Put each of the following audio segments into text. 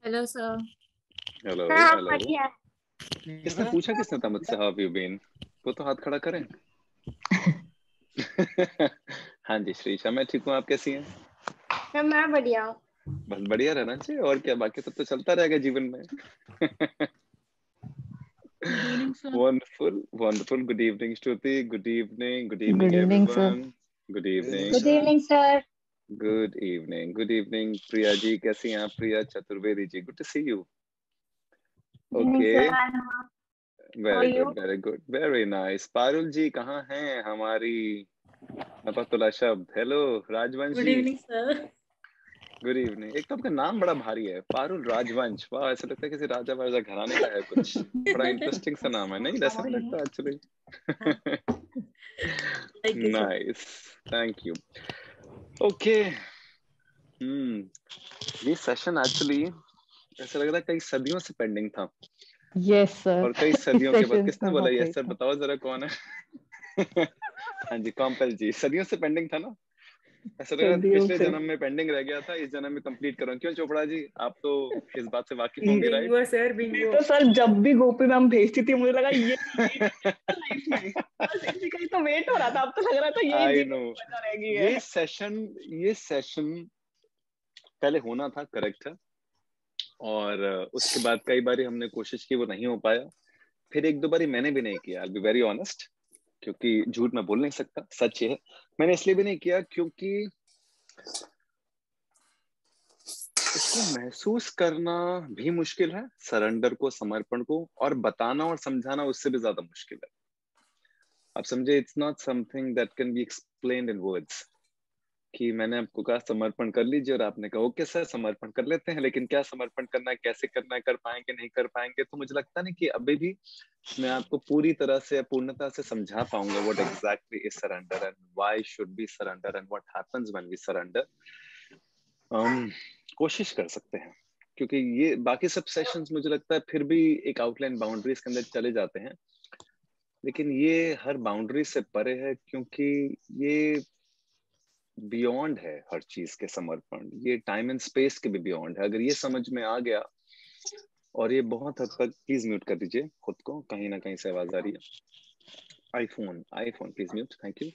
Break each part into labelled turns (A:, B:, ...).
A: Hello sir.
B: Hello
C: हाँ
B: hello.
C: बढ़िया।
B: किसने पूछा, किसने था मुझसे हाउ यू बीन? वो तो हाथ खड़ा करें। हाँ जी श्रीशा, मैं ठीक हूँ। आप कैसी हैं?
C: मैं बढ़िया हूँ।
B: बस बढ़िया रहना चाहिए, और क्या, बाकी सब तो चलता रहेगा जीवन में।
A: Good evening sir.
B: Wonderful wonderful. Good evening Shruti, good evening
D: good evening sir.
B: Everyone. Good evening.
C: Good evening sir.
B: Good evening, good evening. Priya ji कैसी हैं आप? Priya Chaturvedi ji, good to see you.
C: Evening
B: okay,
C: sir. How are
B: very
C: you?
B: Good very good, very nice. Parul ji कहाँ हैं हमारी नपतुला शब्द? Hello Rajvansh
A: good
B: ji,
A: evening sir.
B: Good evening. एक तो आपका नाम बड़ा भारी है, पारुल राजवंश। वाह, ऐसा लगता है किसी राजा वाजा घराने का है कुछ। बड़ा इंटरेस्टिंग सा नाम है, नहीं ऐसा नहीं लगता actually?
A: Thank you sir.
B: Nice, thank you. Okay. ये सेशन एक्चुअली ऐसा लग रहा है कई सदियों से पेंडिंग था।
D: Yes sir.
B: और कई
D: इस
B: सदियों के बाद
D: सेशन
B: किसने
D: में
B: बोला
D: बहुत
B: ये
D: सही
B: सर?
D: था।
B: बताओ जरा कौन है? हाँ जी, कॉम्पल जी, सदियों से पेंडिंग था ना। ऐसा लग रहा है
D: सदियों
B: पिछले
D: से।
B: जन्म में पेंडिंग रह गया था, इस जन्म में कंप्लीट करो। क्यों चोपड़ा जी, आप तो इस बात से वाकिफ होंगे, राइट?
A: बिंगो सर,
D: ये
A: बिंगो।
D: तो सर जब भी गोपी मैम भेजती थी मुझे लगा यही लाइफ में बस इसी का ही तो वेट हो रहा था। अब तो लग रहा था यही
B: आई नो।
D: जीवन की वजह रह गई
B: ये
D: है।
B: सेशन ये सेशन पहले होना था, करेक्ट है। और उसके बाद कई बारी हमने कोशिश की, वो नहीं हो पाया। फिर एक दो बारी मैंने भी नहीं किया, आई बी वेरी ऑनेस्ट, क्योंकि झूठ मैं बोल नहीं सकता, सच ये है। मैंने इसलिए भी नहीं किया क्योंकि इसको महसूस करना भी मुश्किल है, सरेंडर को, समर्पण को, और बताना और समझाना उससे भी ज्यादा मुश्किल है। आप समझे, it's not something that can be explained in words. कि मैंने आपको कहा समर्पण कर लीजिए और आपने कहा ओके सर समर्पण कर लेते हैं, लेकिन क्या समर्पण करना है, कैसे करना है, कर पाएंगे नहीं कर पाएंगे, तो मुझे लगता नहीं कि अभी भी मैं आपको पूरी तरह से, पूर्णता से समझा पाऊंगा what exactly is surrender and why should be surrender and what happens when we surrender. कोशिश कर सकते हैं, क्योंकि ये बाकी सब सेशंस मुझे लगता है फिर भी एक आउटलाइन बाउंड्रीज के अंदर चले जाते हैं, लेकिन ये हर बाउंड्री से परे है, क्योंकि ये बियॉन्ड है हर चीज के समर्पण। ये टाइम एंड स्पेस के भी बियॉन्ड है। अगर ये समझ में आ गया, और ये बहुत हद तक, प्लीज म्यूट कर दीजिए खुद को, कहीं ना कहीं से आवाज आ रही है। IPhone iPhone please mute, thank you.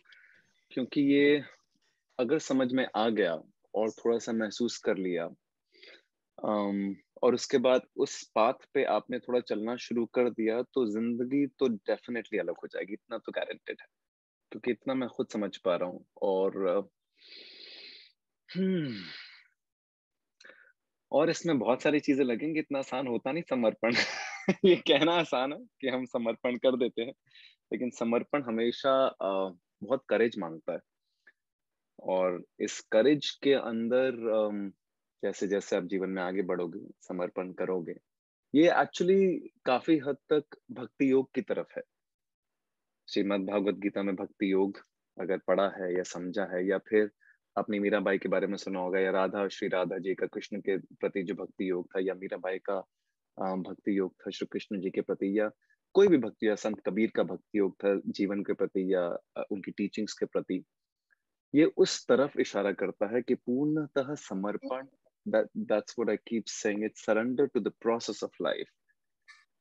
B: क्योंकि ये अगर समझ में आ गया और थोड़ा सा महसूस कर लिया, और उसके बाद उस पाथ पे आपने थोड़ा चलना शुरू कर दिया, तो जिंदगी तो डेफिनेटली अलग हो जाएगी, इतना तो गारंटेड है। क्योंकि इतना मैं खुद समझ पा रहा हूँ। और हम्म और इसमें बहुत सारी चीजें लगेंगी, इतना आसान होता नहीं समर्पण। ये कहना आसान है कि हम समर्पण कर देते हैं, लेकिन समर्पण हमेशा बहुत करेज मांगता है। और इस करेज के अंदर जैसे जैसे आप जीवन में आगे बढ़ोगे, समर्पण करोगे, ये एक्चुअली काफी हद तक भक्ति योग की तरफ है। श्रीमद् भागवत गीता में भक्ति योग अगर पढ़ा है या समझा है, या फिर मीराबाई के बारे में सुना होगा, या राधा, श्री राधा जी का कृष्ण के प्रति जो भक्ति योग था, या मीराबाई का भक्ति योग था श्री कृष्ण जी के प्रति, या कोई भी भक्ति, या संत कबीर का भक्ति योग था जीवन के प्रति, या उनकी टीचिंग्स के प्रति, ये उस तरफ इशारा करता है कि पूर्णतः समर्पण। That's what I keep saying. It's surrender to the process of life.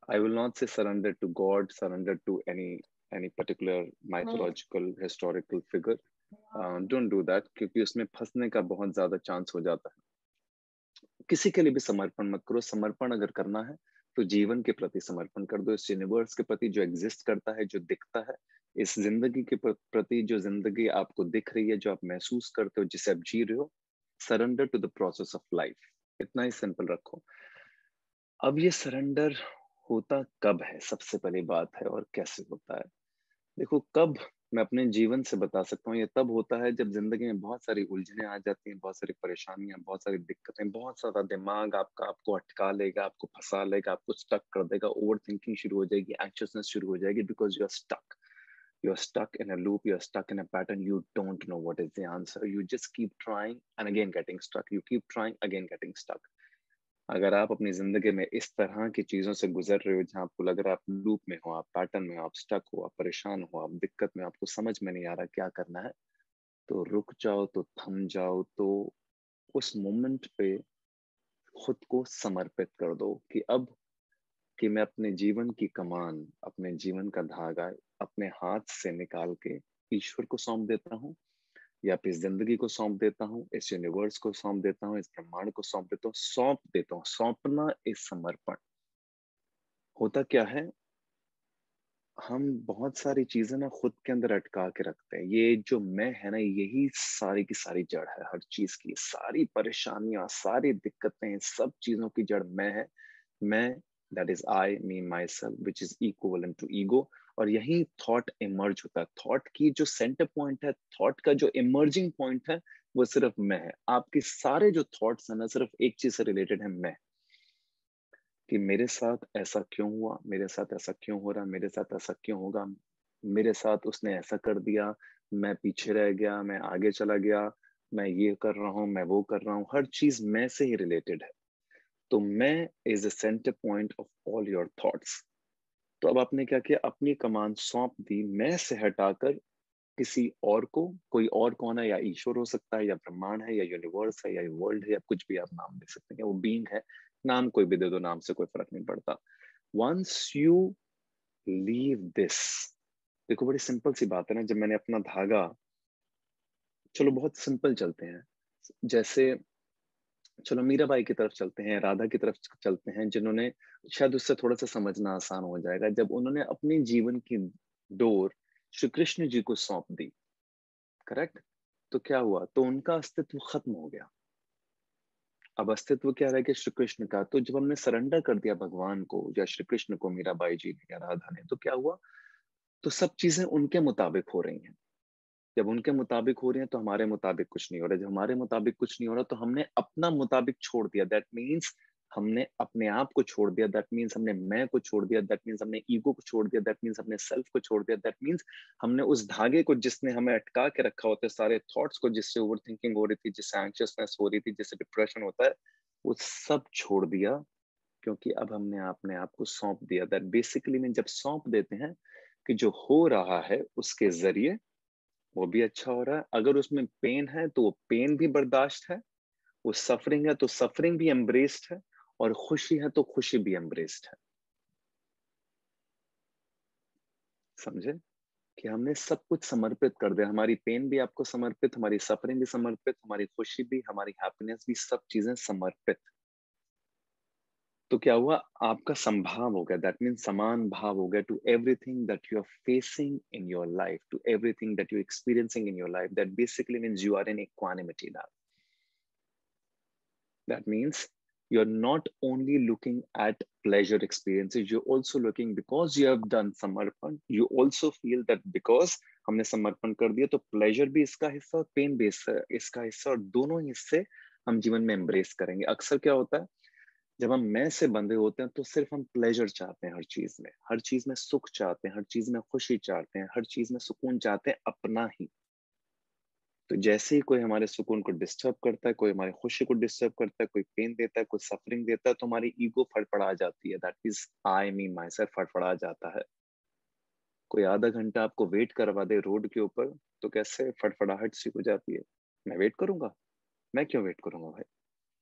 B: I will not say surrender to God, surrender to any particular mythological historical figure. Don't do that, क्योंकि उसमें फंसने का बहुत ज्यादा चांस हो जाता है। किसी के लिए भी समर्पण मत करो। समर्पण अगर करना है तो जीवन के प्रति समर्पण कर दो, इस यूनिवर्स के प्रति जो एग्जिस्ट करता है, जो दिखता है, इस जिंदगी के प्रति, जो जिंदगी आपको दिख रही है, जो आप महसूस करते हो, जिसे आप जी रहे हो। Surrender to the process of life, इतना ही सिंपल रखो। अब ये सरेंडर होता कब है, सबसे पहली बात है, और कैसे होता है? देखो, कब मैं अपने जीवन से बता सकता हूँ, ये तब होता है जब जिंदगी में बहुत सारी उलझने आ जाती हैं, बहुत सारी परेशानियां, बहुत सारी दिक्कतें, बहुत सारा दिमाग आपको अटका लेगा, आपको फंसा लेगा, आपको स्टक कर देगा, ओवर थिंकिंग शुरू हो जाएगी, एंक्शियसनेस शुरू हो जाएगी, because you are stuck in a loop, you are stuck in a pattern, you don't know what is the answer, you just keep trying and again getting stuck, you keep trying again getting stuck. अगर आप अपनी जिंदगी में इस तरह की चीजों से गुजर रहे हो, जहां आपको लग रहा है आप लूप में हो, आप पैटर्न में हो, आप स्टक हो, आप परेशान हो, आप दिक्कत में, आपको समझ में नहीं आ रहा क्या करना है, तो रुक जाओ, तो थम जाओ, तो उस मोमेंट पे खुद को समर्पित कर दो कि अब कि मैं अपने जीवन की कमान, अपने जीवन का धागा अपने हाथ से निकाल के ईश्वर को सौंप देता हूँ, या फिर जिंदगी को सौंप देता हूँ, इस यूनिवर्स को सौंप देता हूँ, इस ब्रह्मांड को सौंप देता हूँ, सौंप देता हूँ। सौंपना इस समर्पण। होता क्या है, हम बहुत सारी चीजें ना खुद के अंदर अटका के रखते हैं। ये जो मैं है ना, यही सारी की सारी जड़ है हर चीज की। सारी परेशानियां, सारी दिक्कतें, सब चीजों की जड़ मैं है। मैं, that is I, me, my self, which is equivalent to ego. और यही थॉट इमर्ज होता है। थॉट की जो सेंटर पॉइंट है, थॉट का जो इमर्जिंग पॉइंट है, वो सिर्फ मैं है। आपके सारे जो थॉट्स है ना, सिर्फ एक चीज से रिलेटेड है, मैं। कि मेरे साथ ऐसा क्यों हुआ, मेरे साथ ऐसा क्यों हो रहा, मेरे साथ ऐसा क्यों होगा, मेरे साथ उसने ऐसा कर दिया, मैं पीछे रह गया, मैं आगे चला गया, मैं ये कर रहा हूँ, मैं वो कर रहा हूँ। हर चीज मैं से ही रिलेटेड है। तो मैं is the centre point of all your thoughts. तो अब आपने क्या किया, अपनी कमान सौंप दी मैं से हटाकर किसी और को। कोई और कौन है? या ईश्वर हो सकता है, या ब्रह्मांड है, या यूनिवर्स है, या वर्ल्ड है, या कुछ भी आप नाम दे सकते हैं, या वो बीइंग है। नाम कोई भी दे दो, नाम से कोई फर्क नहीं पड़ता। वंस यू लीव दिस, देखो बड़ी सिंपल सी बात है ना। जब मैंने अपना धागा, चलो बहुत सिंपल चलते हैं, जैसे चलो मीराबाई की तरफ चलते हैं, राधा की तरफ चलते हैं, जिन्होंने, शायद उससे थोड़ा सा समझना आसान हो जाएगा। जब उन्होंने अपने जीवन की डोर श्री कृष्ण जी को सौंप दी, करेक्ट, तो क्या हुआ? तो उनका अस्तित्व खत्म हो गया। अब अस्तित्व क्या रह गया? श्री कृष्ण का। तो जब हमने सरेंडर कर दिया भगवान को या श्री कृष्ण को, मीराबाई जी ने या राधा ने, तो क्या हुआ? तो सब चीजें उनके मुताबिक हो रही हैं। जब उनके मुताबिक हो रही हैं तो हमारे मुताबिक कुछ नहीं हो रहा। जब हमारे मुताबिक कुछ नहीं हो रहा तो हमने अपना मुताबिक छोड़ दिया। दैट मीन्स हमने अपने आप को छोड़ दिया। दैट मीन्स हमने मैं को छोड़ दिया। दैट मीन्स हमने ईगो को छोड़ दिया। दैट मीन्स हमने सेल्फ को छोड़ दिया। दैट मीन्स हमने उस धागे को, जिसने हमें अटका के रखा होता है, सारे थॉट्स को, जिससे ओवर थिंकिंग हो रही थी, जिससे एंग्शियसनेस हो रही थी, जिससे डिप्रेशन होता है, वो सब छोड़ दिया। क्योंकि अब हमने अपने आप को सौंप दिया। दैट बेसिकली में जब सौंप देते हैं कि जो हो रहा है उसके जरिए वो भी अच्छा हो रहा है। अगर उसमें पेन है तो वो पेन भी बर्दाश्त है, वो सफरिंग है तो सफरिंग भी एम्ब्रेस्ड है, और खुशी है तो खुशी भी एम्ब्रेस्ड है। समझे कि हमने सब कुछ समर्पित कर दिया। हमारी पेन भी आपको समर्पित, हमारी सफरिंग भी समर्पित, हमारी खुशी भी, हमारी हैप्पीनेस भी, सब चीजें समर्पित। तो क्या हुआ? आपका संभाव हो गया। दैट मीन्स समान भाव हो गया to everything that you are facing in your life, to everything that you experiencing in your life. That basically means you are in equanimity now. That means you're not only looking at pleasure experiences, you're also looking, because you have done samarpan, you also feel that because हमने समर्पण कर दिया तो pleasure भी इसका हिस्सा और pen भी इसका हिस्सा, और दोनों हिस्से हम जीवन में एम्ब्रेस करेंगे। अक्सर क्या होता है, जब हम मैं से बंधे होते हैं तो सिर्फ हम प्लेजर चाहते हैं, हर चीज में सुख चाहते हैं, हर चीज में खुशी चाहते हैं, हर चीज में सुकून चाहते हैं, अपना ही। तो जैसे ही कोई हमारे सुकून को डिस्टर्ब करता है, कोई हमारी खुशी को डिस्टर्ब करता है, कोई पेन देता है, कोई सफरिंग देता है, तो हमारी ईगो फड़फड़ा जाती है। That is I, me, my self फड़फड़ा जाता है। कोई आधा घंटा आपको वेट करवा दे रोड के ऊपर तो कैसे फड़फड़ाहट सी हो जाती है। मैं वेट करूंगा? मैं क्यों वेट करूंगा भाई?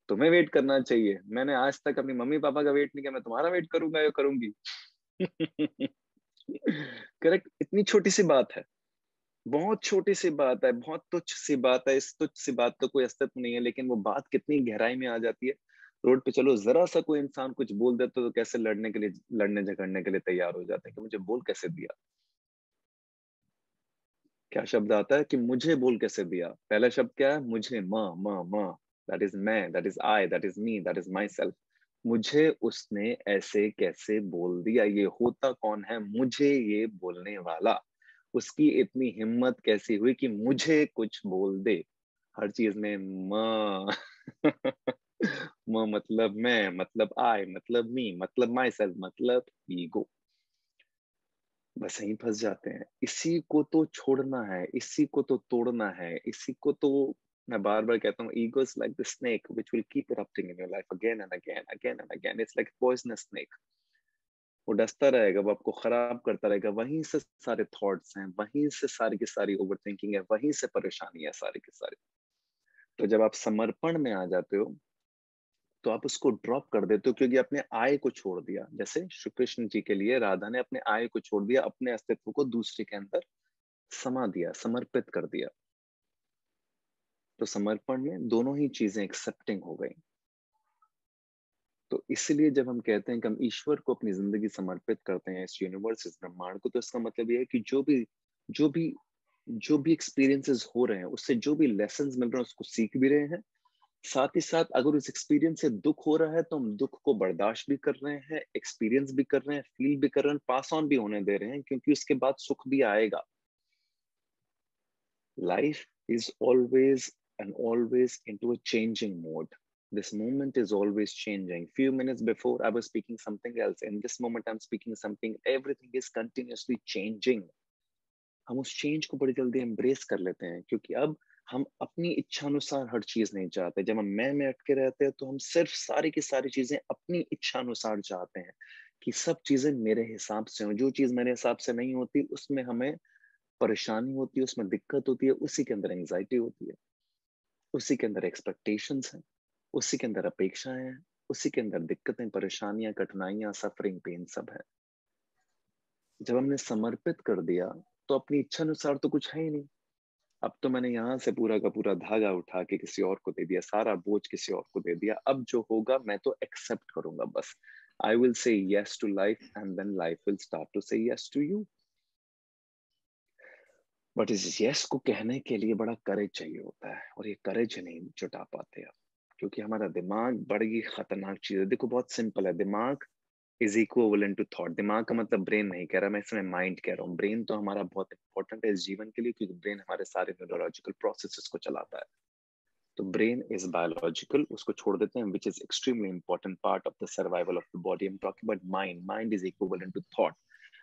B: तुम्हें वेट करना चाहिए। मैंने आज तक अपनी मम्मी पापा का वेट नहीं किया, मैं तुम्हारा वेट करूंगा या करूंगी? करेक्ट। इतनी छोटी सी बात है, बहुत छोटी सी बात है, बहुत तुच्छ सी बात है। इस तुच्छ सी बात का कोई अस्तित्व नहीं है, लेकिन वो बात कितनी गहराई में आ जाती है। रोड पे चलो, जरा सा कोई इंसान कुछ बोल देता तो कैसे लड़ने के लिए, लड़ने झगड़ने के लिए तैयार हो जाते हैं कि मुझे बोल कैसे दिया। क्या शब्द आता है कि मुझे बोल कैसे दिया? पहला शब्द क्या है? मुझे, माँ माँ माँ। दैट इज मैं, that is I, that is me, that is my self. मुझे उसने ऐसे कैसे बोल दिया? ये होता कौन है मुझे ये बोलने वाला? उसकी इतनी हिम्मत कैसी हुई कि मुझे कुछ बोल दे? हर चीज में माँ। माँ मतलब मैं, मतलब आई, मतलब मी, मतलब माई सेल्फ, मतलब ईगो। बस यहीं फंस जाते हैं। इसी को तो छोड़ना है, इसी को तो तोड़ना है, इसी को तो मैं बार बार कहता हूँ, ego is like the snake which will keep erupting in your life again and again, again and again. It's like poisonous snake. वो डसता रहेगा, वो आपको खराब करता रहेगा। वहीं से सारे थॉट्स हैं, वहीं से सारी की सारी ओवर थिंकिंग है, वहीं से परेशानी है सारी की सारी। तो जब आप समर्पण में आ जाते हो तो आप उसको ड्रॉप कर देते हो क्योंकि आपने आय को छोड़ दिया। जैसे श्री कृष्ण जी के लिए राधा ने अपने आय को छोड़ दिया, अपने अस्तित्व को दूसरे के अंदर समा दिया, समर्पित कर दिया। तो समर्पण में दोनों ही चीजें एक्सेप्टिंग हो गई। तो इसलिए जब हम कहते हैं कि हम ईश्वर को अपनी जिंदगी समर्पित करते हैं, इस यूनिवर्स, इस ब्रह्मांड को, तो इसका मतलब ये है कि जो भी एक्सपीरियंसेस हो रहे हैं, उससे जो भी लेसन्स मिल रहे हैं उसको सीख भी रहे हैं। साथ ही साथ अगर उस एक्सपीरियंस से दुख हो रहा है तो हम दुख को बर्दाश्त भी कर रहे हैं, एक्सपीरियंस भी कर रहे हैं, फील भी कर रहे हैं, पास ऑन भी होने दे रहे हैं, क्योंकि उसके बाद सुख भी आएगा। Life is always and always into a changing mode. This moment is always changing. Few minutes before I was speaking something else. In this moment I'm speaking something. Everything is continuously changing. हम उस change को बड़ी जल्दी embrace कर लेते हैं क्योंकि अब हम अपनी इच्छा अनुसार हर चीज नहीं चाहते। जब हम मैं अटके रहते हैं तो हम सिर्फ सारी की सारी चीजें अपनी इच्छा अनुसार चाहते हैं कि सब चीजें मेरे हिसाब से हो। जो चीज मेरे हिसाब से नहीं होती उसमें हमें परेशानी होती है, उसमें दिक्कत होती है, उसी के अंदर एंजाइटी होती है, उसी के अंदर एक्सपेक्टेशंस हैं, उसी के अंदर अपेक्षाएं हैं, उसी के अंदर दिक्कतें, परेशानियां, कठिनाइयां, सफरिंग, पेन सब है। जब हमने समर्पित कर दिया तो अपनी इच्छा अनुसार तो कुछ है ही नहीं। अब तो मैंने यहाँ से पूरा का पूरा धागा उठा के किसी और को दे दिया, सारा बोझ किसी और को दे दिया। अब जो होगा मैं तो एक्सेप्ट करूंगा बस। I will say yes to life and then life will start to say yes to you. But इस यस को कहने के लिए बड़ा करेज चाहिए होता है, और ये करेज नहीं जुटा पाते आप क्योंकि हमारा दिमाग बड़ी खतरनाक चीज है। देखो बहुत सिंपल है, दिमाग इज इक्विवेलेंट टू थॉट। दिमाग का मतलब ब्रेन नहीं कह रहा मैं, इसमें माइंड कह रहा हूँ। ब्रेन तो हमारा बहुत इंपॉर्टेंट है इस जीवन के लिए क्योंकि ब्रेन हमारे सारे न्यूरोलॉजिकल प्रोसेसेस को चलाता है। तो ब्रेन इज बायोलॉजिकल, उसको छोड़ देते हैं, which is extremely important part of the survival of the body. I am talking about mind. Mind is equivalent to thought.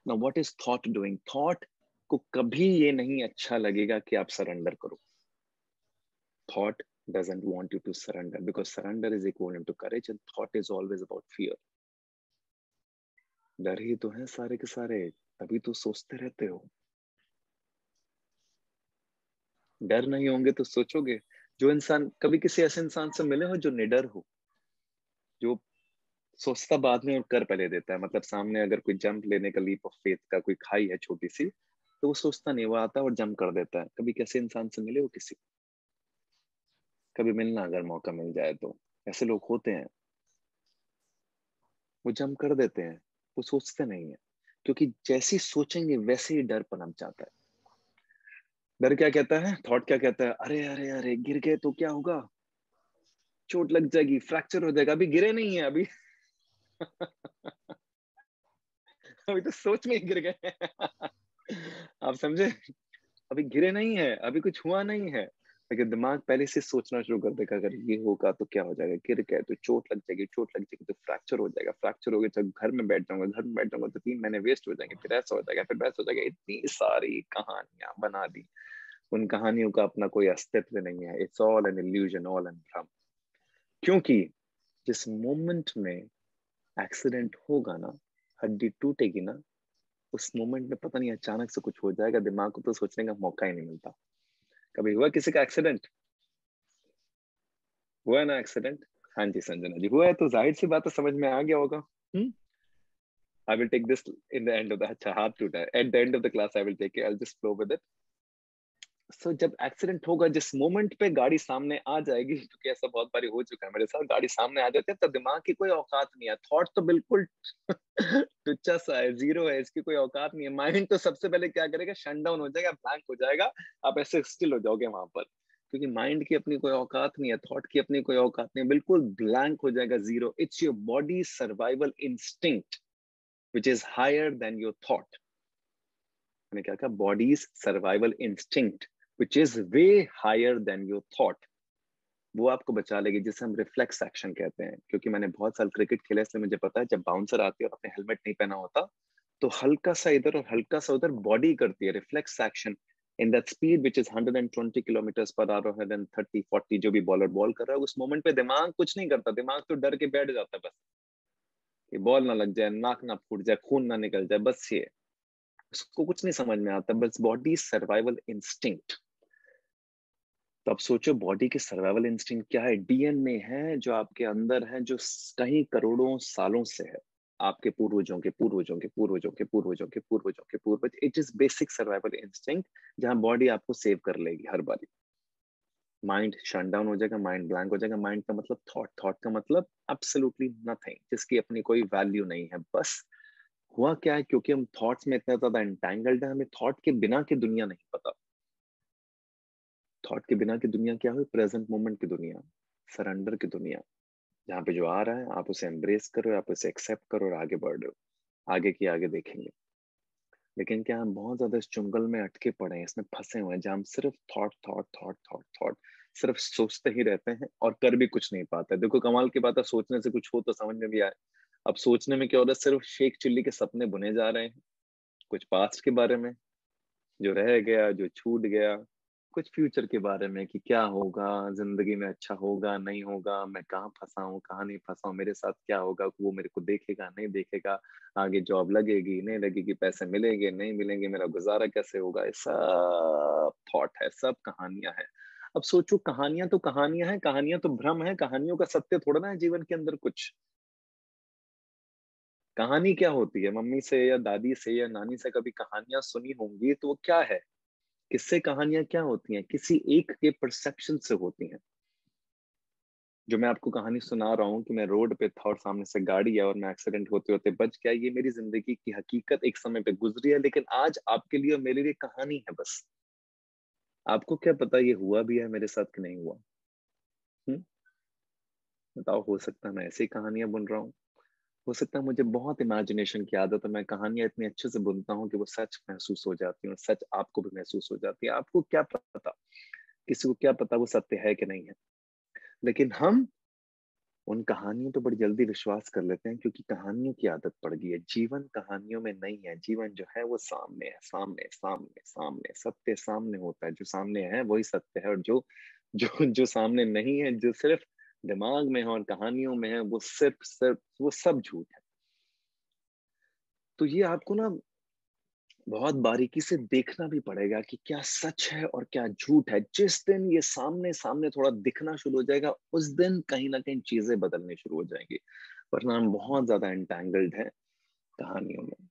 B: Now what is thought doing? Thought को कभी ये नहीं अच्छा लगेगा कि आप सरेंडर करो। Thought doesn't want you to surrender because surrender is equivalent to courage and thought is always about fear. डर ही तो है सारे के सारे, तभी तो सोचते रहते हो। डर नहीं होंगे तो सोचोगे। जो इंसान, कभी किसी ऐसे इंसान से मिले हो जो निडर हो, जो सोचता बाद में और कर पहले देता है। मतलब सामने अगर कोई जंप लेने का, लीप ऑफ फेथ का कोई खाई है छोटी सी, तो वो सोचता नहीं, वो आता है और जंप कर देता है। कभी कैसे इंसान से मिले हो किसी? कभी मिलना अगर मौका मिल जाए तो। ऐसे लोग होते हैं, वो जंप कर देते हैं, वो सोचते नहीं है क्योंकि जैसी सोचेंगे वैसे ही डर पनप जाता है। डर क्या कहता है, थॉट क्या कहता है? अरे अरे अरे गिर गए तो क्या होगा, चोट लग जाएगी, फ्रैक्चर हो जाएगा। अभी गिरे नहीं है, अभी अभी तो सोच में ही गिर गए। आप समझे? अभी गिरे नहीं है, अभी कुछ हुआ नहीं है, लेकिन दिमाग पहले से सोचना शुरू कर देगा अगर ये होगा तो क्या हो जाएगा, गिर गए तो चोट लग जाएगी, चोट लग जाएगी तो फ्रैक्चर हो जाएगा, फ्रैक्चर हो गया तो घर में बैठ जाऊंगा, घर में बैठ जाऊंगा तो 3 महीने वेस्ट हो जाएंगे, फिर ऐसा हो जाएगा, फिर वैसा हो जाएगा। इतनी सारी कहानियां बना दी। उन कहानियों का अपना कोई अस्तित्व नहीं है। It's all an illusion, all an भ्रम। क्योंकि जिस मोमेंट में एक्सीडेंट होगा ना, हड्डी टूटेगी ना, उस मोमेंट में पता नहीं अचानक से कुछ हो जाएगा, दिमाग को तो सोचने का मौका ही नहीं मिलता। कभी हुआ किसी का एक्सीडेंट? हुआ है ना एक्सीडेंट? हाँ जी संजना जी, हुआ है तो जाहिर सी बात है, समझ में आ गया होगा। I will take this in the end of the, अच्छा हाथ टूटा है, at the end of the class I will take it, I'll just flow with it. So जब एक्सीडेंट होगा, जिस मोमेंट पे गाड़ी सामने आ जाएगी, क्योंकि ऐसा बहुत बारी हो चुका है मेरे साथ, गाड़ी सामने आ जाती है तो दिमाग की कोई औकात नहीं है, थॉट तो बिल्कुल तुच्छा सा है, जीरो है, इसकी कोई औकात नहीं है। माइंड तो सबसे पहले क्या करेगा, शट डाउन हो जाएगा, ब्लैंक हो जाएगा, आप ऐसे स्टिल हो जाओगे वहां पर, क्योंकि माइंड की अपनी कोई औकात नहीं है, थॉट की अपनी कोई औकात नहीं है, बिल्कुल ब्लैंक हो जाएगा, zero. It's your body survival instinct which is higher than your thought. मैंने क्या कहा? Bodies survival instinct which is way higher than your thought. वो आपको बचा लेगी, जिसे हम रिफ्लेक्स एक्शन कहते हैं। क्योंकि मैंने बहुत साल क्रिकेट खेला, इसलिए मुझे पता है जब बाउंसर आती है और आपने हेलमेट नहीं पहना होता तो हल्का सा इधर और हल्का सा उधर बॉडी करती है reflex action in that speed which is 120 kilometre per hour, 130 40 जो भी बॉलर बॉल कर रहा है, उस मोमेंट पे दिमाग कुछ नहीं करता, दिमाग तो डर के बैठ जाता है बस, कि बॉल ना लग जाए, नाक ना फूट जाए, खून ना निकल जाए, बस ये, उसको कुछ नहीं समझ में आता, बस बॉडी सर्वाइवल इंस्टिंक्ट। तो अब सोचो बॉडी के सर्वाइवल इंस्टिंक्ट क्या है, डीएनए है जो आपके अंदर है, जो कई करोड़ों सालों से है, आपके पूर्वजों के पूर्वजों के पूर्वजों के पूर्वजों के पूर्वजों के पूर्वज। It is basic survival instinct, जहां बॉडी आपको सेव कर लेगी हर बारी। माइंड शट डाउन हो जाएगा, माइंड ब्लैंक हो जाएगा। माइंड का मतलब थॉट, थॉट का मतलब एब्सोल्युटली नथिंग, जिसकी अपनी कोई वैल्यू नहीं है। बस हुआ क्या है, क्योंकि हम थॉट्स में इतना ज्यादा एंटैंगल्ड है, हमें थॉट के बिना की दुनिया नहीं पता। थॉट के बिना की दुनिया क्या हुई, प्रेजेंट मोमेंट की दुनिया, सरेंडर की दुनिया, जहाँ पे जो आ रहा है आप उसे एम्ब्रेस करो, आप उसे एक्सेप्ट करो और आगे बढ़ रहे हो। आगे की आगे देखेंगे। लेकिन क्या हम बहुत ज्यादा इस चुंगल में अटके पड़े हैं, इसमें फंसे हुए हैं, जहाँ हम सिर्फ thought thought thought thought thought सिर्फ सोचते ही रहते हैं और कर भी कुछ नहीं पाते। देखो कमाल की बात है, सोचने से कुछ हो तो समझ में भी आए। अब सोचने में क्या हो रहा है, सिर्फ शेख चिल्ली के सपने बुने जा रहे हैं, कुछ पास्ट के बारे में जो रह गया, जो छूट गया, कुछ फ्यूचर के बारे में कि क्या होगा जिंदगी में, अच्छा होगा नहीं होगा, मैं कहाँ फंसा हूँ कहाँ नहीं फंसा हूँ, मेरे साथ क्या होगा, वो मेरे को देखेगा नहीं देखेगा, आगे जॉब लगेगी नहीं लगेगी, पैसे मिलेंगे नहीं मिलेंगे, मेरा गुजारा कैसे होगा। ये सब थॉट है, सब कहानियां हैं। अब सोचो कहानियां तो कहानियां हैं, कहानियां तो भ्रम है, कहानियों का सत्य थोड़ा ना है जीवन के अंदर कुछ। कहानी क्या होती है, मम्मी से या दादी से या नानी से कभी कहानियां सुनी होंगी तो वो क्या है। किससे कहानियां क्या होती हैं, किसी एक के परसेप्शन से होती हैं। जो मैं आपको कहानी सुना रहा हूँ कि मैं रोड पे था और सामने से गाड़ी है और मैं एक्सीडेंट होते होते बच गया, ये मेरी जिंदगी की हकीकत एक समय पे गुजरी है, लेकिन आज आपके लिए और मेरे लिए कहानी है बस। आपको क्या पता ये हुआ भी है मेरे साथ कि नहीं हुआ। हम्म बताओ, हो सकता है मैं ऐसी कहानियां बुन रहा हूँ, हो सकता है मुझे बहुत इमेजिनेशन की आदत है, मैं कहानियां इतनी अच्छे से बुनता हूँ कि वो सच महसूस हो जाती है और सच आपको भी महसूस हो जाती है। आपको क्या पता, किसी को क्या पता वो सत्य है कि नहीं है। लेकिन हम उन कहानियों पे बड़ी जल्दी विश्वास कर लेते हैं, क्योंकि कहानियों की आदत पड़ गई है। जीवन कहानियों में नहीं है, जीवन जो है वो सामने है, सामने सामने सामने, सत्य सामने होता है, जो सामने है वही सत्य है, और जो जो जो सामने नहीं है, जो सिर्फ दिमाग में है और कहानियों में है, वो सिर्फ सिर्फ वो सब झूठ है। तो ये आपको ना बहुत बारीकी से देखना भी पड़ेगा कि क्या सच है और क्या झूठ है। जिस दिन ये सामने सामने थोड़ा दिखना शुरू हो जाएगा, उस दिन कहीं ना कहीं चीजें बदलनी शुरू हो जाएंगी, वरना हम बहुत ज्यादा एंटैंगल्ड है कहानियों में।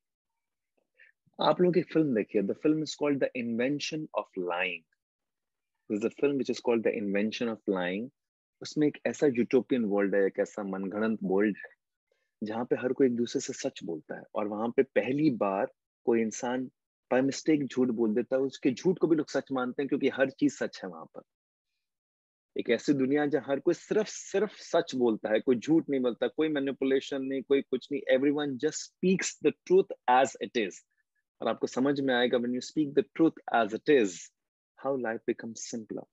B: आप लोग एक फिल्म देखिए, the film is called the invention of lying. This is a film which is called the invention of lying. उसमें एक ऐसा यूटोपियन वर्ल्ड है, एक ऐसा मनगढ़ंत वर्ल्ड है, जहाँ पे हर कोई एक दूसरे से सच बोलता है, और वहां पे पहली बार कोई इंसान बाय मिस्टेक झूठ बोल देता है, उसके झूठ को भी लोग सच मानते हैं, क्योंकि हर चीज सच है वहां पर। एक ऐसी दुनिया जहाँ हर कोई सिर्फ सिर्फ सच बोलता है, कोई झूठ नहीं बोलता, कोई मैनिपुलेशन नहीं, कोई कुछ नहीं, everyone just speaks the truth as it is. और आपको समझ में आएगा, when you speak the truth as it is, how life becomes simpler.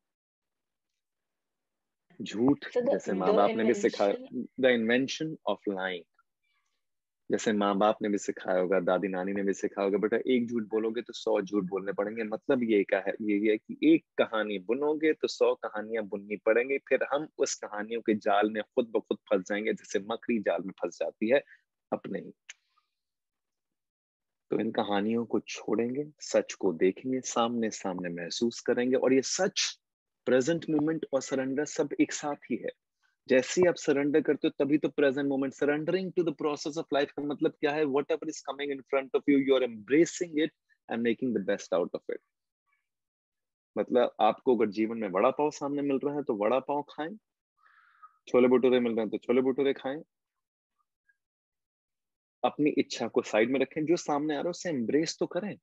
B: झूठ
D: So
B: जैसे माँ
D: the
B: बाप ने भी
D: invention.
B: सिखाया, द इन्वेंशन ऑफ लाइंग, जैसे माँ बाप ने भी सिखाया होगा, दादी नानी ने भी सिखाया होगा, बेटा एक झूठ बोलोगे तो 100 झूठ बोलने पड़ेंगे। मतलब ये क्या है, ये है कि एक कहानी बुनोगे तो 100 कहानियां बुननी पड़ेंगी, फिर हम उस कहानियों के जाल में खुद ब खुद फंस जाएंगे, जैसे मकड़ी जाल में फंस जाती है अपने ही। तो इन कहानियों को छोड़ेंगे, सच को देखेंगे, सामने सामने महसूस करेंगे, और ये सच, प्रेजेंट मोमेंट और सरेंडर सब एक साथ ही है। जैसे ही आप सरेंडर करते हो तभी तो present moment. Surrendering to the process of life का मतलब क्या है, whatever is coming in front of you, you are embracing it and making the best out of it. मतलब आपको अगर जीवन में वड़ा पाव सामने मिल रहा है तो वड़ा पाव खाएं, छोले भटूरे मिल रहे हैं तो छोले भटूरे खाएं, अपनी इच्छा को साइड में रखें, जो सामने आ रहा है उसे एम्ब्रेस तो करें।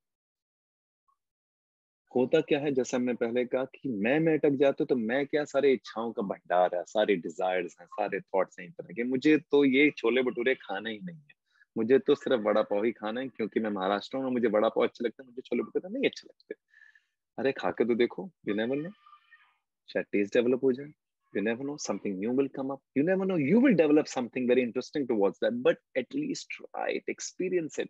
B: होता क्या है, जैसे हमने पहले कहा कि मैं अटक जाता हूं, तो मैं क्या, सारे इच्छाओं का भंडार है, सारे डिजायर्स हैं, सारे थॉट्स हैं इस तरह के, मुझे तो ये छोले भटूरे खाना ही नहीं है, मुझे तो सिर्फ वड़ा पाव ही खाना है, क्योंकि मैं महाराष्ट्र हूँ, मुझे वड़ा पाव अच्छा लगता है, मुझे छोले भटूरे नहीं अच्छे लगते। अरे खा के तो देखो, यू नेवर नो, शायद टेस्ट डेवलप हो जाए। You never know, something new will come up. You never know, you will develop something very interesting towards that. But at least try it, experience it.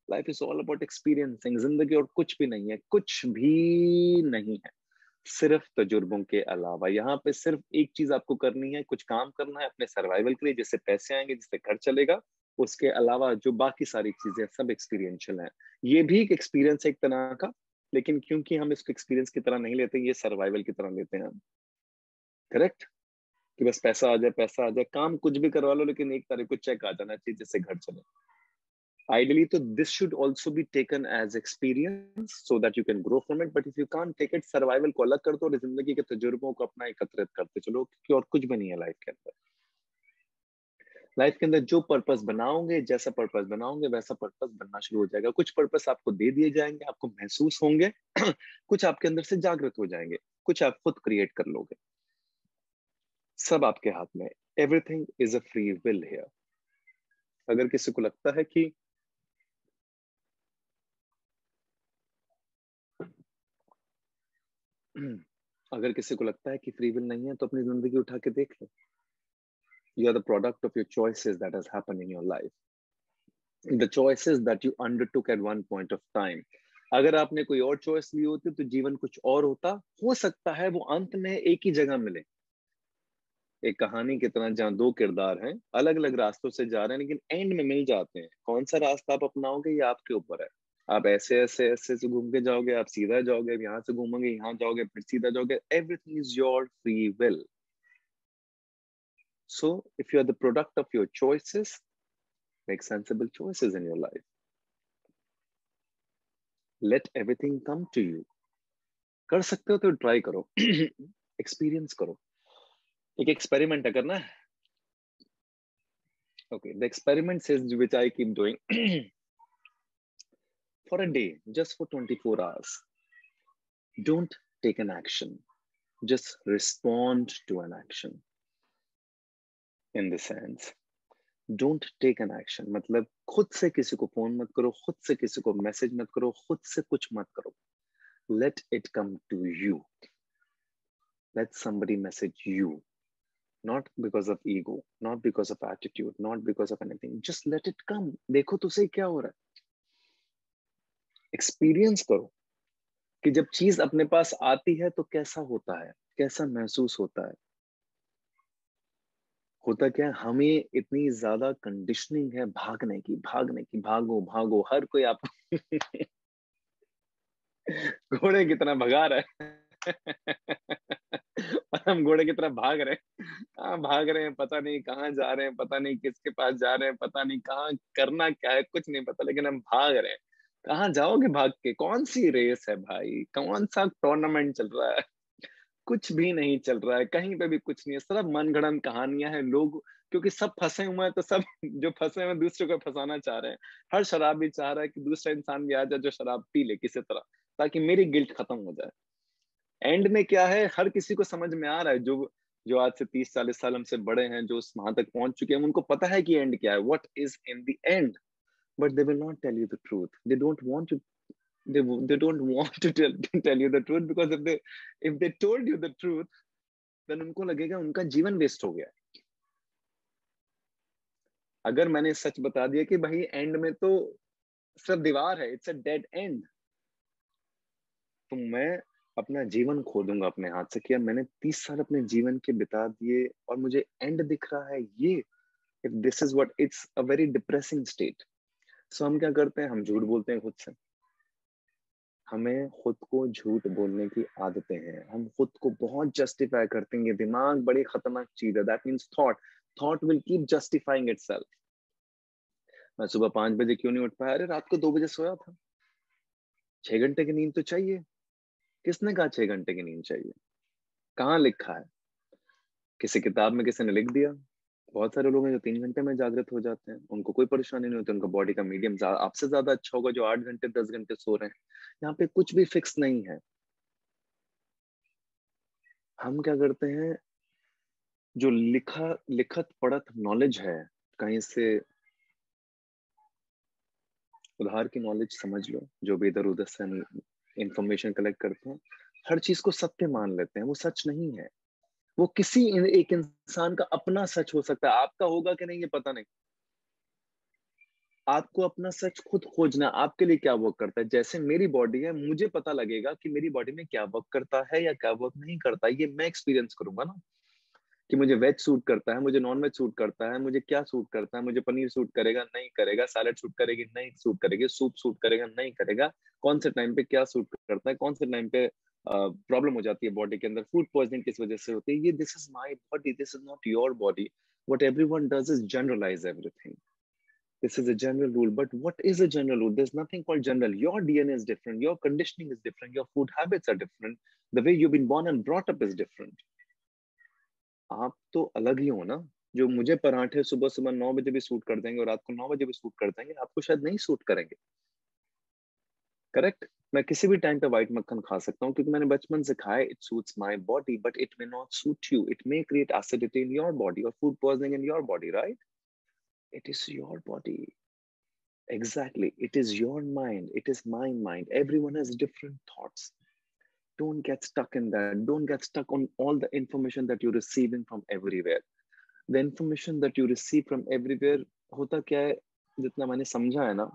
B: Life is all about experiencing. जिंदगी और कुछ भी नहीं है, कुछ भी नहीं है सिर्फ तजुर्बों के अलावा। यहाँ पे सिर्फ एक चीज आपको करनी है, कुछ काम करना है अपने सर्वाइवल के लिए, जिससे पैसे आएंगे, जिससे घर चलेगा। उसके अलावा जो बाकी सारी चीजें सब एक्सपीरियंशियल हैं। ये भी एक एक्सपीरियंस है एक तरह का, लेकिन क्योंकि हम इसको एक्सपीरियंस की तरह नहीं लेते, ये सर्वाइवल की तरह लेते हैं। करेक्ट, कि बस पैसा आ जाए, काम कुछ भी करवा लो लेकिन 1 तारीख को चेक आ जाना चाहिए जिससे घर चले। Ideally, तो this should also be taken as experience so that you can grow from it. But if you can't take it, survival को अलग कर दो और जिंदगी के तजुर्बों को अपना एकत्रित करते चलो, क्योंकि और कुछ भी नहीं है लाइफ के अंदर। लाइफ के अंदर जो पर्पस बनाओगे, जैसा पर्पस बनाओगे वैसा पर्पस बनना शुरू हो जाएगा। कुछ पर्पस आपको दे दिए जाएंगे, आपको महसूस होंगे कुछ आपके अंदर से जागृत हो जाएंगे, कुछ आप खुद क्रिएट कर लोगे। सब आपके हाथ में। Everything is a free will hear. अगर किसी को लगता है कि फ्री विल नहीं है तो अपनी जिंदगी उठा के देख लो। You are the product of your choices that has happened in your life. The choices that you undertook at one point of time. अगर आपने कोई और चॉइस ली होती तो जीवन कुछ और होता। हो सकता है वो अंत में एक ही जगह मिले, एक कहानी की तरह जहाँ 2 किरदार हैं, अलग अलग रास्तों से जा रहे हैं लेकिन एंड में मिल जाते हैं। कौन सा रास्ता आप अपनाओगे ये आपके ऊपर है। आप ऐसे से घूम के जाओगे, आप सीधा जाओगे, यहाँ से घूमोगे, यहाँ जाओगे, फिर सीधा जाओगे। Everything is your free will. So, if you are the product of your choices, make sensible choices in your life. Let everything come to you. कर सकते हो तो ट्राई करो, एक्सपीरियंस करो। एक एक्सपेरिमेंट है करना है। Okay, the experiment says, which I keep doing, for a day, just for 24 hours, don't take an action, just respond to an action. In the sense, don't take an action, मतलब खुद से किसी को phone मत करो, खुद से किसी को मैसेज मत करो, खुद से कुछ मत करो। Let it come to you. Let somebody message you, not because of ego, not because of attitude, not because of anything. Just let it come. देखो तो सही क्या हो रहा है। एक्सपीरियंस करो कि जब चीज अपने पास आती है तो कैसा होता है, कैसा महसूस होता है। होता क्या है, हमें इतनी ज्यादा कंडीशनिंग है भागने की, भागो भागो। हर कोई आपको घोड़े की तरह भगा रहा है और हम घोड़े की तरह भाग रहे हैं। कहाँ भाग रहे हैं पता नहीं, कहाँ जा रहे हैं पता नहीं, किसके पास जा रहे हैं पता नहीं, कहाँ करना क्या है कुछ नहीं पता, लेकिन हम भाग रहे हैं। कहाँ जाओगे भाग के? कौन सी रेस है भाई, कौन सा टूर्नामेंट चल रहा है? कुछ भी नहीं चल रहा है, कहीं पे भी कुछ नहीं है। सब मनगढ़ंत कहानियां हैं। लोग क्योंकि सब फंसे हुए हैं तो सब जो फंसे हुए दूसरे को फंसाना चाह रहे हैं। हर शराब भी चाह रहा है कि दूसरा इंसान भी आ जाए जो शराब पी ले किसी तरह, ताकि मेरी गिल्ट खत्म हो जाए। एंड में क्या है, हर किसी को समझ में आ रहा है, जो जो आज से 30-40 साल हमसे बड़े हैं, जो वहां तक पहुंच चुके हैं, उनको पता है कि एंड क्या है, what is in the end. But they will not tell you the truth. They don't want to they don't want to tell you the truth, because if they told you the truth, then उनको लगेगा उनका जीवन waste हो गया। अगर मैंने सच बता दिया कि भाई एंड में तो सिर्फ दीवार है, इट्स अ डेड एंड, तो मैं अपना जीवन खो दूंगा अपने हाथ से। कि मैंने 30 साल अपने जीवन के बिता दिए और मुझे एंड दिख रहा है ये। If this is what, it's a very depressing state. So हम क्या करते हैं, हम झूठ बोलते हैं खुद से। हमें खुद को झूठ बोलने की आदतें हैं। हम खुद को बहुत जस्टिफाई करते हैं। ये दिमाग बड़ी खतरनाक चीज है। That means thought will keep justifying itself. मैं सुबह 5 बजे क्यों नहीं उठ पाया? अरे रात को 2 बजे सोया था। 6 घंटे की नींद तो चाहिए। किसने कहा 6 घंटे की नींद चाहिए? कहाँ लिखा है? किसी किताब में किसी ने लिख दिया? बहुत सारे लोग हैं जो 3 घंटे में जागृत हो जाते हैं, उनको कोई परेशानी नहीं होती। उनका बॉडी का मीडियम आपसे ज्यादा अच्छा होगा जो 8 घंटे 10 घंटे सो रहे हैं। यहाँ पे कुछ भी फिक्स नहीं है। हम क्या करते हैं, जो लिखत पढ़त नॉलेज है, कहीं से उधार की नॉलेज समझ लो, जो भी इधर उधर से इंफॉर्मेशन कलेक्ट करते हैं, हर चीज को सत्य मान लेते हैं। वो सच नहीं है। वो किसी एक इंसान का अपना सच हो सकता है, आपका होगा कि नहीं ये पता नहीं। आपको अपना सच खुद खोजना, आपके लिए क्या वर्क करता है। जैसे मेरी बॉडी है, मुझे पता लगेगा कि मेरी बॉडी में क्या वर्क करता है या क्या वर्क नहीं करता। ये मैं एक्सपीरियंस करूंगा ना, कि मुझे वेज सूट करता है, मुझे नॉन वेज सूट करता है, मुझे क्या सूट करता है। मुझे पनीर सूट करेगा नहीं करेगा, सैलेड सूट करेगी नहीं सूट करेगी, सूप सूट करेगा नहीं करेगा, कौन से टाइम पे क्या सूट करता है, कौन से टाइम पे प्रॉब्लम हो जाती है बॉडी के अंदर, फूड पॉइजनिंग किस वजह से होती है, ये this is my body, this is not your body. What everyone does is generalize everything. This is a general rule, but what is a general rule? There's nothing called general. Your DNA is different, your conditioning is different, your food habits are different, the way you've been born and brought up is different. आप तो अलग ही हो ना. जो मुझे पराठे सुबह सुबह 9 बजे भी सूट कर देंगे और रात को 9 बजे भी सूट कर देंगे, आपको शायद नहीं सूट करेंगे. करेक्ट. मैं किसी भी टाइम पे व्हाइट मक्खन खा सकता हूँ क्योंकि मैंने बचपन से खाया. It suits my body, but it may not suit you. It may create acidity in your body और food poisoning in your body, right? It is your body. Exactly. It is your mind. It is my mind. Everyone has different thoughts. Don't get stuck in that. Don't get stuck on all the information that you're receiving from everywhere. The information that you receive from everywhere, होता क्या है, जितना मैंने समझा है ना,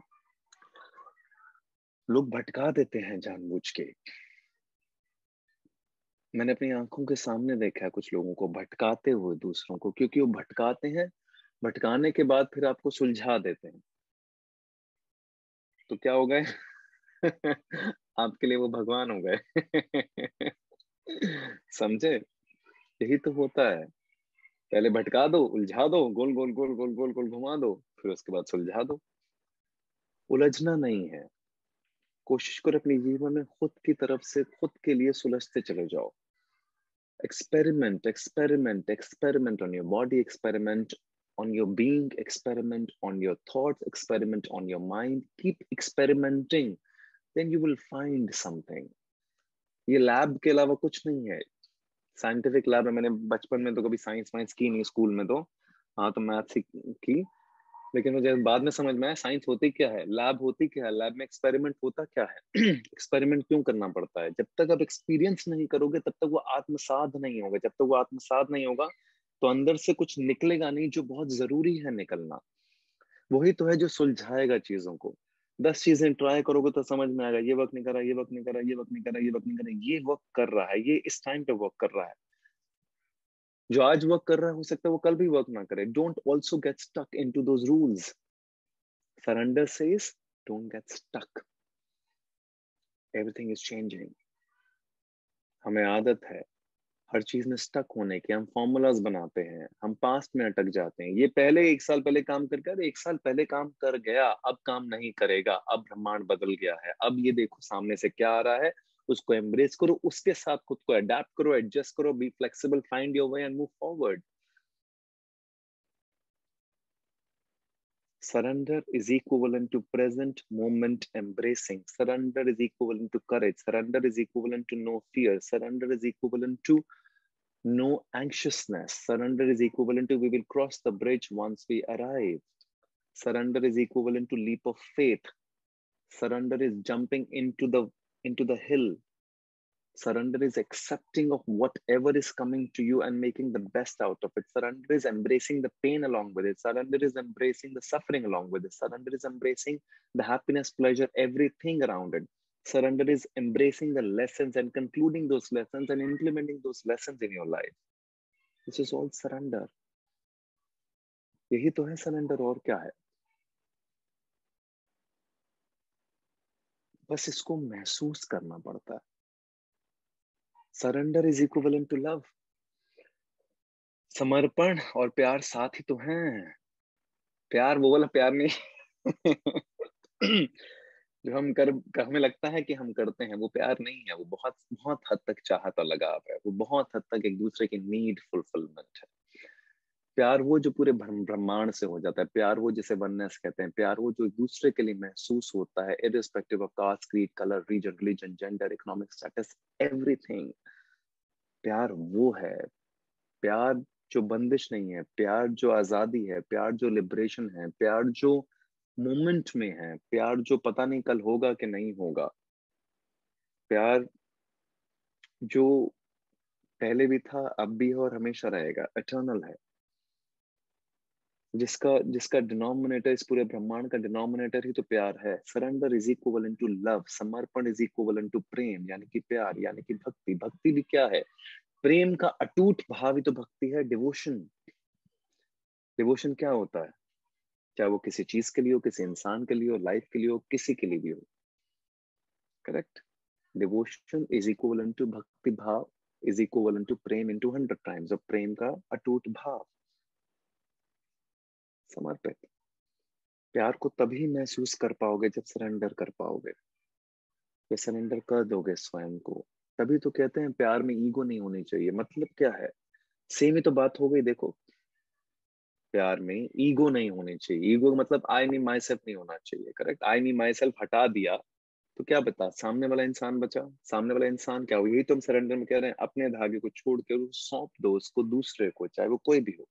B: लोग भटका देते हैं जानबूझ के. मैंने अपनी आंखों के सामने देखा है कुछ लोगों को भटकाते हुए दूसरों को, क्योंकि वो भटकाते हैं, भटकाने के बाद फिर आपको सुलझा देते हैं. तो क्या हो गए? आपके लिए वो भगवान हो गए. समझे? यही तो होता है. पहले भटका दो, उलझा दो, गोल गोल गोल गोल गोल गोल घुमा दो, फिर उसके बाद सुलझा दो. उलझना नहीं है. कोशिश करो अपने जीवन में खुद की तरफ से खुद के लिए सुलझते चले जाओ. Experiment experiment experiment on your body, experiment on your being, experiment on your thoughts, experiment on your mind. Keep experimenting, then you will find something. ये लैब के अलावा कुछ नहीं है. साइंटिफिक लैब है. मैंने बचपन में तो कभी साइंस वाइंस की नहीं, स्कूल में तो हाँ तो मैथ्स की, लेकिन मुझे बाद में समझ में आया साइंस होती क्या है, लैब होती क्या है, लैब में एक्सपेरिमेंट होता क्या है. एक्सपेरिमेंट क्यों करना पड़ता है? जब तक आप एक्सपीरियंस नहीं करोगे तब तक वो आत्मसात नहीं होगा. जब तक वो आत्मसात नहीं होगा तो अंदर से कुछ निकलेगा नहीं जो बहुत जरूरी है निकलना. वही तो है जो सुलझाएगा चीजों को. 10 चीजें ट्राई करोगे तो समझ में आएगा ये वर्क नहीं कर रहा, ये वर्क नहीं कर रहा, ये वर्क नहीं कर रहा, ये वर्क नहीं कर रहा, ये वर्क कर रहा है, ये इस टाइम पे वर्क कर रहा है. जो आज वर्क कर रहा है हो सकता है वो कल भी वर्क ना करे. Don't also get stuck into those rules. Surrender says don't get stuck. Everything is changing. हमें आदत है हर चीज में स्टक होने की. हम फॉर्मूलाज बनाते हैं, हम पास्ट में अटक जाते हैं. ये पहले 1 साल पहले काम कर 1 साल पहले काम कर गया, अब काम नहीं करेगा. अब ब्रह्मांड बदल गया है. अब ये देखो सामने से क्या आ रहा है, उसको एम्ब्रेस करो, उसके साथ खुद को अडेप्ट करो, एडजस्ट करो, be flexible, find your way and move forward. Surrender is equivalent to present moment embracing. Surrender is equivalent to courage. Surrender is equivalent to no fear. Surrender is equivalent to no anxiousness. Surrender is equivalent to we will cross the bridge once we arrive. Surrender is equivalent to leap of faith. Surrender is jumping into the hill. Surrender is accepting of whatever is coming to you and making the best out of it. Surrender is embracing the pain along with it. Surrender is embracing the suffering along with it. Surrender is embracing the happiness, pleasure, everything around it. Surrender is embracing the lessons and concluding those lessons and implementing those lessons in your life. This is all surrender. यही तो है surrender, और क्या है? बस इसको महसूस करना पड़ता है. Surrender is equivalent to love. समर्पण और प्यार साथ ही तो हैं. प्यार वो वाला प्यार नहीं जो हमें लगता है कि हम करते हैं, वो प्यार नहीं है. वो बहुत बहुत हद तक चाहत और लगाव है. वो बहुत हद तक एक दूसरे की नीड फुलफिलमेंट है. प्यार वो जो पूरे ब्रह्मांड से हो जाता है. प्यार वो जिसे वननेस कहते हैं. प्यार वो जो एक दूसरे के लिए महसूस होता है, irrespective of caste, creed, colour, region, religion, gender, economic status, everything. प्यार वो है. प्यार जो बंदिश नहीं है, प्यार जो आजादी है, प्यार जो लिबरेशन है, प्यार जो मोमेंट में है, प्यार जो पता नहीं कल होगा कि नहीं होगा, प्यार जो पहले भी था, अब भी है और हमेशा रहेगा, इटर्नल है. जिसका डिनोमिनेटर, इस पूरे ब्रह्मांड का डिनोमिनेटर ही तो प्यार है. Surrender is equivalent to love. समर्पण इज इक्विवेलेंट टू प्रेम, यानी कि प्यार, यानी कि भक्ति. भक्ति भी क्या है? प्रेम का अटूट भाव ही तो भक्ति है. डिवोशन. डिवोशन क्या होता है? चाहे वो किसी चीज के लिए हो, किसी इंसान के लिए हो, लाइफ के लिए हो, किसी के लिए भी हो. Correct. Devotion is equal to भक्ति भाव इज इक्वल टू प्रेम इनटू 100 टाइम्स, और प्रेम का अटूट भाव, समर्पित। प्यार को तभी महसूस कर पाओगे जब सरेंडर कर पाओगे, ये सरेंडर कर दोगे स्वयं को, तभी तो कहते हैं प्यार में ईगो नहीं होनी चाहिए। मतलब क्या है, सेम ही तो बात हो गई। देखो, प्यार में ईगो नहीं होनी चाहिए। ईगो मतलब आई मी माई सेल्फ नहीं होना चाहिए, correct. I me my self हटा दिया तो क्या बता, सामने वाला इंसान बचा। सामने वाला इंसान क्या हो, यही तो हम सरेंडर में कह रहे हैं। अपने धागे को छोड़ के सौंप दो उसको दूसरे को, चाहे वो कोई भी हो,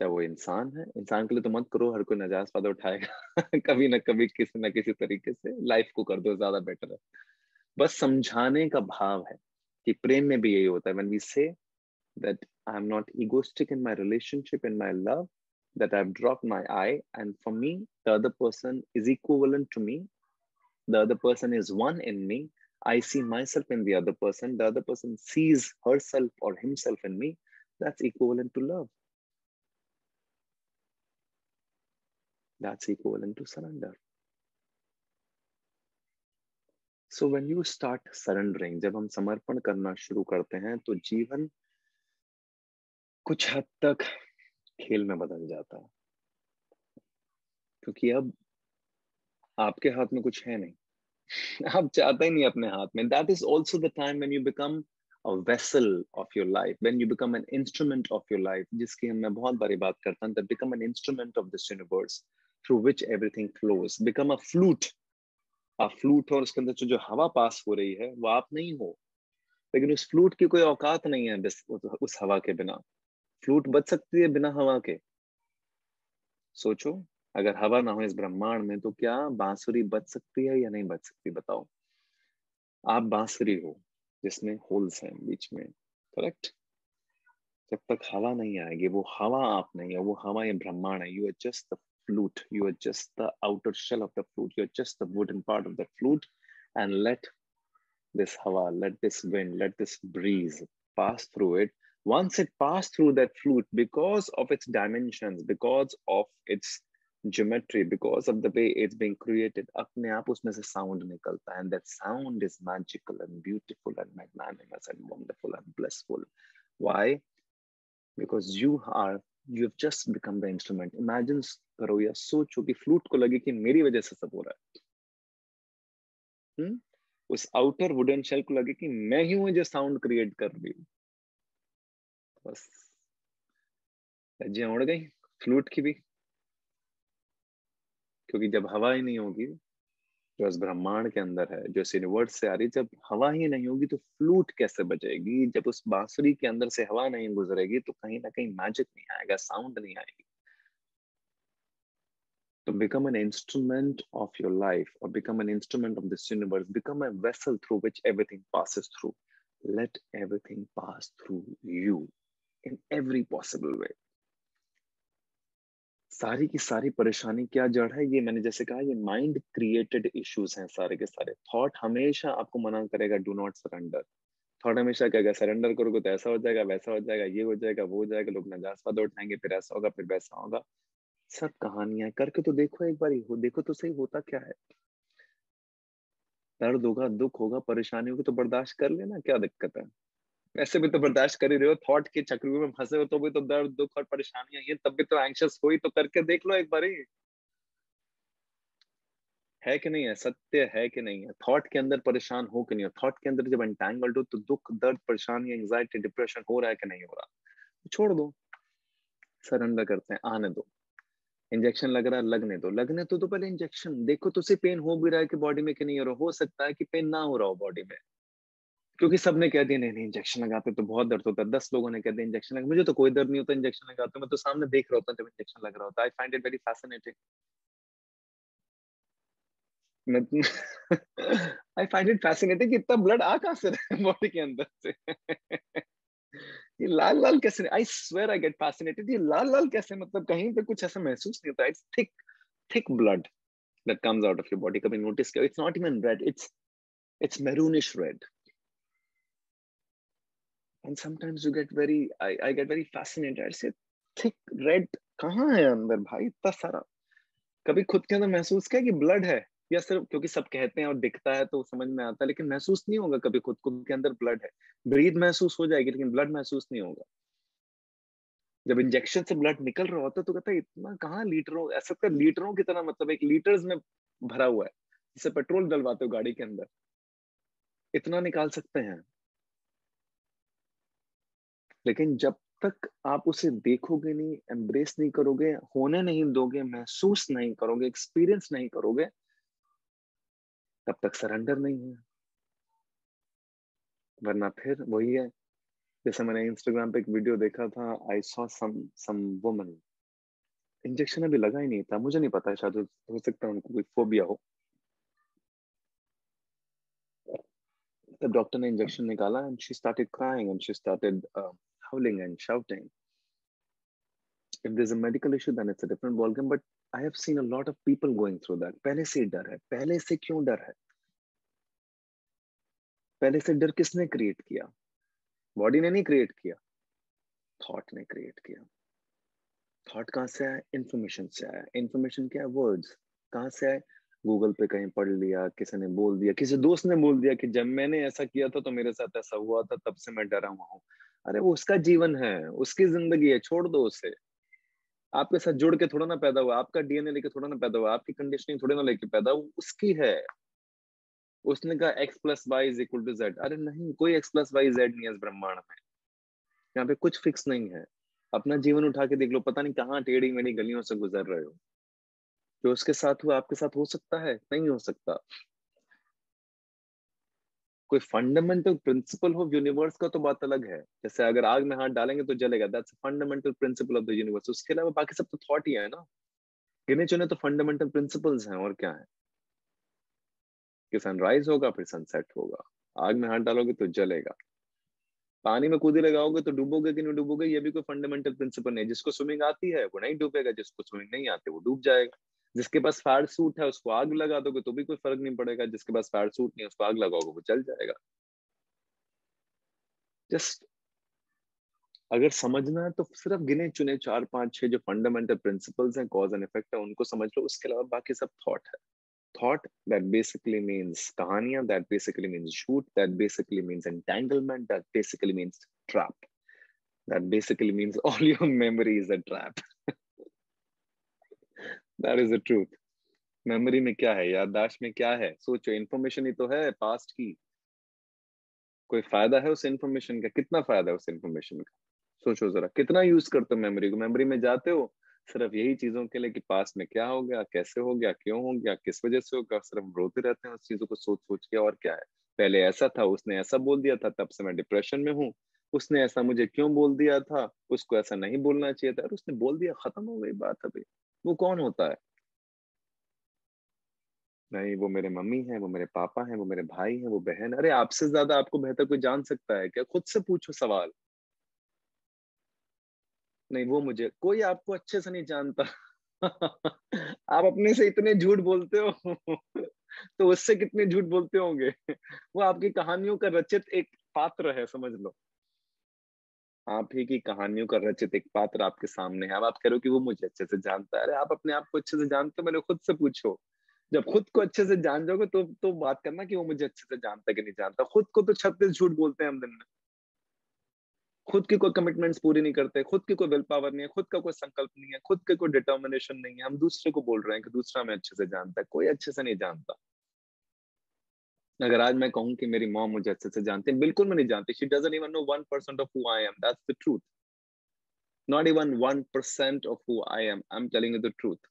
B: चाहे वो इंसान है। इंसान के लिए तो मत करो, हर कोई नजायज फायदा उठाएगा कभी ना कभी किसी ना किसी तरीके से। लाइफ को कर दो, ज्यादा बेटर है। बस समझाने का भाव है कि प्रेम में भी यही होता है। when we say that I am not egoistic in my relationship, in my love, that I've dropped my I, and for me the other person is equivalent to me, the other person is one in me, I see myself in the other person, the other person sees herself or himself in me, that's equivalent to love, that's equivalent to surrender. So when you start surrendering, जब हम समर्पण करना शुरू करते हैं तो जीवन कुछ हद तक खेल में बदल जाता है, क्योंकि अब आपके हाथ में कुछ है नहीं आप चाहते ही नहीं अपने हाथ में। That is also the time when you become a vessel of your life, when you become an instrument of your life, जिसकी मैं बहुत बारी बात करता हूँ, that become an instrument of this universe through which everything flows, become a flute, और उसके अंदर जो हवा पास हो रही है वो आप नहीं हो, लेकिन उस फ्लूट की कोई औकात नहीं है उस हवा के बिना। फ्लूट बच सकती है बिना हवा के? सोचो, अगर हवा ना हो इस ब्रह्मांड में तो क्या बांसुरी बच सकती है या नहीं बच सकती? बताओ। आप बांसुरी हो जिसमें होल्स हैं बीच में, करेक्ट। जब तक हवा नहीं आएगी, वो हवा आप नहीं है, वो हवा ये ब्रह्मांड है। You are just the flute, you are just the outer shell of the flute, you're just the wooden part of the flute, and let this hawa, let this wind, let this breeze pass through it. Once it passed through that flute, because of its dimensions, because of its geometry, because of the way it's being created, अपने आप उसमें से sound निकलता है, and that sound is magical and beautiful and magnanimous and wonderful and blissful. Why? Because you've just become the instrument. Imagine करो या सोचो कि फ्लूट को लगे कि मेरी वजह से सब हो रहा है। उस आउटर वुडन शेल को लगे कि मैं ही हूं जो साउंड क्रिएट कर रही हूँ, बस लज्जियां उड़ गई फ्लूट की भी। क्योंकि जब हवा ही नहीं होगी जो इस ब्रह्मांड के अंदर है, जो इस यूनिवर्स से आ रही, जब हवा ही नहीं होगी तो फ्लूट कैसे बजेगी? जब उस बांसुरी के अंदर से हवा नहीं गुजरेगी तो कहीं ना कहीं मैजिक नहीं आएगा, साउंड नहीं आएगी। To become an instrument of your life, or become an instrument of this universe, become a vessel through which everything passes through. Let everything pass through you in every possible way. सारी की सारी परेशानी क्या जड़ है? ये मैंने जैसे कहा, ये माइंड क्रिएटेड इश्यूज हैं सारे के सारे। थॉट हमेशा आपको मना करेगा, डू नॉट सरेंडर। थॉट हमेशा कहेगा सरेंडर करोगे तो ऐसा हो जाएगा, वैसा हो जाएगा, ये हो जाएगा, वो हो जाएगा, लोग नजायज फायदा उठाएंगे, फिर ऐसा होगा, फिर वैसा होगा। सब कहानियां करके तो देखो एक बार, हो देखो तो सही होता क्या है। दर्द होगा, दुख होगा, परेशानी होगी तो बर्दाश्त कर लेना, क्या दिक्कत है? ऐसे भी तो बर्दाश्त कर ही रहे हो, थॉट के चक्रव्यूह में फंसे हो तो भी तो दर्द दुख और परेशानियां ये, तब भी तो एंग्शियस हुई, तो करके देख लो एक बार ही। है कि नहीं है? सत्य है कि नहीं है? थॉट के अंदर परेशान हो कि नहीं हो? थॉट के अंदर जब एंटैंगल्ड हो तो दुख दर्द परेशानी एंजाइटी डिप्रेशन हो रहा है कि नहीं हो रहा? तो छोड़ दो, सरेंडर करते हैं, आने दो। इंजेक्शन लग रहा है, लगने दो, लगने तो पहले इंजेक्शन देखो तो उसे पेन हो भी रहा है कि बॉडी में कि नहीं हो रहा। हो सकता है कि पेन ना हो रहा हो बॉडी में, क्योंकि सबने कह दिया नहीं नहीं इंजेक्शन लगाते तो बहुत दर्द होता है। 10 लोगों ने कह दिया इंजेक्शन लगा, मुझे तो कोई दर्द नहीं होता इंजेक्शन लगाते, मैं तो सामने देख रहा होता जब इंजेक्शन लग रहा होता। I find it very fascinating. I find it fascinating कि इतना ब्लड आ कहां से रहा है बॉडी के अंदर से ये लाल लाल कैसे? I swear I get fascinated, ये लाल लाल कैसे? मतलब कहीं पे कुछ ऐसा महसूस नहीं होता। It's thick thick blood that comes out of your body. कभी नोटिस किया? It's not even red. It's maroonish red. And sometimes you get I get very fascinated. I say thick red कहाँ है अंदर भाई इतना सारा? कभी खुद के अंदर महसूस किया कि ब्लड है या सिर्फ क्योंकि सब कहते हैं और दिखता है तो समझ में आता है, लेकिन महसूस नहीं होगा कभी खुद को के अंदर ब्लड है। ब्रीथ महसूस हो जाएगी लेकिन ब्लड महसूस नहीं होगा। जब इंजेक्शन से ब्लड निकल रहा होता है तो कहता है इतना कहाँ, लीटरों, ऐसा कर लीटरों की तरह, मतलब एक लीटर्स में भरा हुआ है, जैसे पेट्रोल डलवाते हो गाड़ी के अंदर, इतना निकाल सकते हैं। लेकिन जब तक आप उसे देखोगे नहीं, एम्ब्रेस नहीं करोगे, होने नहीं दोगे, महसूस नहीं करोगे, एक्सपीरियंस नहीं करोगे, तब तक सरेंडर नहीं है। वरना फिर वही है, जैसे मैंने इंस्टाग्राम पे एक वीडियो देखा था, I saw some woman, injection अभी लगा ही नहीं था, मुझे नहीं पता, शायद हो सकता है उनको कोई फोबिया हो। तब डॉक्टर ने इंजेक्शन निकाला and she started crying and she started howling and shouting. If there's a medical issue then it's a different ballgame, but I have seen a lot of people going through that. पहले से ही डर है। पहले से क्यों डर है? पहले से डर किसने क्रिएट किया? बॉडी ने नहीं क्रिएट किया, थॉट ने क्रिएट किया। थॉट कहाँ से आया? इंफॉर्मेशन से आया। इंफॉर्मेशन क्या है? वर्ड्स। कहाँ से आए? गूगल पे कहीं पढ़ लिया, किसी ने बोल दिया, किसी दोस्त ने बोल दिया कि जब मैंने ऐसा किया था तो मेरे साथ ऐसा हुआ था, तब से मैं डरा हुआ हूँ। अरे वो उसका जीवन है, उसकी जिंदगी है, छोड़ दो उसे। आपके साथ जुड़ के थोड़ा ना पैदा हुआ, आपका डीएनए लेके थोड़ा ना पैदा हुआ, आपकी कंडीशनिंग थोड़ा ना लेके पैदा हुआ, उसकी है। उसने कहा x + y = z। अरे नहीं, कोई x + y z नहीं है इस ब्रह्मांड में। यहाँ पे कुछ फिक्स नहीं है। अपना जीवन उठा के देख लो, पता नहीं कहाँ टेढ़ी मेढ़ी गलियों से गुजर रहे हो। जो उसके साथ हुआ आपके साथ हो सकता है? नहीं हो सकता। कोई फंडामेंटल प्रिंसिपल हो यूनिवर्स का तो बात अलग है। जैसे अगर आग में हाथ डालेंगे तो जलेगा, that's fundamental principle of the universe. उसके अलावा बाकी सब तो थॉट ही है ना। गिने चुने तो फंडामेंटल प्रिंसिपल्स हैं, और क्या है कि सनराइज होगा फिर सनसेट होगा, आग में हाथ डालोगे तो जलेगा, पानी में कूदे लगाओगे तो डूबोगे कि नहीं डूबोगे, ये भी कोई फंडामेंटल प्रिंसिपल नहीं। जिसको स्विमिंग आती है वो नहीं डूबेगा, जिसको स्विमिंग नहीं आती वो डूब जाएगा। जिसके पास फायर सूट है उसको आग लगा दोगे तो भी कोई फर्क नहीं पड़ेगा, जिसके पास फायर सूट नहीं है उसको आग लगाओगे वो जल जाएगा। जस्ट अगर समझना है तो सिर्फ गिने चुने 4 5 6 जो फंडामेंटल प्रिंसिपल्स हैं, कॉज एंड इफेक्ट है, उनको समझ लो। उसके अलावा बाकी सब थॉट है। Thought, that basically means kahaniyan, that basically means shoot, that basically means entanglement, that basically means trap, that basically means all your memory is a trap. That is the truth. Memory में क्या है, याददाश्त में क्या है? सोचो, information ही तो है पास्ट की। कोई फायदा है उस इंफॉर्मेशन का? कितना फायदा है उस इंफॉर्मेशन का? सोचो जरा, कितना यूज करते हो मेमोरी को? मेमोरी में जाते हो सिर्फ यही चीजों के लिए कि पास्ट में क्या हो गया, कैसे हो गया, क्यों हो गया, किस वजह से हो गया। सिर्फ रोते रहते हैं उस चीजों को सोच सोच के। और क्या है, पहले ऐसा था, उसने ऐसा बोल दिया था, तब से मैं डिप्रेशन में हूँ। उसने ऐसा मुझे क्यों बोल दिया था, उसको ऐसा नहीं बोलना चाहिए था, और उसने बोल दिया, खत्म हो गई बात। अभी वो कौन होता है? नहीं, वो मेरे मम्मी है, वो मेरे पापा है, वो मेरे भाई है, वो बहन। अरे आपसे ज्यादा आपको बेहतर कोई जान सकता है क्या? खुद से पूछो सवाल। नहीं, वो मुझे, कोई आपको अच्छे से नहीं जानता। आप अपने से इतने झूठ बोलते हो। तो उससे कितने झूठ बोलते होंगे। वो आपकी कहानियों का रचित एक पात्र है, समझ लो। आप ही की कहानियों का रचित एक पात्र आपके सामने है। अब आप कह रहे हो कि वो मुझे अच्छे से जानता है। अरे आप अपने आप को अच्छे से जानते हो? मेरे खुद से पूछो। जब खुद को अच्छे से जान जाओगे तो बात करना कि वो मुझे अच्छे से जानता है कि नहीं जानता। खुद को तो 36 झूठ बोलते हैं हम दिन में। खुद की कोई कमिटमेंट्स पूरी नहीं करते, खुद की कोई विल पावर नहीं है, खुद का कोई संकल्प नहीं है, खुद की कोई डिटर्मिनेशन नहीं है। हम दूसरे को बोल रहे हैं कि दूसरा हमें अच्छे से जानता है। कोई अच्छे से नहीं जानता। अगर आज मैं कहूं कि मेरी मॉम मुझे अच्छे से जानती है, बिल्कुल मैं नहीं जानती। She doesn't even know 1% of who I am. That's the truth. Not even 1% of who I am. I am telling you the truth.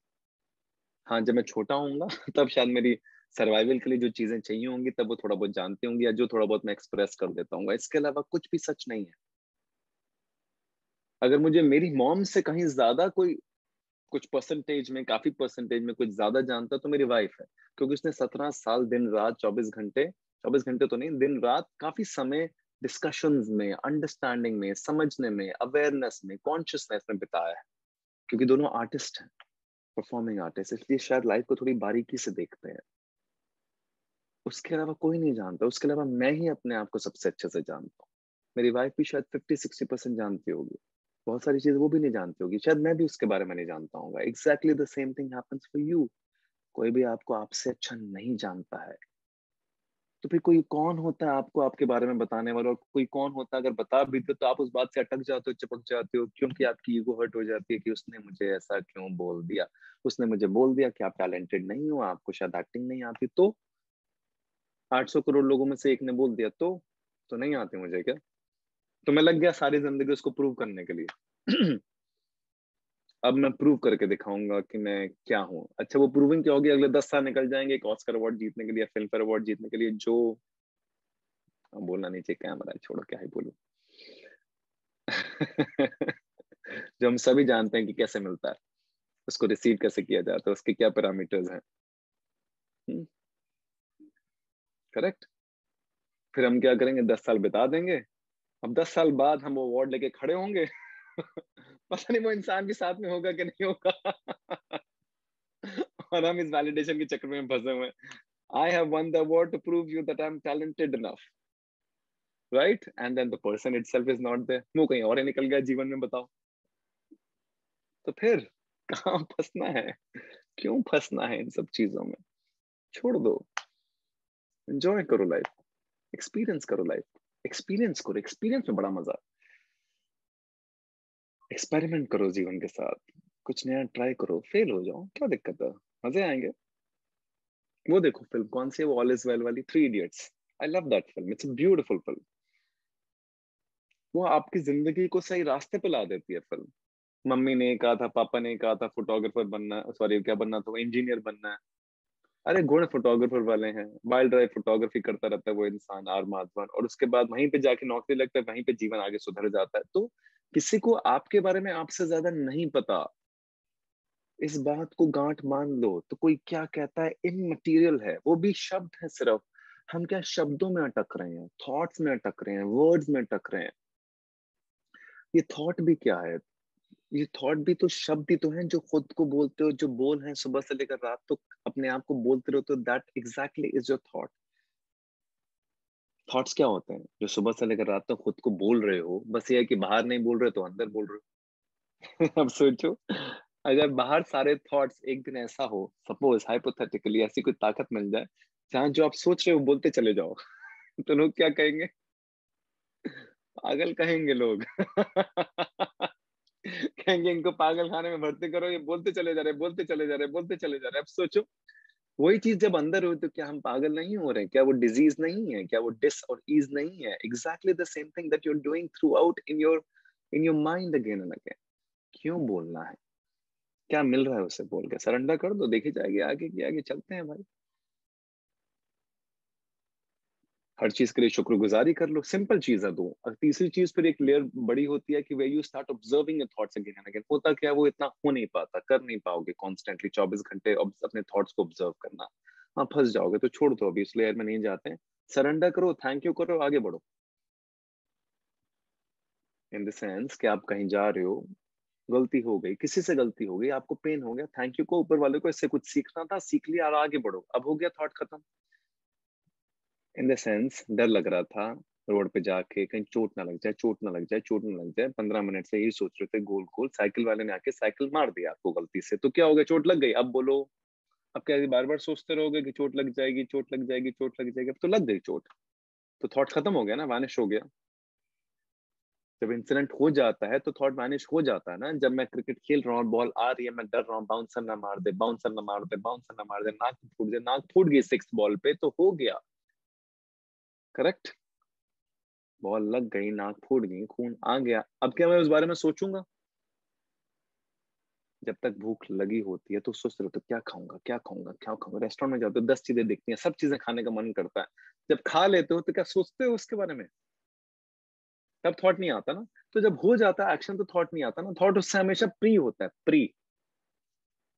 B: हाँ, जब मैं छोटा होऊंगा तब शायद मेरी सर्वाइवल के लिए जो चीजें चाहिए होंगी तब वो थोड़ा बहुत जानती होंगी, या जो थोड़ा बहुत मैं एक्सप्रेस कर देता हूँ। इसके अलावा कुछ भी सच नहीं है। अगर मुझे मेरी मॉम से कहीं ज्यादा कोई कुछ परसेंटेज में, काफी परसेंटेज में कुछ ज्यादा जानता तो मेरी वाइफ है। क्योंकि उसने 17 साल दिन रात 24 घंटे, 24 घंटे तो नहीं, दिन रात काफी समय डिस्कशंस में, अंडरस्टैंडिंग में, समझने में, अवेयरनेस में, कॉन्शियसनेस में बिताया है। क्योंकि दोनों आर्टिस्ट हैं, परफॉर्मिंग आर्टिस्ट, इसलिए शायद लाइफ को थोड़ी बारीकी से देखते हैं। उसके अलावा कोई नहीं जानता। उसके अलावा मैं ही अपने आप को सबसे अच्छे से जानता हूँ। मेरी वाइफ भी शायद 50-60% जानती होगी। बहुत सारी चीजें वो भी नहीं जानती होगी, शायद मैं भी उसके बारे में नहीं जानता हूँ। Exactly the same thing happens for you. कोई भी आपको आपसे अच्छा नहीं जानता है, तो फिर कोई कौन होता है आपको आपके बारे में बताने वाला, और कोई कौन होता है अगर बता भी दे तो आप उस बात से अटक जाते हो, चिपक जाते हो, क्योंकि आपकी ईगो हर्ट हो जाती है कि उसने मुझे ऐसा क्यों बोल दिया, उसने मुझे बोल दिया कि आप टैलेंटेड नहीं हो, आपको शायद एक्टिंग नहीं आती, तो 800 करोड़ लोगों में से एक ने बोल दिया तो नहीं आती मुझे क्या, तो मैं लग गया सारी जिंदगी उसको प्रूव करने के लिए। अब मैं प्रूव करके दिखाऊंगा कि मैं क्या हूँ। अच्छा, वो प्रूविंग क्या होगी, अगले 10 साल निकल जाएंगे एक ऑस्कर अवार्ड जीतने के लिए, फिल्म फेयर अवार्ड जीतने के लिए, जो बोलना नहीं चाहिए, कैमरा है, छोड़ो क्या ही बोलूं। जो हम सभी जानते हैं कि कैसे मिलता है, उसको रिसीव कैसे किया जाता है, उसके क्या पैरामीटर्स हैं। करेक्ट। फिर हम क्या करेंगे, 10 साल बिता देंगे, अब 10 साल बाद हम वो अवार्ड लेके खड़े होंगे। पता नहीं वो इंसान भी साथ में होगा कि नहीं होगा। और हम इस वैलिडेशन के चक्कर में फंसे हुए हैं। I have won the award to prove you that I'm talented enough, right? And then the person itself is not there. वो कहीं और ही निकल गया जीवन में, बताओ। तो फिर कहाँ फंसना है, क्यों फंसना है इन सब चीजों में? छोड़ दो, एंजॉय करो लाइफ, एक्सपीरियंस करो लाइफ, एक्सपीरियंस करो, एक्सपीरियंस में बड़ा मजा। एक्सपेरिमेंट करो जीवन के साथ, कुछ नया ट्राई करो, फेल हो जाओ, क्या दिक्कत है, मजे आएंगे। वो देखो फिल्म कौन सी है, वो ऑल इज वेल वाली, 3 idiots. I love that film, it's a beautiful film. वो आपकी जिंदगी को सही रास्ते पे ला देती है फिल्म। मम्मी ने कहा था, पापा ने कहा था फोटोग्राफर बनना, सॉरी क्या बनना था, इंजीनियर बनना है। अरे गुण फोटोग्राफर वाले हैं, वाइल्ड लाइफ फोटोग्राफी करता रहता है वो इंसान, आत्महत्या, और उसके बाद वहीं पे जाके नौकरी लगता है, वहीं पे जीवन आगे सुधर जाता है। तो किसी को आपके बारे में आपसे ज्यादा नहीं पता, इस बात को गांठ मान लो। तो कोई क्या कहता है, इमटेरियल है, वो भी शब्द है सिर्फ। हम क्या शब्दों में अटक रहे हैं, थॉट्स में अटक रहे हैं, वर्ड्स में अटक रहे हैं। ये थॉट भी क्या है, ये थॉट भी तो शब्द ही तो हैं जो खुद को बोलते हो, जो बोल हैं सुबह से लेकर रात तक अपने आप को बोलते रहो, तो that exactly is your thought. Thoughts क्या होते हैं, जो सुबह से लेकर रात तक खुद को बोल रहे हो, बस ये है कि बाहर नहीं बोल रहे तो अंदर बोल रहे हो। अब सोचो, अगर बाहर सारे थॉट्स एक दिन ऐसा हो, सपोज हाइपोथेटिकली ऐसी कोई ताकत मिल जाए जहां जो आप सोच रहे हो बोलते चले जाओ, तो लोग क्या कहेंगे, पागल कहेंगे लोग। कहेंगे इनको पागल खाने में भर्ती करो, ये बोलते चले जा रहे, बोलते चले जा रहे, बोलते चले जा रहे। अब सोचो, वही चीज जब अंदर हो तो क्या हम पागल नहीं हो रहे? क्या वो डिजीज नहीं है? क्या वो डिस और ईज नहीं है? Exactly the same thing that you are doing throughout in your mind again and again. क्यों बोलना है? क्या मिल रहा है उसे बोल के? सरेंडर कर दो, देखी जाएगी आगे की, आगे चलते हैं भाई। हर चीज के लिए शुक्रगुजारी कर लो, सिंपल चीज है दो। और तीसरी चीज फिर एक लेयर बड़ी होती है कि way you start observing your thoughts again and again. होता क्या है, वो इतना हो नहीं पाता, कर नहीं पाओगे कॉन्स्टेंटली 24 घंटे अपने थॉट्स को ऑब्जर्व करना, हाँ फंस जाओगे। तो छोड़ दो, अभी इस लेयर में नहीं जाते हैं। सरेंडर करो, थैंक यू करो, आगे बढ़ो। इन द सेंस कि आप कहीं जा रहे हो, गलती हो गई, किसी से गलती हो गई, आपको पेन हो गया, थैंक यू को ऊपर वाले को, इससे कुछ सीखना था, सीख लिया और आगे बढ़ो। अब हो गया, थॉट खत्म। इन द सेंस डर लग रहा था रोड पे जाके कहीं चोट ना लग जाए, चोट ना लग जाए, चोट ना लग जाए, 15 मिनट से यही सोच रहे थे गोल गोल, साइकिल वाले ने आके साइकिल मार दिया आपको गलती से, तो क्या हो गया, चोट लग गई। अब बोलो, अब क्या बार बार सोचते रहोगे कि चोट लग जाएगी, चोट लग जाएगी, चोट लग जाएगी? अब तो लग गई चोट, तो थॉट खत्म हो गया ना, वैनिश हो गया। जब इंसिडेंट हो जाता है तो थॉट वैनिश हो जाता है ना। जब मैं क्रिकेट खेल रहा हूँ, बॉल आ रही है, मैं डर रहा हूँ बाउंसर ना मार दे, बाउंसर ना मार दे, बाउंसर ना मार दे, नाक फूट जाए, नाक फूट गई 6th बॉल पे, तो हो गया। करेक्ट, बॉल लग गई, नाक फूट गई, खून आ गया। अब क्या मैं उस बारे में सोचूंगा? जब तक भूख लगी होती है तो सोचते रहते हो क्या खाऊंगा, क्या खाऊंगा, क्या खाऊंगा। रेस्टोरेंट में जाते हो, 10 चीजें दिखती हैं, सब चीजें खाने का मन करता है। जब खा लेते हो तो क्या सोचते हो उसके बारे में? तब थॉट नहीं आता ना। तो जब हो जाता है एक्शन तो थॉट नहीं आता ना। थॉट उससे हमेशा प्री होता है, प्री।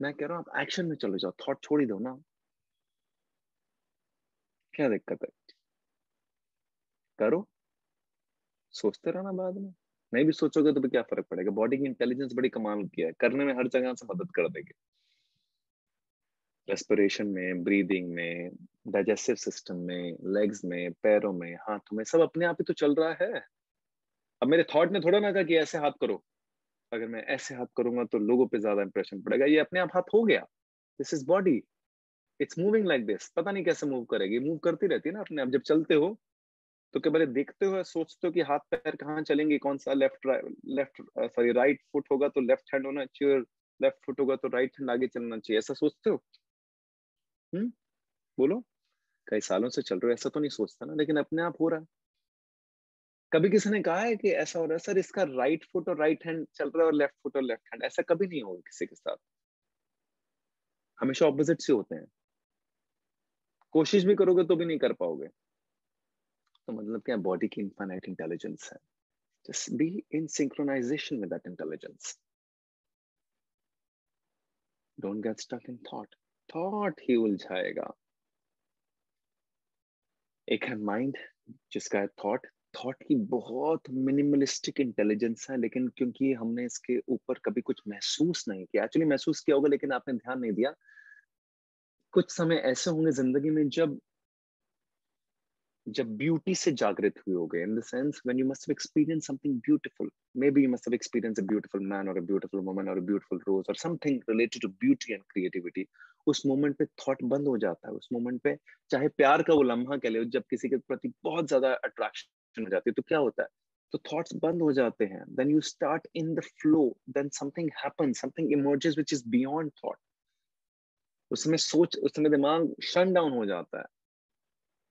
B: मैं कह रहा हूँ आप एक्शन में चले जाओ, थॉट छोड़ ही दो ना, क्या दिक्कत है? करो, सोचते रहना बाद में। नहीं भी सोचोगे तो भी क्या फर्क पड़ेगा? बॉडी की इंटेलिजेंस बड़ी कमाल की है, करने में हर जगह से मदद कर देगी। रेस्पिरेशन में, ब्रीदिंग में, डाइजेस्टिव सिस्टम में, लेग्स में, पैरों में, हाथों में, सब अपने आप ही तो चल रहा है। अब मेरे थॉट ने थोड़ा ना कहा कि ऐसे हाथ करो, अगर मैं ऐसे हाथ करूंगा तो लोगों पे ज्यादा इंप्रेशन पड़ेगा, ये अपने आप हाथ हो गया। This is body. It's moving like this, पता नहीं कैसे मूव करेगी, मूव करती रहती है ना अपने आप। जब चलते हो तो क्या पहले देखते हो, सोचते हो कि हाथ पैर कहाँ चलेंगे, कौन सा राइट फुट होगा तो लेफ्ट हैंड होना चाहिए, लेफ्ट फुट होगा तो राइट हैंड आगे चलना चाहिए, ऐसा सोचते हो? बोलो, कई सालों से चल रहे हो, ऐसा तो नहीं सोचता ना, लेकिन अपने आप हो रहा है। कभी किसी ने कहा है कि ऐसा हो रहा है सर, इसका राइट फुट और राइट हैंड चल रहा है और लेफ्ट फुट और लेफ्ट हैंड? ऐसा कभी नहीं होगा किसी के साथ, हमेशा ऑपोजिट से होते हैं। कोशिश भी करोगे तो भी नहीं कर पाओगे। तो मतलब क्या, बॉडी की इनफाइनाइट इंटेलिजेंस है, just be in synchronization with that intelligence. Don't get stuck in thought ही उलझाएगा। एक है माइंड जिसका है थॉट की बहुत मिनिमलिस्टिक इंटेलिजेंस है, लेकिन क्योंकि हमने इसके ऊपर कभी कुछ महसूस नहीं किया, एक्चुअली महसूस किया होगा लेकिन आपने ध्यान नहीं दिया। कुछ समय ऐसे होंगे जिंदगी में जब ब्यूटी से जागृत हुए होगे, in the sense when you must have experience something beautiful, maybe you must have experience a beautiful man और अ ब्यूटीफुल वुमन और अ ब्यूटीफुल रोज और something related to beauty and creativity. उस moment पे thought बंद हो जाता है। उस मोमेंट पे चाहे प्यार का वो लम्हा कह लो, जब किसी के प्रति बहुत ज्यादा अट्रैक्शन हो जाती है तो क्या होता है, तो थॉट्स बंद हो जाते हैं। Then you start in the flow, then something happens, something emerges which is beyond thought. उस समय दिमाग शट डाउन हो जाता है,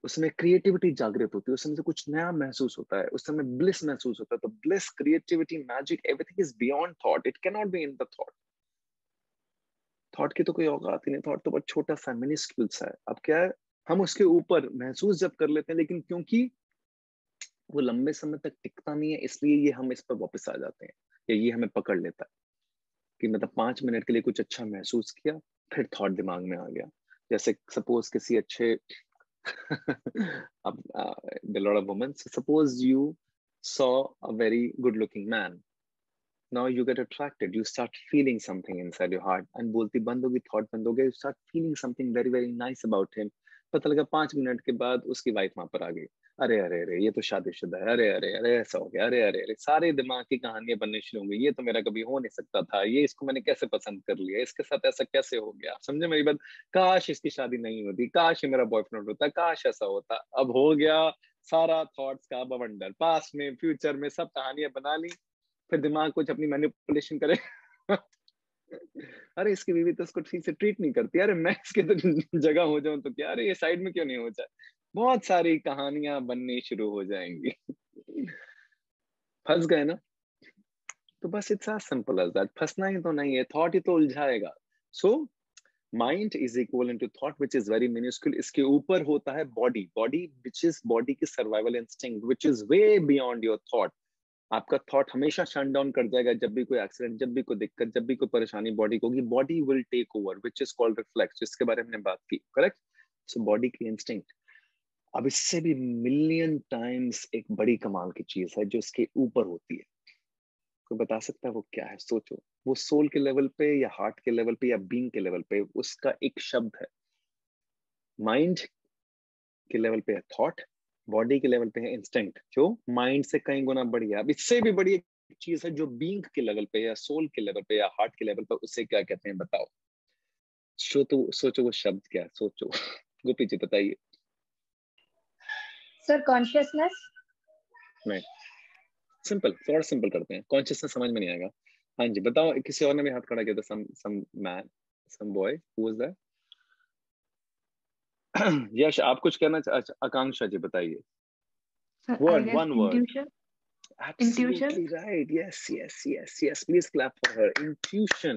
B: उस समय क्रिएटिविटी जागृत होती है, उस समय से कुछ नया महसूस होता है, उस समय ब्लिस महसूस होता है। तो bliss, creativity, magic, everything is beyond thought, it can not be in the thought. Thought की तो कोई औकात ही नहीं, थॉट तो बहुत छोटा सा मिनिस्क्यूल सा है। अब क्या है, हम उसके ऊपर महसूस जब कर लेते हैं, लेकिन क्योंकि वो लंबे समय तक टिकता नहीं है, इसलिए ये हम इस पर वापस आ जाते हैं, या ये हमें पकड़ लेता है कि मतलब 5 मिनट के लिए कुछ अच्छा महसूस किया, फिर थॉट दिमाग में आ गया। जैसे सपोज किसी अच्छे a lot of women, so suppose you saw a very good looking man, now you get attracted, you start feeling something inside your heart, and बोलती बंद होगी, थॉट बंद हो गया, you start feeling something very very nice about him। पता लगा 5 minute के बाद उसकी वाइफ वहां पर आ गई, अरे अरे अरे ये तो शादीशुदा है, अरे अरे अरे ऐसा हो गया, अरे अरे अरे, सारे दिमाग की कहानियां बनने शुरू हो गई, ये तो मेरा कभी हो नहीं सकता था, ये इसको मैंने कैसे पसंद कर लिया, इसके साथ ऐसा कैसे हो गया। समझे मेरी बात? काश इसकी शादी नहीं होती, काश ये मेरा बॉयफ्रेंड होता, काश ऐसा होता। अब हो गया सारा थॉट्स का बवंडर, पास्ट में फ्यूचर में सब कहानियां बना ली, फिर दिमाग कुछ अपनी मैनिपुलेशन करे। अरे इसकी बीवी तो उसको ठीक से ट्रीट नहीं करती, अरे मैं इसके तो जगह हो जाऊं तो क्या, अरे ये साइड में क्यों नहीं हो जाए, बहुत सारी कहानियां बननी शुरू हो जाएंगी। फंस गए ना? तो बस it's as simple as that. फंसना ही तो नहीं है, थॉट ही तो उलझाएगा। So mind is equal to thought which is very miniscule. इसके ऊपर होता है body, body which is body की survival instinct which is way beyond your thought. आपका थॉट हमेशा शट डाउन कर जाएगा जब भी कोई एक्सीडेंट, जब भी कोई दिक्कत, जब भी कोई परेशानी बॉडी को होगी, body will take over which is called reflex, जिसके बारे में हमने बात की, करेक्ट? सो बॉडी की इंस्टिंक्ट। अब इससे भी मिलियन टाइम्स एक बड़ी कमाल की चीज है जो इसके ऊपर होती है। कोई बता सकता है वो क्या है? सोचो, वो सोल के लेवल पे या हार्ट के लेवल पे या बीइंग के लेवल पे उसका एक शब्द है। माइंड के लेवल पे है थॉट, बॉडी के लेवल पे है इंस्टिंक्ट, जो माइंड से कई गुना बढ़िया। अब इससे भी बड़ी एक चीज है जो बीइंग के लेवल पे या सोल के लेवल पे या हार्ट के लेवल पे, उसे क्या कहते हैं बताओ? सोचो वो शब्द क्या है, सोचो। गोपी जी बताइए।
C: Sir consciousness.
B: नहीं, सिंपल, थोड़ा सिंपल करते हैं, कॉन्शियसनेस समझ में नहीं आएगा। हाँ जी बताओ, किसी और ने भी हाथ खड़ा किया था, some man, some boy, who was that? Yash आप कुछ कहना अच्छा, आकांक्षा जी बताइए।
D: Sir, I
B: Word,
D: guess
B: one word.
D: intuition.
B: Absolutely right. Yes, yes, yes, yes. Please clap for her. Intuition.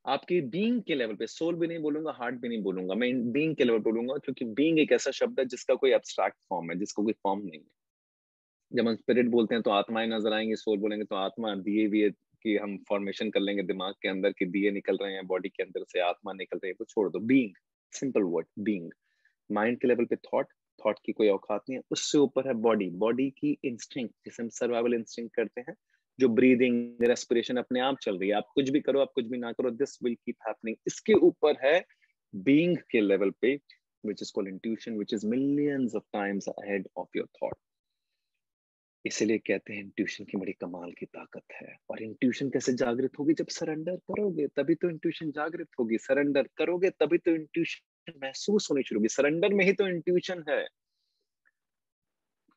B: आपकी बीइंग के लेवल पे, सोल भी नहीं बोलूंगा, हार्ट भी नहीं बोलूंगा, मैं बीइंग के लेवल बोलूंगा, क्योंकि बीइंग एक ऐसा शब्द है जिसका कोई एब्स्ट्रैक्ट फॉर्म है, जिसका कोई फॉर्म नहीं है। जब हम स्पिरिट बोलते हैं तो आत्माएं नजर आएंगी, सोल बोलेंगे तो आत्मा, दिए भी कि हम फॉर्मेशन कर लेंगे दिमाग के अंदर कि दिए निकल रहे हैं बॉडी के अंदर से, आत्मा निकल रही है, वो छोड़ दो। Being, simple word, being. Mind के लेवल पे थॉट, थॉट की कोई औकात नहीं है। उससे ऊपर है बॉडी, बॉडी की इंस्टिंक्ट, जिसे हम सर्वाइवल इंस्टिंक्ट करते हैं, जो ब्रीदिंग, रेस्पिरेशन अपने आप चल रही है, आप कुछ भी करो, आप कुछ भी ना करो, दिस विल कीप हैपनिंग। इसके ऊपर है बीइंग के लेवल पे, which is called intuition, which is millions of times ahead of your thought. इसलिए कहते हैं इंट्यूशन की बड़ी कमाल की ताकत है। और इंट्यूशन कैसे जागृत होगी? जब सरेंडर करोगे तभी तो इंट्यूशन जागृत होगी। सरेंडर करोगे तभी तो इंट्यूशन महसूस होनी शुरू होगी। सरेंडर में ही तो इंट्यूशन है।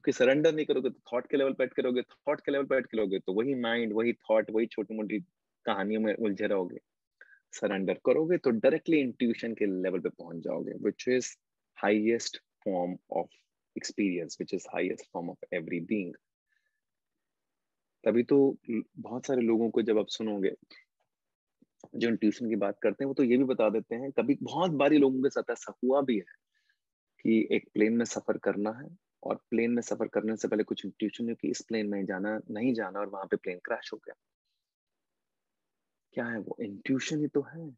B: कि सरेंडर नहीं करोगे तो थॉट के लेवल पे अटके रहोगे, थॉट के लेवल पे अटके रहोगे तो वही माइंड, वही थॉट, वही छोटी मोटी कहानियों में उलझे रहोगे। सरेंडर करोगे तो डायरेक्टली इंट्यूशन के लेवल पे पहुंच जाओगे, which is highest form of experience, which is highest form of every being। तभी तो बहुत सारे लोगों को जब आप सुनोगे जो इंट्यूशन की बात करते हैं, वो तो ये भी बता देते हैं, कभी बहुत बारी लोगों के साथ ऐसा हुआ भी है कि एक प्लेन में सफर करना है और प्लेन में सफर करने से पहले कुछ इंट्यूशन है कि इस प्लेन में जाना नहीं जाना, और वहां पे प्लेन क्रैश हो गया। क्या है वो? इंट्यूशन ही तो है।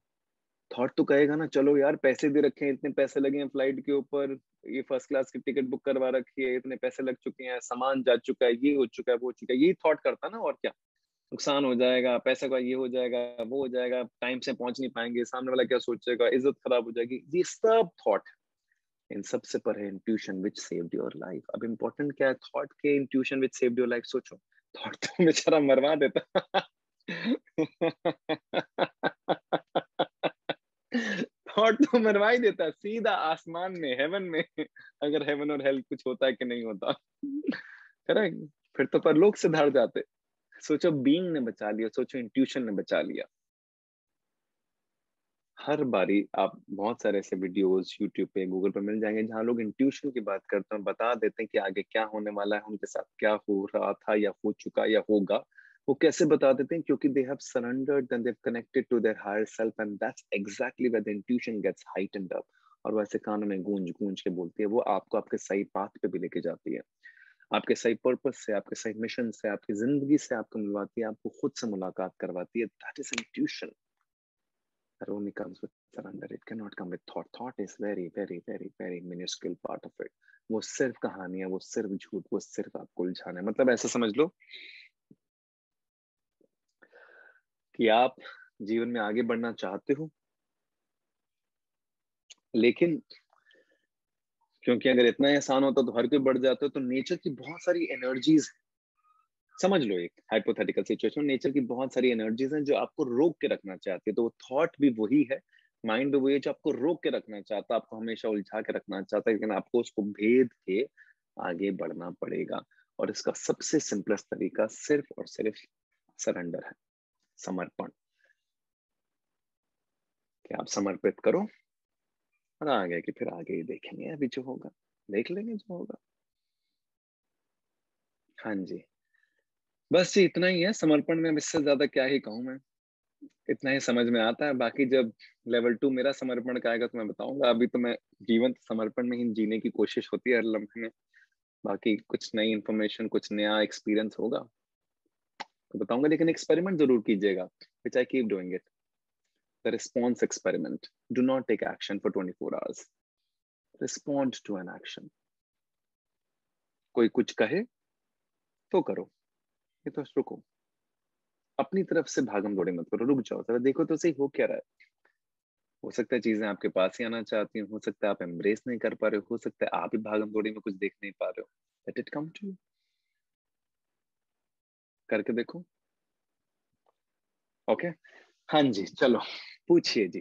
B: थॉट तो कहेगा ना, चलो यार पैसे दे रखे हैं, इतने पैसे लगे हैं फ्लाइट के ऊपर, ये फर्स्ट क्लास की टिकट बुक करवा रखी है, इतने पैसे लग चुके हैं, सामान जा चुका है, ये हो चुका है, वो हो चुका है, यही थॉट करता ना। और क्या? नुकसान हो जाएगा, पैसे का ये हो जाएगा, वो हो जाएगा, टाइम से पहुंच नहीं पाएंगे, सामने वाला क्या सोचेगा, इज्जत खराब हो जाएगी, ये सब थॉट। इन सबसे पर है intuition which saved your life. अब इम्पोर्टेंट क्या है? थॉट के intuition which saved your life. सोचो, थॉट तो बेचारा मरवा देता। थॉट तो मरवा ही देता सीधा आसमान में, हेवन में, अगर हेवन और हेल कुछ होता है कि नहीं होता। करेक्ट? फिर तो परलोक से धार जाते। सोचो बीइंग ने बचा लिया, सोचो इंट्यूशन ने बचा लिया। हर बारी आप बहुत सारे ऐसे वीडियोस यूट्यूब पे, गूगल पे मिल जाएंगे जहां लोग इंट्यूशन की बात करते हैं, बता देते हैं कि आगे क्या होने वाला है, उनके साथ क्या हो रहा था या हो चुका या होगा। वो कैसे बता देते हैं? क्योंकि they have surrendered and they've connected to their higher self, and that's exactly where the intuition gets heightened up। और वैसे कानों में गूंज गूंज के बोलती है, वो आपको आपके सही पाथ पे भी लेके जाती है, आपके सही पर्पस से, आपके सही मिशन से, आपकी जिंदगी से आपको मिलवाती है, आपको खुद से मुलाकात करवाती है। That is intuition। That only comes with surrender. It cannot come with thought. Thought is very, very, very, very minuscule part of it। वो सिर्फ कहानी है, वो सिर्फ झूठ, वो सिर्फ आपको उलझाना है। मतलब ऐसा समझ लो कि आप जीवन में आगे बढ़ना चाहते हो, लेकिन क्योंकि अगर इतना आसान होता तो हर कोई बढ़ जाता है, तो नेचर की बहुत सारी एनर्जीज, समझ लो एक हाइपोथेटिकल सिचुएशन, नेचर की बहुत सारी एनर्जीज हैं जो आपको रोक के रखना चाहती है। तो वो थॉट भी वही है, माइंड भी वही है, जो आपको रोक के रखना चाहता है, आपको हमेशा उलझा के रखना चाहता है, लेकिन आपको उसको भेद के आगे बढ़ना पड़ेगा। और इसका सबसे सिंपलेस्ट तरीका सिर्फ और सिर्फ सरेंडर है, समर्पण। कि आप समर्पित करो और आगे कि फिर आगे ही देखेंगे, अभी जो होगा देख लेंगे जो होगा। हाँ जी, बस जी इतना ही है समर्पण में। इससे ज्यादा क्या ही कहूँ मैं, इतना ही समझ में आता है। बाकी जब लेवल 2 मेरा समर्पण का आएगा तो मैं बताऊंगा। अभी तो मैं जीवन समर्पण में ही जीने की कोशिश होती है हर लम्हे में। बाकी कुछ नई इंफॉर्मेशन, कुछ नया एक्सपीरियंस होगा तो बताऊंगा, लेकिन एक्सपेरिमेंट जरूर कीजिएगा, which I keep doing it. The response experiment. Do not take action for 24 hours, respond to an action. कोई कुछ कहे तो करो, ये तो रुको, अपनी तरफ से भागम दौड़ी मत करो, रुक जाओ जरा, देखो तो सही हो क्या रहा है। हो सकता है चीजें आपके पास ही आना चाहती हो सकता है आप एम्ब्रेस नहीं कर पा रहे हो सकता है आप ही भागम दौड़ी में कुछ देख नहीं पा रहे हो। Let it come to you, करके देखो। ओके हाँ जी, चलो पूछिए जी,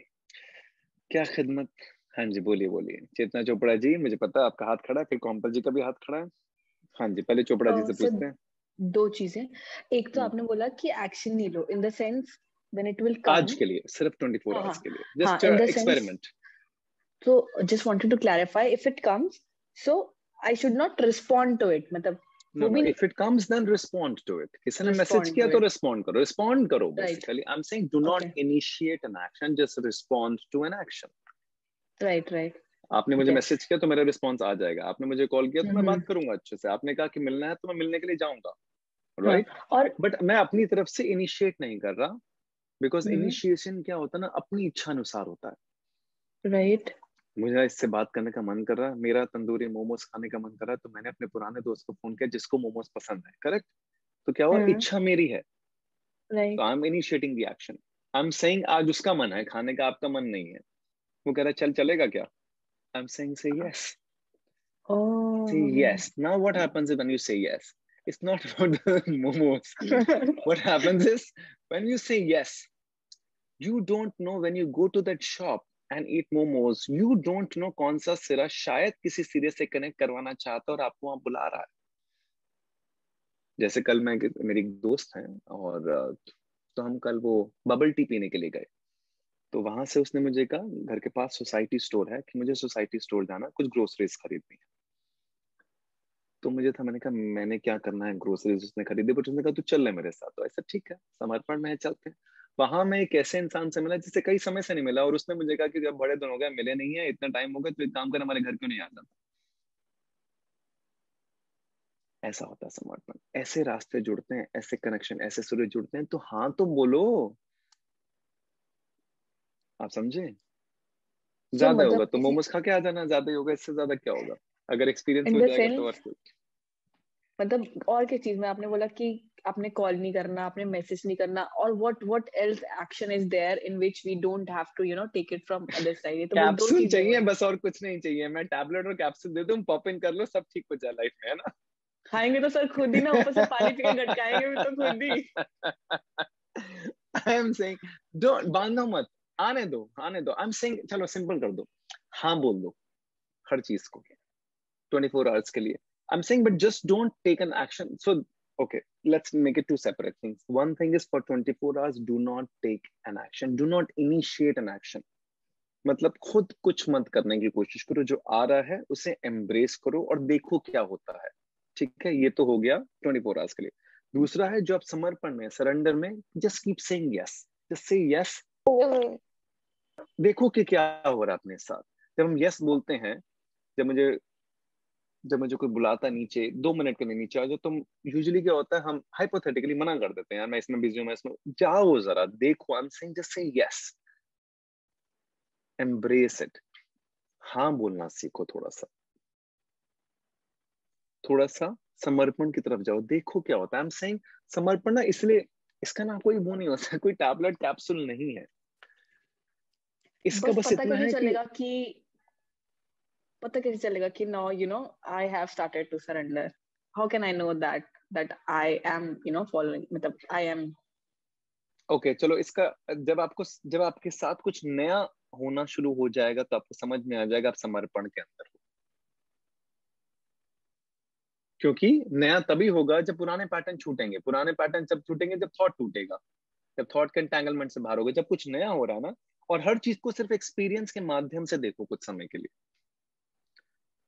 B: क्या खिदमत। हाँ जी बोलिए बोलिए। चेतना चोपड़ा जी, मुझे पता है आपका हाथ खड़ा है, फिर कॉम्पल जी का भी हाथ खड़ा है। हाँ जी, पहले चोपड़ा जी से पूछते हैं।
D: दो चीजें, एक तो आपने बोला कि एक्शन नहीं लो, in the sense when it will come,
B: आज के लिए सिर्फ 24 आवर्स के लिए, just
D: in the
B: experiment.
D: So just wanted to clarify, if it comes, so I should not respond to it, मतलब
B: No, no, if it comes then respond to it। किसी ने message किया तो respond करो, respond करो basically। I'm saying do not initiate an action, just respond to an action।
D: Right, right।
B: आपने मुझे message किया तो मेरा रिस्पॉन्स आ जाएगा, आपने मुझे कॉल किया तो मैं बात करूंगा अच्छे से, आपने कहा कि मिलना है तो मैं मिलने के लिए जाऊंगा, राइट। और बट मैं अपनी तरफ से इनिशिएट नहीं कर रहा, बिकॉज इनिशिएशन क्या होता है ना, अपनी इच्छा अनुसार होता है, राइट। मुझे इससे बात करने का मन कर रहा है, मेरा तंदूरी मोमोज खाने का मन कर रहा है, तो मैंने अपने पुराने दोस्त को फोन किया जिसको मोमोज पसंद है, करेक्ट। तो क्या हुआ, इच्छा मेरी है, तो I am initiating the action. I am saying आज उसका मन है खाने का, आपका मन नहीं है। वो कह रहा है चल चलेगा क्या, I'm saying say yes। Say yes। Now what happens when you say yes? It's not about the momos. What happens is when you say yes, you don't know when you go to that shop and eat momos, you don't know कौन सा सिरा शायद किसी सिरे से connect करवाना चाहता है और आपको वहां बुला रहा है. जैसे कल मेरी एक दोस्त है और तो हम कल वो बबल टी पीने के लिए गए. तो वहां से उसने मुझे कहा घर के पास सोसाइटी स्टोर है कि मुझे सोसाइटी स्टोर जाना, कुछ ग्रोसरीज खरीदनी है. तो मुझे था, मैंने कहा मैंने क्या करना है ग्रोसरीज. उसने खरीदी, बट उसने कहा तू चल ले मेरे साथ. तो ऐसा ठीक है, समर्पण में चलते हैं. वहां मैं एक ऐसे इंसान से मिला जिससे कई समय से नहीं मिला, और उसने मुझे कहा कि जब बड़े दिन हो गए मिले नहीं है, इतना टाइम हो गया, तो एक काम कर हमारे घर क्यों नहीं आ जाता. ऐसा होता है समर्पण. ऐसे रास्ते जुड़ते हैं, ऐसे कनेक्शन, ऐसे सूर्य जुड़ते हैं. तो हाँ तो बोलो, आप समझे. ज्यादा होगा तो मोमोज खा के आ जाना, ज्यादा ही होगा, इससे ज्यादा क्या होगा. अगर एक्सपीरियंस हो जाएगा तो और कुछ.
D: मतलब और किस चीज में आपने बोला कि आपने कॉल नहीं करना, आपने मैसेज नहीं करना, और what else action is there in which we don't have to take it from other side. ये तो बहुत दो
B: कैप्सूल
D: चीजें
B: चाहिए
D: हैं.
B: बस, और कुछ नहीं चाहिए. मैं टैबलेट और कैप्सूल दे दूं, पॉप इन कर लो, सब ठीक हो जाए लाइफ में, है ना.
D: खाएंगे तो सर खुद ही ना, ऊपर से पानी पी के गटकाएंगे भी तो खुद ही.
B: आई एम सेइंग डोंट, बांधो मत, आने दो. आई एम सेइंग चलो सिंपल कर दो, हाँ बोल दो हर चीज को 24 आवर्स के लिए. I'm saying, but just don't take an action. So, okay, let's make it two separate things. One thing is for 24 hours, do not take an action. Do not initiate an action. मतलब खुद कुछ मत करने की कोशिश करो. जो आ रहा है उसे embrace करो और देखो क्या होता है. ठीक है, ये तो हो गया 24 आवर्स के लिए. दूसरा है जो आप समर्पण में, सरेंडर में, just keep saying yes. Just say yes. देखो कि क्या हो रहा है अपने साथ. जब हम yes बोलते हैं, जब मुझे कोई बुलाता नीचे 2 मिनट के लिए नीचे आ जाओ, तो यूजुअली क्या होता है, हम हाइपोथेटिकली मना कर देते हैं, यार मैं इसमें बिजी हूं, मैं इसमें. जाओ जरा देखो. I am saying just say yes, embrace it. हाँ बोलना सीखो. थोड़ा सा समर्पण की तरफ जाओ, देखो क्या होता है. आई एम सेइंग समर्पण ना, इसलिए इसका ना कोई वो नहीं होता, कोई टैबलेट कैप्सूल नहीं है इसका. बस इतना है कि
D: पता कैसे चलेगा कि now I have started to surrender. How can I know that I am following, मतलब I am.
B: ओके चलो, इसका जब आपके साथ कुछ नया होना शुरू हो जाएगा तो आपको समझ में आ जाएगा आप समर्पण के अंदर हो. क्योंकि नया तभी होगा जब पुराने पैटर्न छूटेंगे. पुराने पैटर्न जब छूटेंगे जब थॉट टूटेगा, जब थॉट के एंटेंगलमेंट से बाहर होगा, जब कुछ नया हो रहा है ना. और हर चीज को सिर्फ एक्सपीरियंस के माध्यम से देखो कुछ समय के लिए.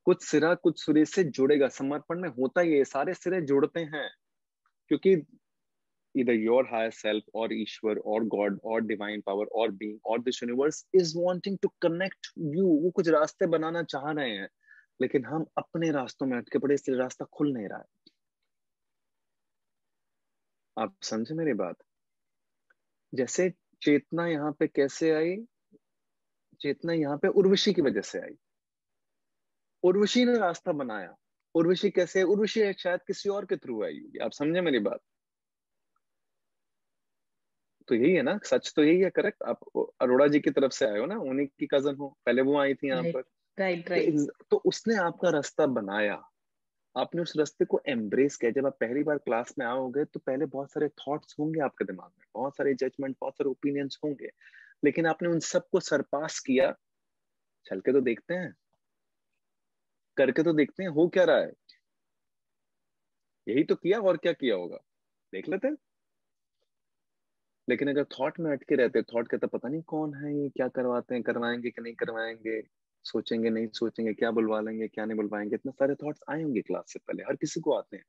B: कुछ सिरा कुछ सिरे से जुड़ेगा. समर्पण में होता ही है, सारे सिरे जुड़ते हैं. क्योंकि either your higher self or Ishwar or God or divine power or being or this universe is wanting to connect you. वो कुछ रास्ते बनाना चाह रहे हैं, लेकिन हम अपने रास्तों में अटके पड़े, इसलिए रास्ता खुल नहीं रहा है. आप समझे मेरी बात. जैसे चेतना यहाँ पे कैसे आई, चेतना यहाँ पे उर्वशी की वजह से आई. उर्वशी ने रास्ता बनाया. उर्वशी कैसे, उर्वशी शायद किसी और के थ्रू आई होगी. आप समझे मेरी बात. तो यही है ना, सच तो यही है. करेक्ट. आप अरोड़ा जी की तरफ से आए हो ना, उन्हीं की कजन हो, पहले वो आई थी यहाँ पर.
D: राइट.
B: तो उसने आपका रास्ता बनाया, आपने उस रास्ते को एम्ब्रेस किया. जब आप पहली बार क्लास में आओगे तो पहले बहुत सारे थॉट्स होंगे आपके दिमाग में, बहुत सारे जजमेंट, बहुत सारे ओपिनियंस होंगे, लेकिन आपने उन सबको सरपास किया. चल के तो देखते हैं, करके तो देखते हैं हो क्या रहा है. यही तो किया, और क्या किया होगा देख लेते हैं. लेकिन अगर थॉट में अटके रहते, थॉट कहता पता नहीं कौन है ये, क्या करवाते हैं, करवाएंगे कि नहीं करवाएंगे, सोचेंगे नहीं सोचेंगे, क्या बुलवा लेंगे क्या नहीं बुलवाएंगे. इतने सारे थॉट्स आए होंगे क्लास से पहले, हर किसी को आते हैं.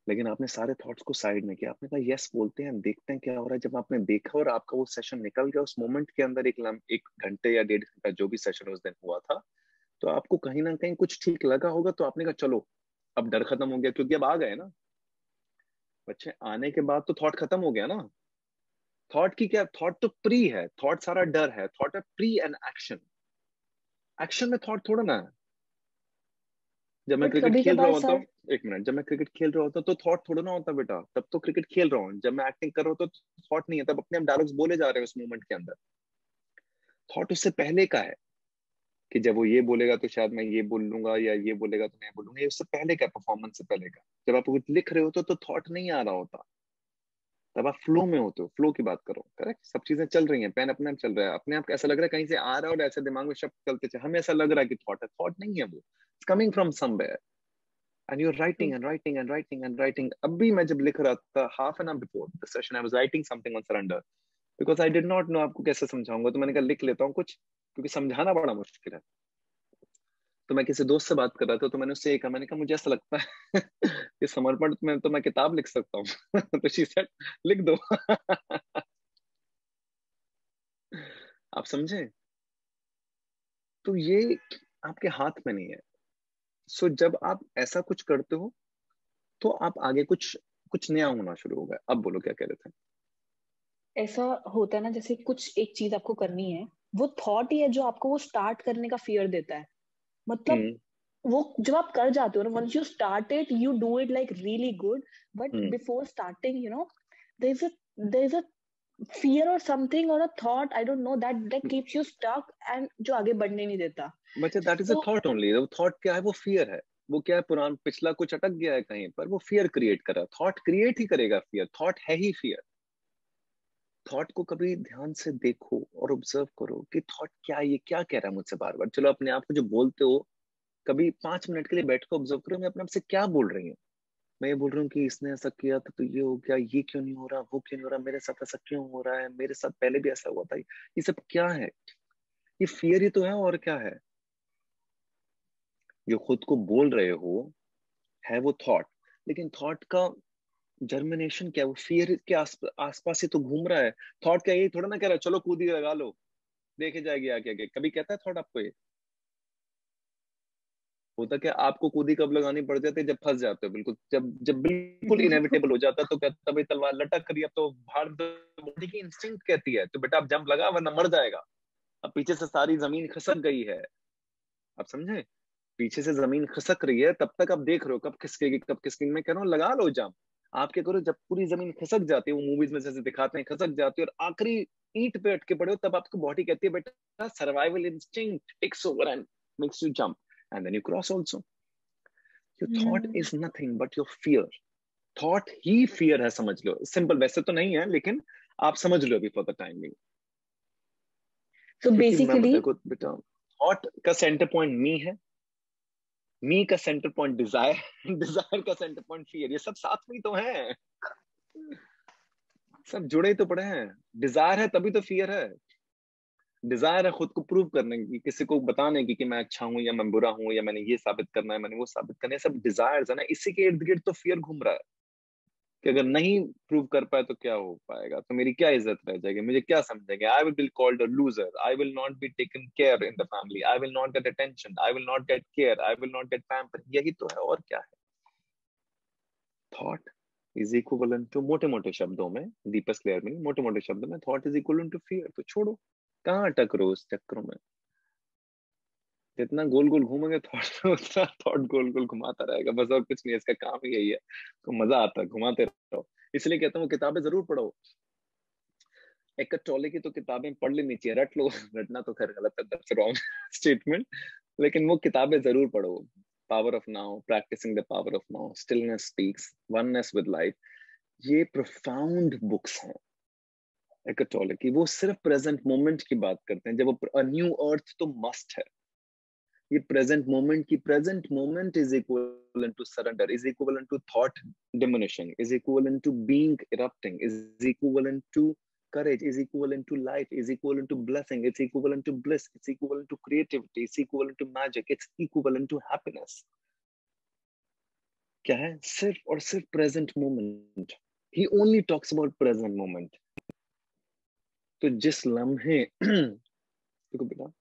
B: लेकिन आपने सारे थॉट्स को साइड में किया. आपने कहा यस बोलते हैं, देखते हैं क्या हो रहा है. जब आपने देखा और आपका वो सेशन निकल गया, उस मोमेंट के अंदर एक घंटे या 1.5 घंटा जो भी सेशन उस दिन हुआ था, तो आपको कहीं ना कहीं कुछ ठीक लगा होगा. तो आपने कहा चलो अब डर खत्म हो गया, क्योंकि अब आ गए ना बच्चे. आने के बाद तो थॉट खत्म हो गया ना. थॉट की क्या, थॉट तो प्री है, थॉट सारा डर है. थॉट है प्री एंड एक्शन. एक्शन में थॉट थोड़ा ना है. जब मैं क्रिकेट खेल रहा होता हूँ, एक मिनट, जब मैं क्रिकेट खेल रहा होता हूँ तो थॉट थोड़ा ना होता बेटा. तब तो क्रिकेट खेल रहा हूँ. जब मैं एक्टिंग कर रहा हूँ तो थॉट नहीं है. तब अपने आप डायलॉग्स बोले जा रहे हैं उस मोमेंट के अंदर. थॉट उससे पहले का है. कि जब वो ये बोलेगा तो शायद मैं ये बोल लूंगा, या ये बोलेगा तो मैं बोलूंगा। ये उससे पहले का, परफॉर्मेंस से पहले का। जब आप कुछ लिख रहे हो तो थॉट नहीं आ रहा होता, तब आप फ्लो में होते हो। फ्लो की बात करो, करेक्ट। सब चीजें चल रही हैं, पेन अपने आप चल रहा है, अपने आप ऐसा लग रहा है कहीं से आ रहा है, और ऐसा दिमाग में शब्द चलते चल, हमें ऐसा लग रहा है कि थॉट है। थॉट नहीं है वो, it's coming from somewhere, and you are writing and writing and writing and writing. अभी मैं जब लिख रहा था, half an hour before the session, I was writing something on surrender, because I did not know आपको कैसे समझाऊंगा, तो मैंने कहा लिख लेता हूँ कुछ, क्योंकि समझाना बड़ा मुश्किल है। तो मैं किसी दोस्त से बात कर रहा था, तो मैंने उससे ये कहा, मैंने कहा मुझे ऐसा लगता है कि समर्पण में तो मैं किताब लिख सकता हूँ। तो शी सेड लिख दो। आप समझे? तो ये आपके हाथ में नहीं है। सो जब आप ऐसा कुछ करते हो तो आप आगे कुछ कुछ नया होना शुरू होगा। अब बोलो क्या कह रहे थे?
D: ऐसा होता है ना, जैसे कुछ एक चीज आपको करनी है, वो थॉट ही है जो आपको वो स्टार्ट करने का फियर देता है। मतलब
B: हम्म
D: वो जब आप कर जाते हो ना, once you start it you do it like really good, but
B: hmm
D: before starting there is a fear or something or a thought, I don't know, that keeps you stuck and जो आगे बढ़ने नहीं देता।
B: बच्चे, that is a
D: तो
B: thought only. वो thought क्या है? वो फियर है। वो क्या है? पुराना पिछला कुछ अटक गया है कहीं पर, वो फियर क्रिएट कर रहा है। थॉट क्रिएट ही करेगा फियर, थॉट है ही फियर। थॉट को कभी ध्यान से देखो और ऑब्जर्व करो कि थॉट क्या है, ये क्या कह रहा है मुझसे बार बार। चलो अपने आप को जो बोलते हो, कभी 5 मिनट के लिए बैठ कर ऑब्जर्व करो, मैं अपने आप से क्या बोल रही हूँ। मैं ये बोल रही हूँ कि इसने ऐसा किया था तो ये हो गया, ये क्यों नहीं हो रहा, वो क्यों नहीं हो रहा, मेरे साथ ऐसा क्यों हो रहा है, मेरे साथ पहले भी ऐसा हुआ था। ये सब क्या है? ये फियर ही तो है, और क्या है? जो खुद को बोल रहे हो है वो थॉट, लेकिन थॉट का जर्मिनेशन क्या है? वो फियर के आसपास ही तो घूम रहा है। थॉट क्या यही थोड़ा ना कह रहा है चलो कूदी लगा लो, देखे जाएगी आगे आगे। कभी कहता है थॉट आपको ये? होता क्या, आपको कूदी कब लगानी पड़ जाती है? जब फंस जाते हो बिल्कुल, जब जब बिल्कुल इनएविटेबल हो जाता है, तो कहता है भाई तलवार लटक रही है, अब तो भाड़ दो। बॉडी की इंस्टिंक्ट कहती है तो बेटा अब जंप लगा वरना मर जाएगा। अब पीछे से सारी जमीन खिसक गई है। आप समझे? पीछे से जमीन खिसक रही है, तब तक आप देख रहे हो कब खिसकेगी कब खिसकेगी। मैं कह रहा हूँ लगा लो जंप। आप क्या करो, जब पूरी जमीन खिसक जाती है, वो मूवीज में जैसे दिखाते हैं खिसक जाती है, और आखिरी ईंट पे अटके पड़े हो, तब आपको बॉडी कहती है बेटा survival instinct takes over and makes you jump, and then you cross also. Your thought is nothing but your fear. Thought ही फियर है, समझ लो। सिंपल वैसे तो नहीं है, लेकिन आप समझ लो अभी for the time being.
D: so
B: क्योंकि मैं
D: basically
B: देखो बेटा, थॉट का सेंटर पॉइंट मी है, मी का सेंटर पॉइंट डिजायर, डिजायर का सेंटर पॉइंट फियर। ये सब साथ में ही तो है, सब जुड़े ही तो पड़े हैं। डिजायर है तभी तो फियर है। डिजायर है खुद को प्रूव करने की, किसी को बताने की कि मैं अच्छा हूं या मैं बुरा हूं, या मैंने ये साबित करना है, मैंने वो साबित करना है। सब डिजायर्स है ना, इसी के इर्द गिर्द तो फियर घूम रहा है कि अगर नहीं प्रूव कर पाए तो क्या हो पाएगा, तो मेरी क्या इज्जत रह जाएगी, मुझे क्या समझेंगे। I will be called a loser, I will not be taken care in the family, I will not get attention, I will not gate care, I will not gate pamper. यही तो है, और क्या है? थॉट इज इक्विवेलेंट टू, मोटे मोटे शब्दों में, डीपेस्ट लेयर में, मोटे मोटे शब्दों में, thought is equivalent to fear. तो छोड़ो, कहाँ अटक रहो उस चक्करों में। जितना गोल गोल घूमेंगे थॉट, उतना थॉट गोल गोल घुमाता रहेगा, बस और कुछ नहीं है। इसका काम ही यही है, तो मजा आता है, घुमाते रहो। इसलिए कहता हूँ किताबें जरूर पढ़ो। एक टोले की तो किताबें पढ़ लेनी चाहिए, रट लो। रटना तो खैर गलत है, दैट्स रॉन्ग स्टेटमेंट। लेकिन वो किताबें जरूर पढ़ो। Power of now, practising the power of now, stillness speaks, oneness with life, ये प्रोफाउंड बुक्स हैं एकटोले की। वो सिर्फ प्रेजेंट मोमेंट की बात करते हैं। जब न्यू अर्थ तो मस्ट है, ये प्रेजेंट मोमेंट की, present moment is equal to surrender, is equal to thought diminishing, is equal to being erupting, is equal to courage, is equivalent to life, is equivalent to blessing, it's equivalent to bliss, it's equivalent to creativity, it's equivalent to magic, it's equivalent to happiness. क्या है? सिर्फ और सिर्फ present moment. He only talks about present moment. तो जिस लम्हे देखो बेटा,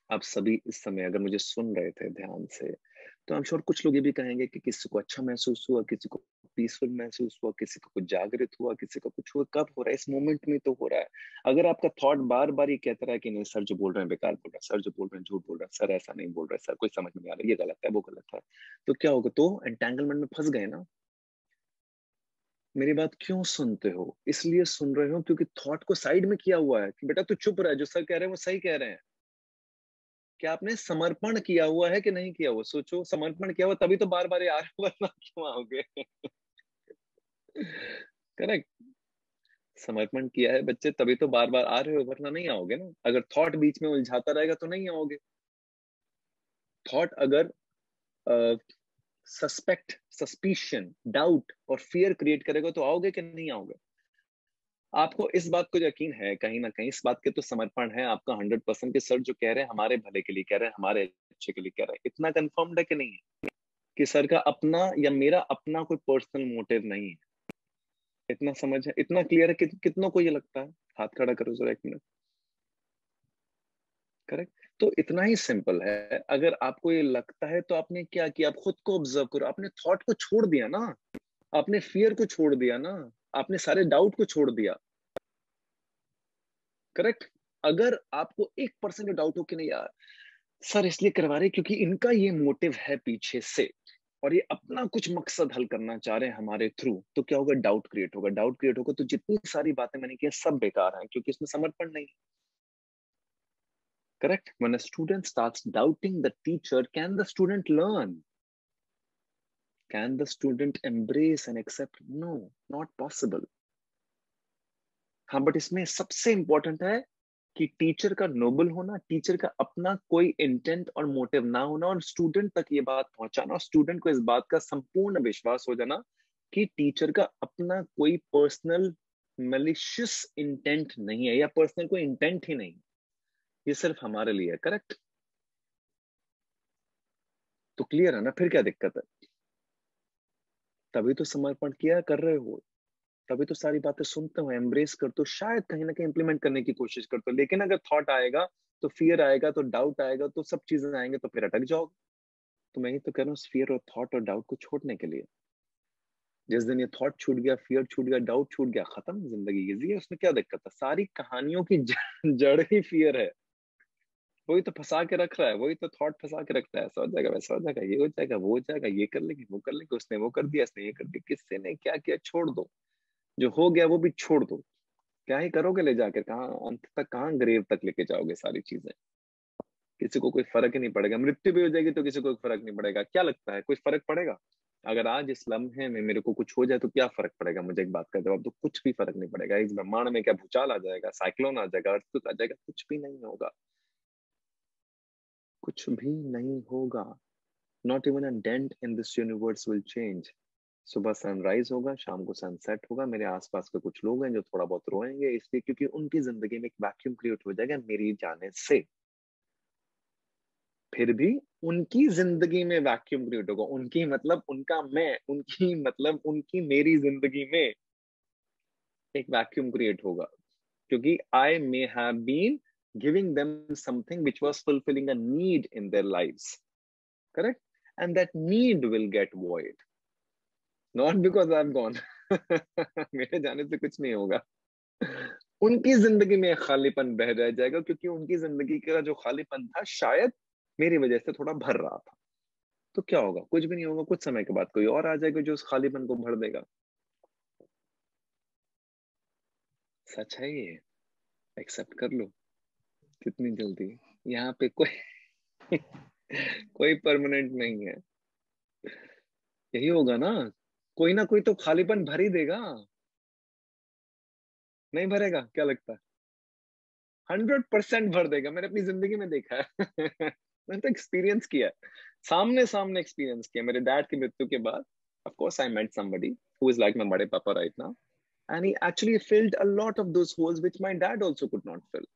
B: आप सभी इस समय अगर मुझे सुन रहे थे ध्यान से, तो आई एम श्योर कुछ लोग ये भी कहेंगे कि किसी को अच्छा महसूस हुआ, किसी को पीसफुल महसूस हुआ, किसी को कुछ जागृत हुआ, किसी को कुछ हुआ। कब हो रहा है? इस मोमेंट में तो हो रहा है। अगर आपका थॉट बार बार ये कहता रहा कि नहीं सर जो बोल रहे हैं बेकार बोल रहा है, सर जो बोल रहे हैं झूठ बोल रहा है, सर ऐसा नहीं बोल रहा है, सर कोई समझ में नहीं आ रहा, ये गलत है वो गलत है, तो क्या होगा? तो एंटेंगलमेंट में फंस गए ना। मेरी बात क्यों सुनते हो? इसलिए सुन रहे हो क्योंकि थॉट को साइड में किया हुआ है कि बेटा तू चुप रह, जो सर कह रहे हैं वो सही कह रहे हैं। क्या आपने समर्पण किया हुआ है कि नहीं किया हुआ? सोचो, समर्पण किया हुआ तभी तो बार बार आ रहे हो, वरना क्यों आओगे? करेक्ट। समर्पण किया है बच्चे तभी तो बार बार आ रहे हो, वरना नहीं आओगे ना। अगर थॉट बीच में उलझाता रहेगा तो नहीं आओगे। थॉट अगर सस्पेक्ट, सस्पिशन, डाउट और फियर क्रिएट करेगा तो आओगे कि नहीं आओगे? आपको इस बात को यकीन है कहीं ना कहीं, इस बात के तो समर्पण है आपका 100% कि सर जो कह रहे हैं हमारे भले के लिए कह रहे हैं, हमारे अच्छे के लिए कह रहे हैं। इतना कंफर्म्ड है कि नहीं है कि सर का अपना या मेरा अपना कोई पर्सनल मोटिव नहीं है? इतना समझ है, इतना क्लियर है कि कितनों को ये लगता है? हाथ खड़ा करो जरा एक मिनट। करेक्ट। तो इतना ही सिंपल है। अगर आपको ये लगता है तो आपने क्या किया? आप खुद को ऑब्जर्व करो। आपने थॉट को छोड़ दिया ना, आपने फियर को छोड़ दिया ना, आपने सारे डाउट को छोड़ दिया। करेक्ट। अगर आपको 1% डाउट हो कि नहीं यार सर इसलिए करवा रहे क्योंकि इनका ये मोटिव है पीछे से और ये अपना कुछ मकसद हल करना चाह रहे हैं हमारे थ्रू, तो क्या होगा? डाउट क्रिएट होगा। डाउट क्रिएट होगा तो जितनी सारी बातें मैंने की सब बेकार हैं, क्योंकि इसमें समर्पण नहीं। Correct? When a student starts doubting the teacher, can the student learn? Can the student embrace and accept? No, not possible. हाँ, बट इसमें सबसे इंपॉर्टेंट है कि टीचर का नोबल होना, टीचर का अपना कोई इंटेंट और मोटिव ना होना, और स्टूडेंट तक ये बात पहुंचाना, और स्टूडेंट को इस बात का संपूर्ण विश्वास हो जाना कि टीचर का अपना कोई पर्सनल मैलिशियस इंटेंट नहीं है, या पर्सनल कोई इंटेंट ही नहीं, ये सिर्फ हमारे लिए है। करेक्ट? तो क्लियर है ना? फिर क्या दिक्कत है? तभी तो समर्पण किया कर रहे हो, तभी तो सारी बातें सुनते हो, एम्ब्रेस करते हो, शायद कहीं ना कहीं इंप्लीमेंट करने की कोशिश करते हो। लेकिन अगर थॉट आएगा तो फियर आएगा, तो डाउट आएगा, तो सब चीजें आएंगे, तो फिर अटक जाओगे। तो मैं ही तो कह रहा हूँ फियर और थॉट और डाउट को छोड़ने के लिए। जिस दिन ये थॉट छूट गया, फियर छूट गया, डाउट छूट गया, खत्म, जिंदगी इजी है। उसमें क्या दिक्कत है? सारी कहानियों की जड़ ही फियर है। वही तो फंसा के रख रहा है, वही तो थॉट फंसा के रखता है। ऐसा हो जाएगा, वैसा हो जाएगा, ये हो जाएगा, वो हो जाएगा, ये कर लेंगे, वो कर लेंगे, उसने वो कर दिया, इसने ये कर दिया, किससे ने क्या किया, छोड़ दो। जो हो गया वो भी छोड़ दो। क्या ही करोगे ले जाकर? कहाँ अंत तक, कहाँ ग्रेव तक लेके जाओगे सारी चीजें? किसी को कोई फर्क ही नहीं पड़ेगा। मृत्यु भी हो जाएगी तो किसी को कोई फर्क नहीं पड़ेगा। क्या लगता है कोई फर्क पड़ेगा? अगर आज इस लम्हे में मेरे को कुछ हो जाए तो क्या फर्क पड़ेगा? मुझे एक बात का जवाब दो। कुछ भी फर्क नहीं पड़ेगा। इस ब्रह्मांड में क्या भूचाल आ जाएगा, साइक्लोन आ जाएगा, अर्थक्वेक आ जाएगा? कुछ भी नहीं होगा, कुछ भी नहीं होगा। Not even a dent in this universe will change. सुबह सनराइज होगा, शाम को सनसेट होगा। मेरे आसपास के कुछ लोग हैं जो थोड़ा बहुत रोएंगे इसलिए क्योंकि उनकी जिंदगी में एक वैक्यूम क्रिएट हो जाएगा मेरी जाने से। फिर भी उनकी जिंदगी में वैक्यूम क्रिएट होगा। उनकी मतलब उनका मैं, उनकी मतलब उनकी मेरी जिंदगी में एक वैक्यूम क्रिएट होगा, क्योंकि I may have been giving them something which was fulfilling a need in their lives. Correct? And that need will get void, not because I am gone. मेरे जाने से कुछ नहीं होगा। उनकी जिंदगी में खालीपन बह रह जाएगा, क्योंकि उनकी जिंदगी का जो खालीपन था शायद मेरी वजह से थोड़ा भर रहा था। तो क्या होगा? कुछ भी नहीं होगा। कुछ समय के बाद कोई और आ जाएगा जो उस खालीपन को भर देगा। सच है ये, एक्सेप्ट कर लो। कितनी जल्दी। यहाँ पे कोई कोई परमानेंट नहीं है। यही होगा ना, कोई ना कोई तो खालीपन भर ही देगा। नहीं भरेगा? क्या लगता है? 100% भर देगा। मैंने अपनी जिंदगी में देखा है। मैंने तो एक्सपीरियंस किया है, सामने सामने एक्सपीरियंस किया। मेरे डैड की मृत्यु के बाद of course I met somebody who is like my bade papa right now, and he actually filled a lot of those holes which my dad also could not fill.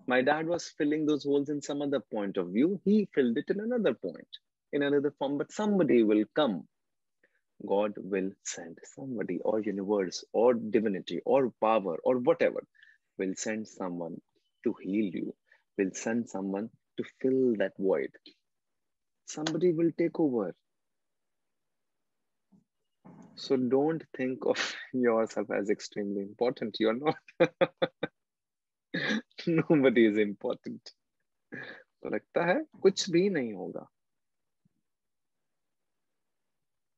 B: My dad was filling those holes in some other point of view. He filled it in another point, in another form. But somebody will come. God will send somebody, or universe, or divinity, or power, or whatever, will send someone to heal you, will send someone to fill that void. Somebody will take over. So don't think of yourself as extremely important. You're not. Nobody is important. तो लगता है कुछ भी नहीं होगा,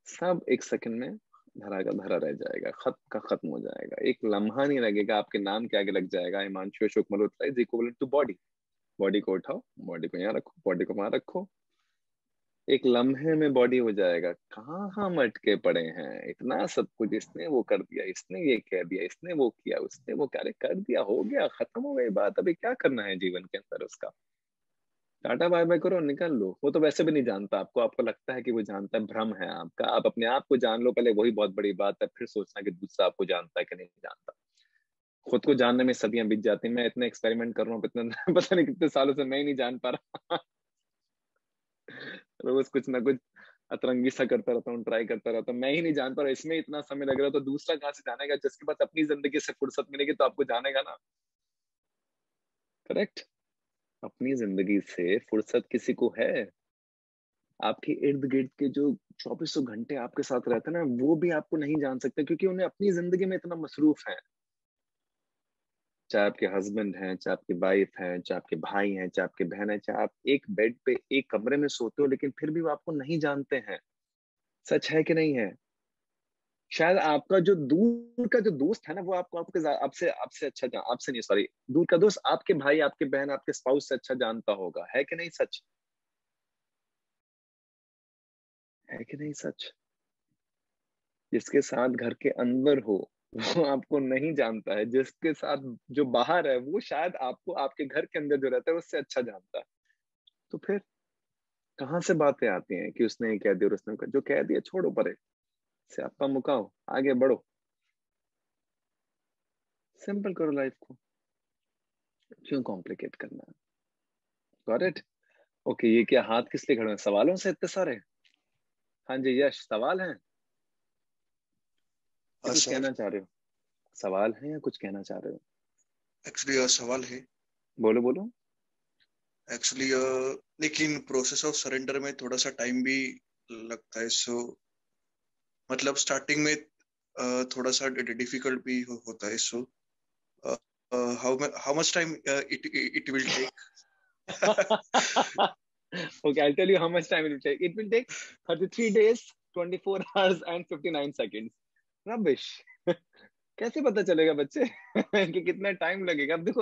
B: सब एक second में धरा का धरा रह जाएगा, खत का खत्म हो जाएगा। एक लम्हा नहीं लगेगा, आपके नाम के आगे लग जाएगा Himanshu Ashok Malhotra is equivalent to body. Body को उठाओ, बॉडी को यहाँ रखो, बॉडी को वहां रखो, एक लम्हे में बॉडी हो जाएगा। कहाँ हम अटके पड़े हैं, इतना सब कुछ इसने वो कर दिया, इसने ये कह दिया, इसने वो किया, उसने वो कर दिया, हो गया, खत्म हो गई बात। अभी क्या करना है जीवन के अंदर उसका? टाटा बाय बाय करो, निकल लो। वो तो वैसे भी नहीं जानता आपको, आपको लगता है कि वो जानता है, भ्रम है आपका। आप अपने आप को जान लो पहले, वही बहुत बड़ी बात है, फिर सोचना कि दूसरा आपको जानता है कि नहीं जानता। खुद को जानने में सदियां बीत जाती हैं। मैं इतने एक्सपेरिमेंट कर रहा हूँ, इतने पता नहीं कितने सालों से मैं ही नहीं जान पा रहा। रोज कुछ ना कुछ अतरंगी सा करता रहता हूँ, ट्राई करता रहता हूँ, मैं ही नहीं जान पा रहा। इसमें इतना समय लग रहा है, तो दूसरा कहाँ से जानेगा? जिसके पास अपनी जिंदगी से फुर्सत मिलेगी तो आपको जानेगा ना। करेक्ट? अपनी जिंदगी से फुर्सत किसी को है? आपके इर्द गिर्द के जो 2400 घंटे आपके साथ रहते हैं ना, वो भी आपको नहीं जान सकते, क्योंकि उन्हें अपनी जिंदगी में इतना मसरूफ है। चाहे आपके हस्बैंड हैं, चाहे आपकी वाइफ हैं, चाहे आपके भाई हैं, चाहे आपके बहन है, चाहे आप एक बेड पे एक कमरे में सोते हो, लेकिन फिर भी वो आपको नहीं जानते हैं। सच है कि नहीं है? शायद आपका जो दूर का जो दोस्त है ना, वो आपको आपके आपसे आपसे अच्छा आपसे नहीं, सॉरी, दूर का दोस्त आपके भाई, आपके बहन, आपके स्पाउस से अच्छा जानता होगा। है कि नहीं सच? है कि नहीं सच? जिसके साथ घर के अंदर हो वो आपको नहीं जानता है, जिसके साथ जो बाहर है वो शायद आपको आपके घर के अंदर जो रहता है उससे अच्छा जानता है। तो फिर कहाँ से बातें आती हैं कि उसने ये कह दिया और उसने जो कह दिया छोड़ो परे से, आपका मुकाओ, आगे बढ़ो, सिंपल करो लाइफ को, क्यों कॉम्प्लिकेट करना है? Got it? ओके, ये क्या हाथ किस लिए खड़े हैं? सवालों से इतने सारे? हाँ जी यश, सवाल है? कुछ
E: सर
B: कहना चाह रहे हो? सवाल है या कुछ कहना चाह रहे हो?
E: एक्चुअली सवाल है।
B: बोलो बोलो।
E: एक्चुअली लेकिन प्रोसेस ऑफ सरेंडर में थोड़ा सा टाइम भी लगता है। सो मतलब स्टार्टिंग में थोड़ा सा डिफिकल्ट भी होता है। So how much time it will take?
B: Okay, I'll tell you how much time it will take. It will take 33 days, 24 hours and 59 seconds. Rubbish. कैसे पता चलेगा बच्चे कि कितना टाइम लगेगा? अब देखो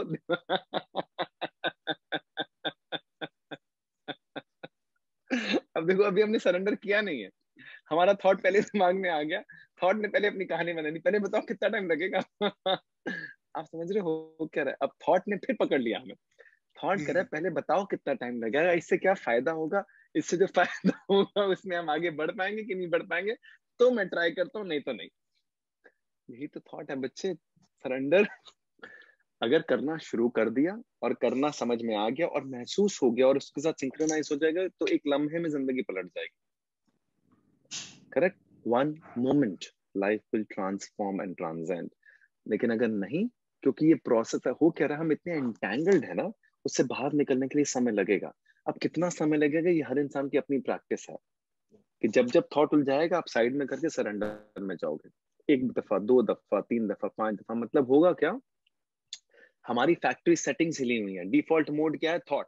B: अब देखो, अभी हमने सरेंडर किया नहीं है, हमारा थॉट पहले दिमाग में आ गया, थॉट ने पहले अपनी कहानी बनानी, पहले बताओ कितना टाइम लगेगा। आप समझ रहे हो क्या रहा है? अब थॉट ने फिर पकड़ लिया हमें। थॉट कर रहा है पहले बताओ कितना टाइम लगेगा, इससे क्या फायदा होगा, इससे जो फायदा होगा उसमें हम आगे बढ़ पाएंगे कि नहीं बढ़ पाएंगे, तो मैं ट्राई करता हूँ, नहीं तो नहीं। यही तो थॉट है बच्चे। सरेंडर अगर करना शुरू कर दिया और करना समझ में आ गया और महसूस हो गया और उसके साथ सिंक्रोनाइज हो जाएगा, तो एक लम्हे में जिंदगी पलट जाएगी। Correct? One moment life will transform and transcend. लेकिन अगर नहीं, क्योंकि ये प्रोसेस है, हो क्या रहा है, हम इतने एंटैंगल्ड है ना, उससे बाहर निकलने के लिए समय लगेगा। अब कितना समय लगेगा, ये हर इंसान की अपनी प्रैक्टिस है, कि जब जब थॉट उलझाएगा आप साइड में करके सरेंडर में जाओगे। एक दफा, दो दफा, तीन दफा, 5 दफा, मतलब होगा क्या? हमारी फैक्ट्री सेटिंग्स हिली हुई है। डिफॉल्ट मोड क्या है? थॉट।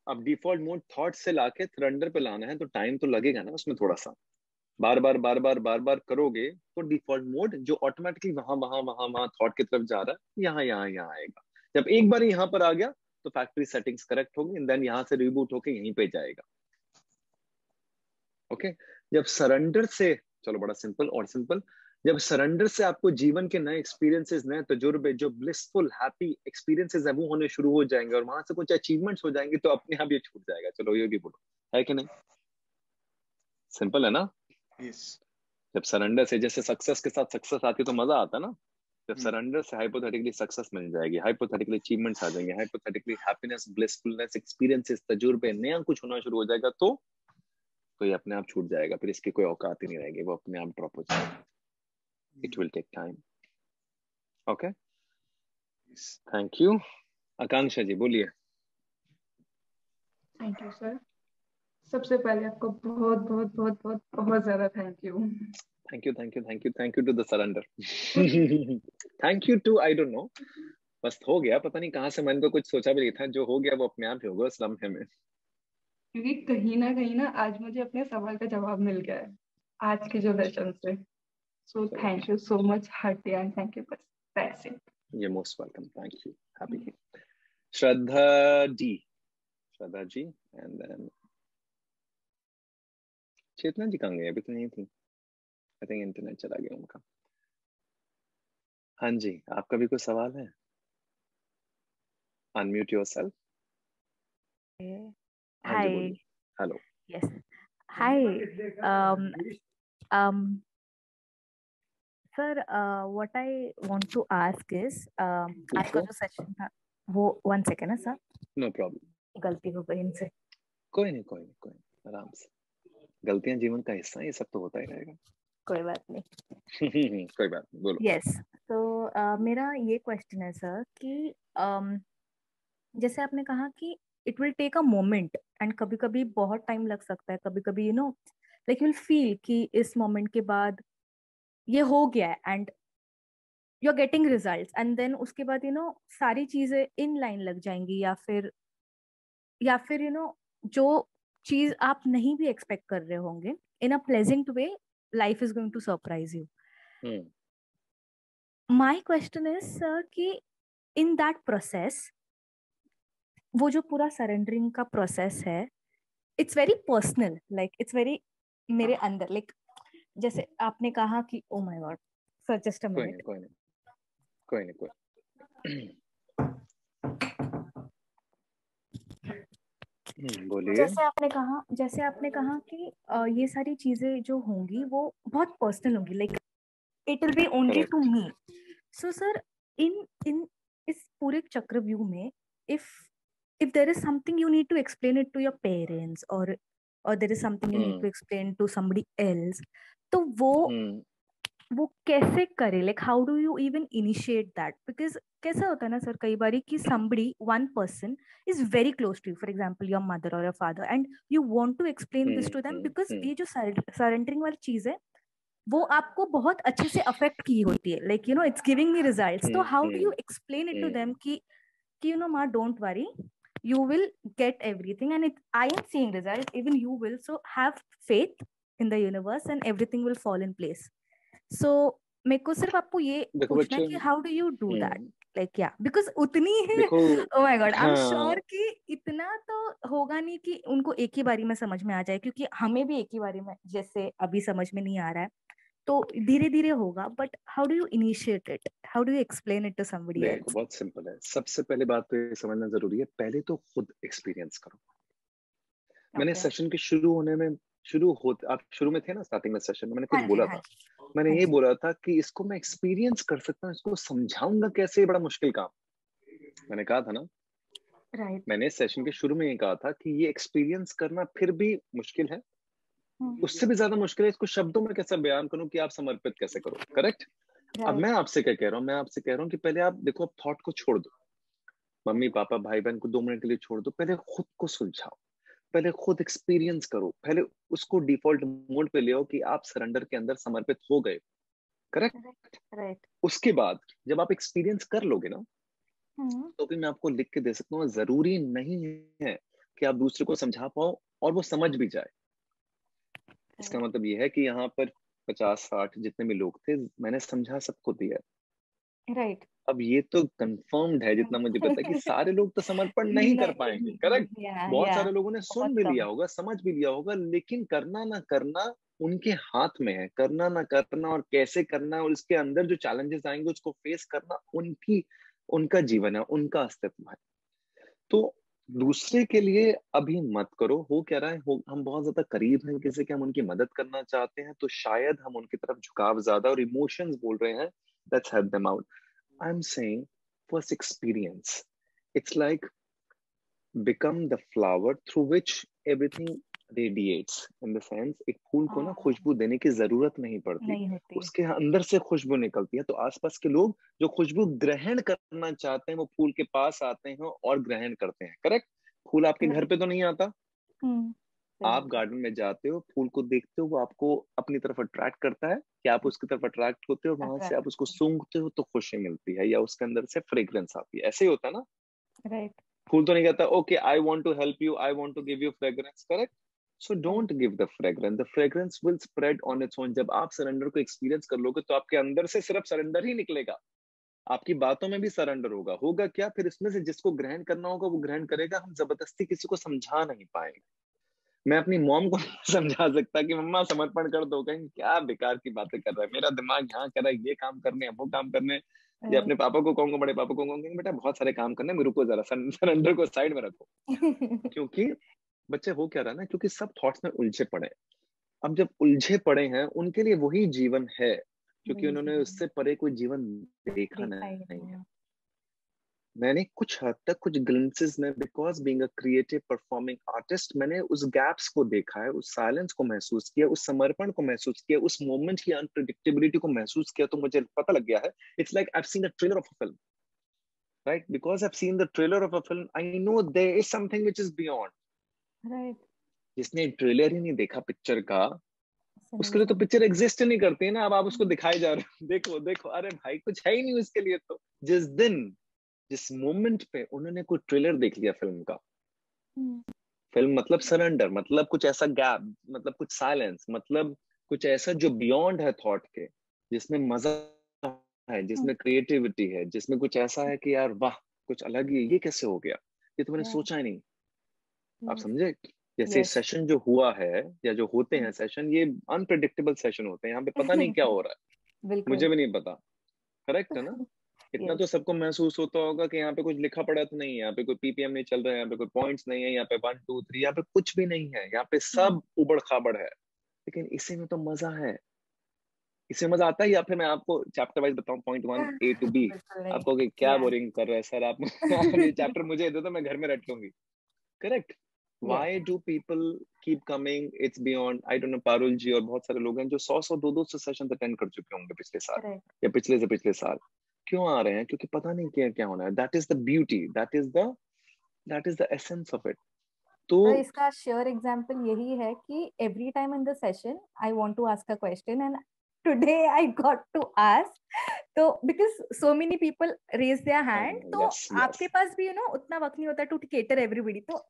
B: अब डिफॉल्ट मोड थॉट से लाके सरेंडर पे लाना है, तो टाइम तो लगेगा ना उसमें थोड़ा सा। बार बार बार बार बार बार करोगे तो डिफॉल्ट मोड जो ऑटोमेटिकली वहां वहां वहां वहां थॉट की तरफ जा रहा है, यहाँ यहाँ यहाँ आएगा। जब एक बार यहाँ पर आ गया तो फैक्ट्री सेटिंग्स करेक्ट होगी, देन यहाँ से रिबूट होके यहीं पे जाएगा। ओके? जब सरेंडर से, चलो बड़ा सिंपल और सिंपल, जब सरेंडर से आपको जीवन के नए एक्सपीरियंसेस, नए तजुर्बे, जो ब्लिसफुल हैप्पी एक्सपीरियंसेस है, वो होने शुरू हो जाएंगे और वहां से कुछ अचीवमेंट्स हो जाएंगे, तो अपने आप ये छूट जाएगा। चलो ये भी बोलो, है कि नहीं? सिंपल है ना?
E: यस।
B: जब सरेंडर से, जैसे सक्सेस के साथ सक्सेस आती है तो मजा आता है ना, जब सरेंडर से हाइपोथेटिकली सक्सेस मिल जाएगी, हाइपोथेटिकली अचीवमेंट्स आ जाएंगे, हाइपोथेटिकली हैप्पीनेस, ब्लिसफुलनेस, एक्सपीरियंसेस, तजुर्बे, नया कुछ होना शुरू हो जाएगा, तो ये अपने आप छूट जाएगा। फिर इसकी कोई औकात ही नहीं रहेगी, वो अपने आप ड्रॉप हो जाएगा। It will take time. Okay, thank you. Akanksha ji बोलिए।
A: Thank you sir. सबसे पहले आपको बहुत बहुत बहुत बहुत बहुत ज्यादा thank you.
B: Thank you thank you thank you thank you to the surrender. Thank you to, I don't know, बस हो गया, पता नहीं कहाँ से मन को कुछ सोचा भी नहीं था, जो हो गया वो अपने आप ही होगा उस लम्हे में।
A: क्योंकि कहीं ना आज मुझे अपने सवाल का जवाब मिल गया है आज के जो लेसन से। So thank you so much hearty and thank you, बस that's it.
B: You're most welcome. Thank you. Happy. Shraddha ji and then Chetna ji कहाँ गए? अभी तो नहीं थी, आई थिंक इंटरनेट चला गया उनका। हाँ जी, आपका भी कोई सवाल है? Unmute yourself. हाँ जी
F: Hi.
B: बोलिए। Hello.
F: Yes. Hi. Um, um, Sir, what I want to ask is, आपका
B: पूछो।
F: जो सेशन था वो 1 सेकेंड है सर,
B: नो प्रॉब्लम।
F: गलती हो गई इनसे।
B: कोई नहीं, आराम से। गलतियां जीवन का हिस्सा है, ये सब तो होता ही रहेगा।
F: कोई बात नहीं।
B: कोई बात नहीं, बोलो।
F: Yes. तो मेरा ये क्वेश्चन है सर कि जैसे आपने कहा कि it will take a moment and कभी कभी बहुत टाइम लग सकता है, कभी कभी लाइक यू विल फील कि इस मोमेंट के बाद ये हो गया है and you are getting results and then उसके बाद सारी चीजें इन लाइन लग जाएंगी, या फिर जो चीज आप नहीं भी एक्सपेक्ट कर रहे होंगे, in a pleasant way life is going to surprise you. My question is sir कि इन दैट प्रोसेस, वो जो पूरा सरेंडरिंग का प्रोसेस है, it's very personal, like it's very मेरे अंदर, लाइक जैसे आपने कहा कि oh my God sir, just a minute.
B: कोई नहीं। बोलिए।
F: जैसे आपने कहा कि ये सारी चीजें जो होंगी वो बहुत पर्सनल होंगी, like it will be only to me. So sir, in in इस पूरे चक्रव्यूह में, if there is something you need to explain it to your parents, or there is something you need to explain to somebody else, तो वो कैसे करे, like how do you even initiate that? Because कैसा होता है ना sir, कई बार कि somebody, one person is very close to you, for example your mother or your father, and you want to explain this to them because ये जो surrendering वाली चीज है वो आपको बहुत अच्छे से अफेक्ट की होती है, like it's giving me results. तो how do you explain it to them कि माँ don't worry, you will get everything and I am seeing result, even you will, so have faith in the universe and everything will fall in place. So मेरे को सिर्फ आपको ये पूछना है कि how do you do that, like yeah, because उतनी oh my god, I'm sure कि इतना तो होगा नहीं कि उनको एक ही बारी में समझ में आ जाए, क्योंकि हमें भी एक ही बारी में जैसे अभी समझ में नहीं आ रहा है, तो धीरे धीरे होगा। But how do you initiate it, how do you explain it to somebody else?
B: देखो, बहुत सिंपल है। सबसे पहले बात तो ये समझना जरूरी है, पहले तो खुद एक्सपीरियंस करो। मैंने सेशन के आप शुरू में थे ना, स्टार्टिंग में सेशन में मैंने कुछ बोला था। मैंने ये बोला था कि इसको मैं एक्सपीरियंस कर सकता हूँ, इसको समझाऊंगा कैसे, बड़ा मुश्किल काम। मैंने कहा था ना,
F: राइट।
B: मैंने सेशन के शुरू में ये कहा था कि ये एक्सपीरियंस करना फिर भी मुश्किल है, उससे भी ज्यादा मुश्किल है इसको शब्दों में कैसे बयान करूं कि आप समर्पित कैसे करो। करेक्ट। अब मैं आपसे क्या कह रहा हूँ, मैं आपसे कह रहा हूँ कि पहले आप देखो, अब थॉट को छोड़ दो, मम्मी पापा भाई बहन को 2 मिनट के लिए छोड़ दो, पहले खुद को सुलझाओ, पहले खुद एक्सपीरियंस करो, पहले उसको डिफॉल्ट मोड पे ले आओ कि आप सरेंडर के अंदर समर्पित हो गए। करेक्ट।
F: राइट।
B: उसके बाद जब आप एक्सपीरियंस कर लोगे ना, तो भी मैं आपको लिख के दे सकता हूँ, जरूरी नहीं है कि आप दूसरे को समझा पाओ और वो समझ भी जाए। इसका मतलब ये है कि यहाँ पर 50-60 जितने भी लोग थे, मैंने समझा सबको दिया।
F: राइट।
B: अब ये तो कंफर्म्ड है, जितना मुझे पता है, कि सारे लोग तो समर्पण नहीं कर पाएंगे। करेक्ट। बहुत सारे लोगों ने सुन भी लिया होगा, समझ भी लिया होगा, लेकिन करना ना करना उनके हाथ में है। करना ना करना और कैसे करना और इसके अंदर जो चैलेंजेस आएंगे उसको फेस करना उनका जीवन है, उनका अस्तित्व है। तो दूसरे के लिए अभी मत करो। हो क्या रहा है, हम बहुत ज्यादा करीब हैं किसी के, हम उनकी मदद करना चाहते हैं, तो शायद हम उनकी तरफ झुकाव ज्यादा और इमोशंस बोल रहे हैं, let's help them out. I'm saying first experience. It's like become the flower through which everything radiates. In the sense, एक फूल को ना खुशबू देने की जरूरत नहीं पड़ती, उसके अंदर से खुशबू निकलती है। तो आसपास के लोग जो खुशबू ग्रहण करना चाहते हैं वो फूल के पास आते हैं और ग्रहण करते हैं। करेक्ट। फूल आपके घर पे तो नहीं आता, आप गार्डन में जाते हो, फूल को देखते हो, वो आपको अपनी तरफ अट्रैक्ट करता है, कि आप उसकी तरफ अट्रैक्ट होते हो, वहां से आप उसको सूंघते हो तो खुशी मिलती है, या उसके अंदर से फ्रेग्रेंस आती है। ऐसे ही होता है ना।
F: राइट।
B: फूल तो नहीं कहता okay I want to help you, I want to give you fragrance. Correct. So don't give the fragrance will spread on its own. जब आप सरेंडर को एक्सपीरियंस कर लोगे तो आपके अंदर से सिर्फ सरेंडर ही निकलेगा, आपकी बातों में भी सरेंडर होगा। होगा क्या फिर इसमें से जिसको ग्रहण करना होगा वो ग्रहण करेगा। हम जबरदस्ती किसी को समझा नहीं पाएंगे। मैं अपनी मॉम को नहीं समझा सकता कि मम्मा समर्पण कर दो, कहेंगे क्या बेकार की बातें कर रहा है, मेरा दिमाग यहाँ कर रहा है, ये काम करने हैं, वो काम करने हैं। या अपने पापा को कहूंगा, बड़े पापा को कहूंगा, बेटा बहुत सारे काम करने हैं, रुको जरा, सरेंडर को साइड में रखो। क्योंकि बच्चे हो क्या रहा है ना, क्योंकि सब थॉट्स में उलझे पड़े हैं। अब जब उलझे पड़े हैं उनके लिए वही जीवन है, क्योंकि उन्होंने उससे परे कोई जीवन देखा नहीं है। मैंने कुछ हद तक कुछ ग्लिम्पसेस में, because being a creative performing artist, मैंने उस गैप्स को देखा है, उस साइलेंस को महसूस किया, उस समर्पण को महसूस किया, उस मोमेंट की अनप्रेडिक्टेबिलिटी को महसूस किया। तो मुझे पता लग गया है, it's like I have seen a trailer of a film, right? Because I have seen the trailer of a film, I know there is something which is beyond.
F: Right.
B: जिसने ट्रेलर ही नहीं देखा पिक्चर का, उसके लिए तो picture exist नहीं करती है ना। अब आप उसको दिखाए जा रहे हो, देखो देखो, अरे भाई कुछ है ही नहीं उसके लिए। तो जिस मोमेंट पे उन्होंने कोई ट्रेलर देख लिया फिल्म का, फिल्म मतलब सरेंडर, मतलब कुछ ऐसा गैप, मतलब कुछ साइलेंस, मतलब कुछ ऐसा जो बियॉन्ड है थॉट के, जिसमें मजा है, जिसमें क्रिएटिविटी है, जिसमें कुछ ऐसा है कि यार वाह कुछ अलग ही, ये कैसे हो गया, ये तो मैंने सोचा ही नहीं। आप समझे? जैसे सेशन जो हुआ है या जो होते हैं सेशन, ये अनप्रेडिक्टेबल सेशन होते हैं। यहाँ पे पता नहीं क्या हो रहा है, मुझे भी नहीं पता। करेक्ट है ना? इतना तो सबको महसूस होता होगा कि यहाँ पे कुछ लिखा पड़ा तो नहीं है, यहाँ पे कोई पीपीएम नहीं चल रहा है, यहाँ पे कोई पॉइंट्स नहीं है, यहाँ पे 1 2 3, यहाँ पे कुछ भी नहीं है, यहाँ पे सब उबड़ खाबड़ है। लेकिन इसी में तो मजा है, इसमें मजा आता है। या फिर मैं आपको चैप्टर वाइज बताऊं, पॉइंट 1 A to B, आपको कि क्या बोरिंग कर रहा है सर आप ये चैप्टर मुझे दे दो, मैं घर में रट लूंगी। Correct? Why do people keep coming? It's beyond. I don't know, Parul ji और बहुत सारे लोग हैं जो 100 200 सेशन अटेंड कर चुके होंगे पिछले साल या पिछले से पिछले साल। क्यों आ रहे हैं? क्योंकि पता नहीं क्या क्या होना है। That is the beauty. That is the essence of it. तो
F: इसका श्योर एग्जांपल यही है कि every time in the session I want to ask a question and today I got to ask. तो because so many people raise their hand, तो आपके पास भी उतना वक्त नहीं होता to cater everybody. तो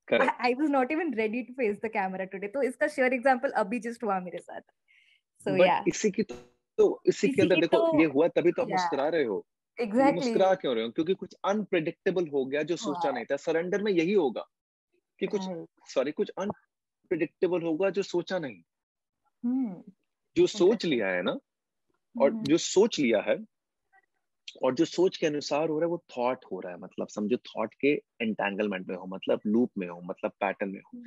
F: I was not even ready to face the camera today. तो इसका श्योर एग्जांपल अभी जस्ट हुआ मेरे साथ. So yeah.
B: इसी के अंदर देखो, ये हुआ तभी तो आप मुस्कुरा रहे हो.
F: Exactly.
B: मुस्कुरा क्यों रहे हो? क्योंकि कुछ अनप्रेडिक्टेबल हो गया जो सोचा नहीं था. सरेंडर में यही होगा कि कुछ अनप्रेडिक्टेबल होगा जो सोचा नहीं. जो सोच लिया है ना, और जो सोच लिया है और जो सोच के अनुसार हो रहा है वो थॉट हो रहा है. मतलब समझो थॉट के एंटेंगलमेंट में हो, मतलब लूप में हो, मतलब पैटर्न में हो.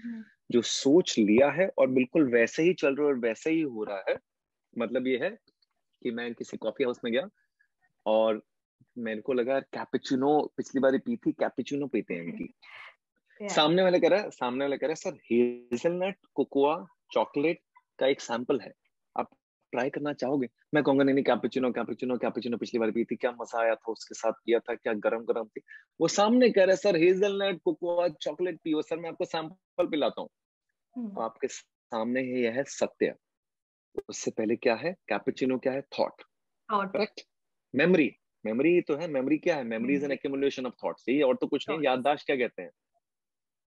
B: जो सोच लिया है और बिल्कुल वैसे ही चल रहा है और वैसे ही हो रहा है. मतलब ये है कि मैं किसी कॉफी हाउस में गया और मेरे को लगा कैपुचिनो पिछली बार पी थी, कैपुचिनो पीते हैं इनकी. सामने वाला कह रहा है सर हेजलनट कोकोआ चॉकलेट का एक सैंपल है, आप ट्राई करना चाहोगे? मैं कहूंगा नहीं कैपुचिनो पिछली बार पी थी, क्या मजा आया था उसके साथ, किया था क्या, गरम थी. वो सामने कह रहा है सर हेजलनट कोकोआ चॉकलेट पियो. सर मैं आपको सैंपल पिलाता हूँ. आपके सामने ही यह है सत्य. उससे पहले क्या है? कैपुचिनो क्या है? थॉट. करेक्ट? मेमोरी तो है. मेमोरी क्या है? Memory is an accumulation of thoughts. यही और तो कुछ नहीं. याददाश्त क्या कहते हैं?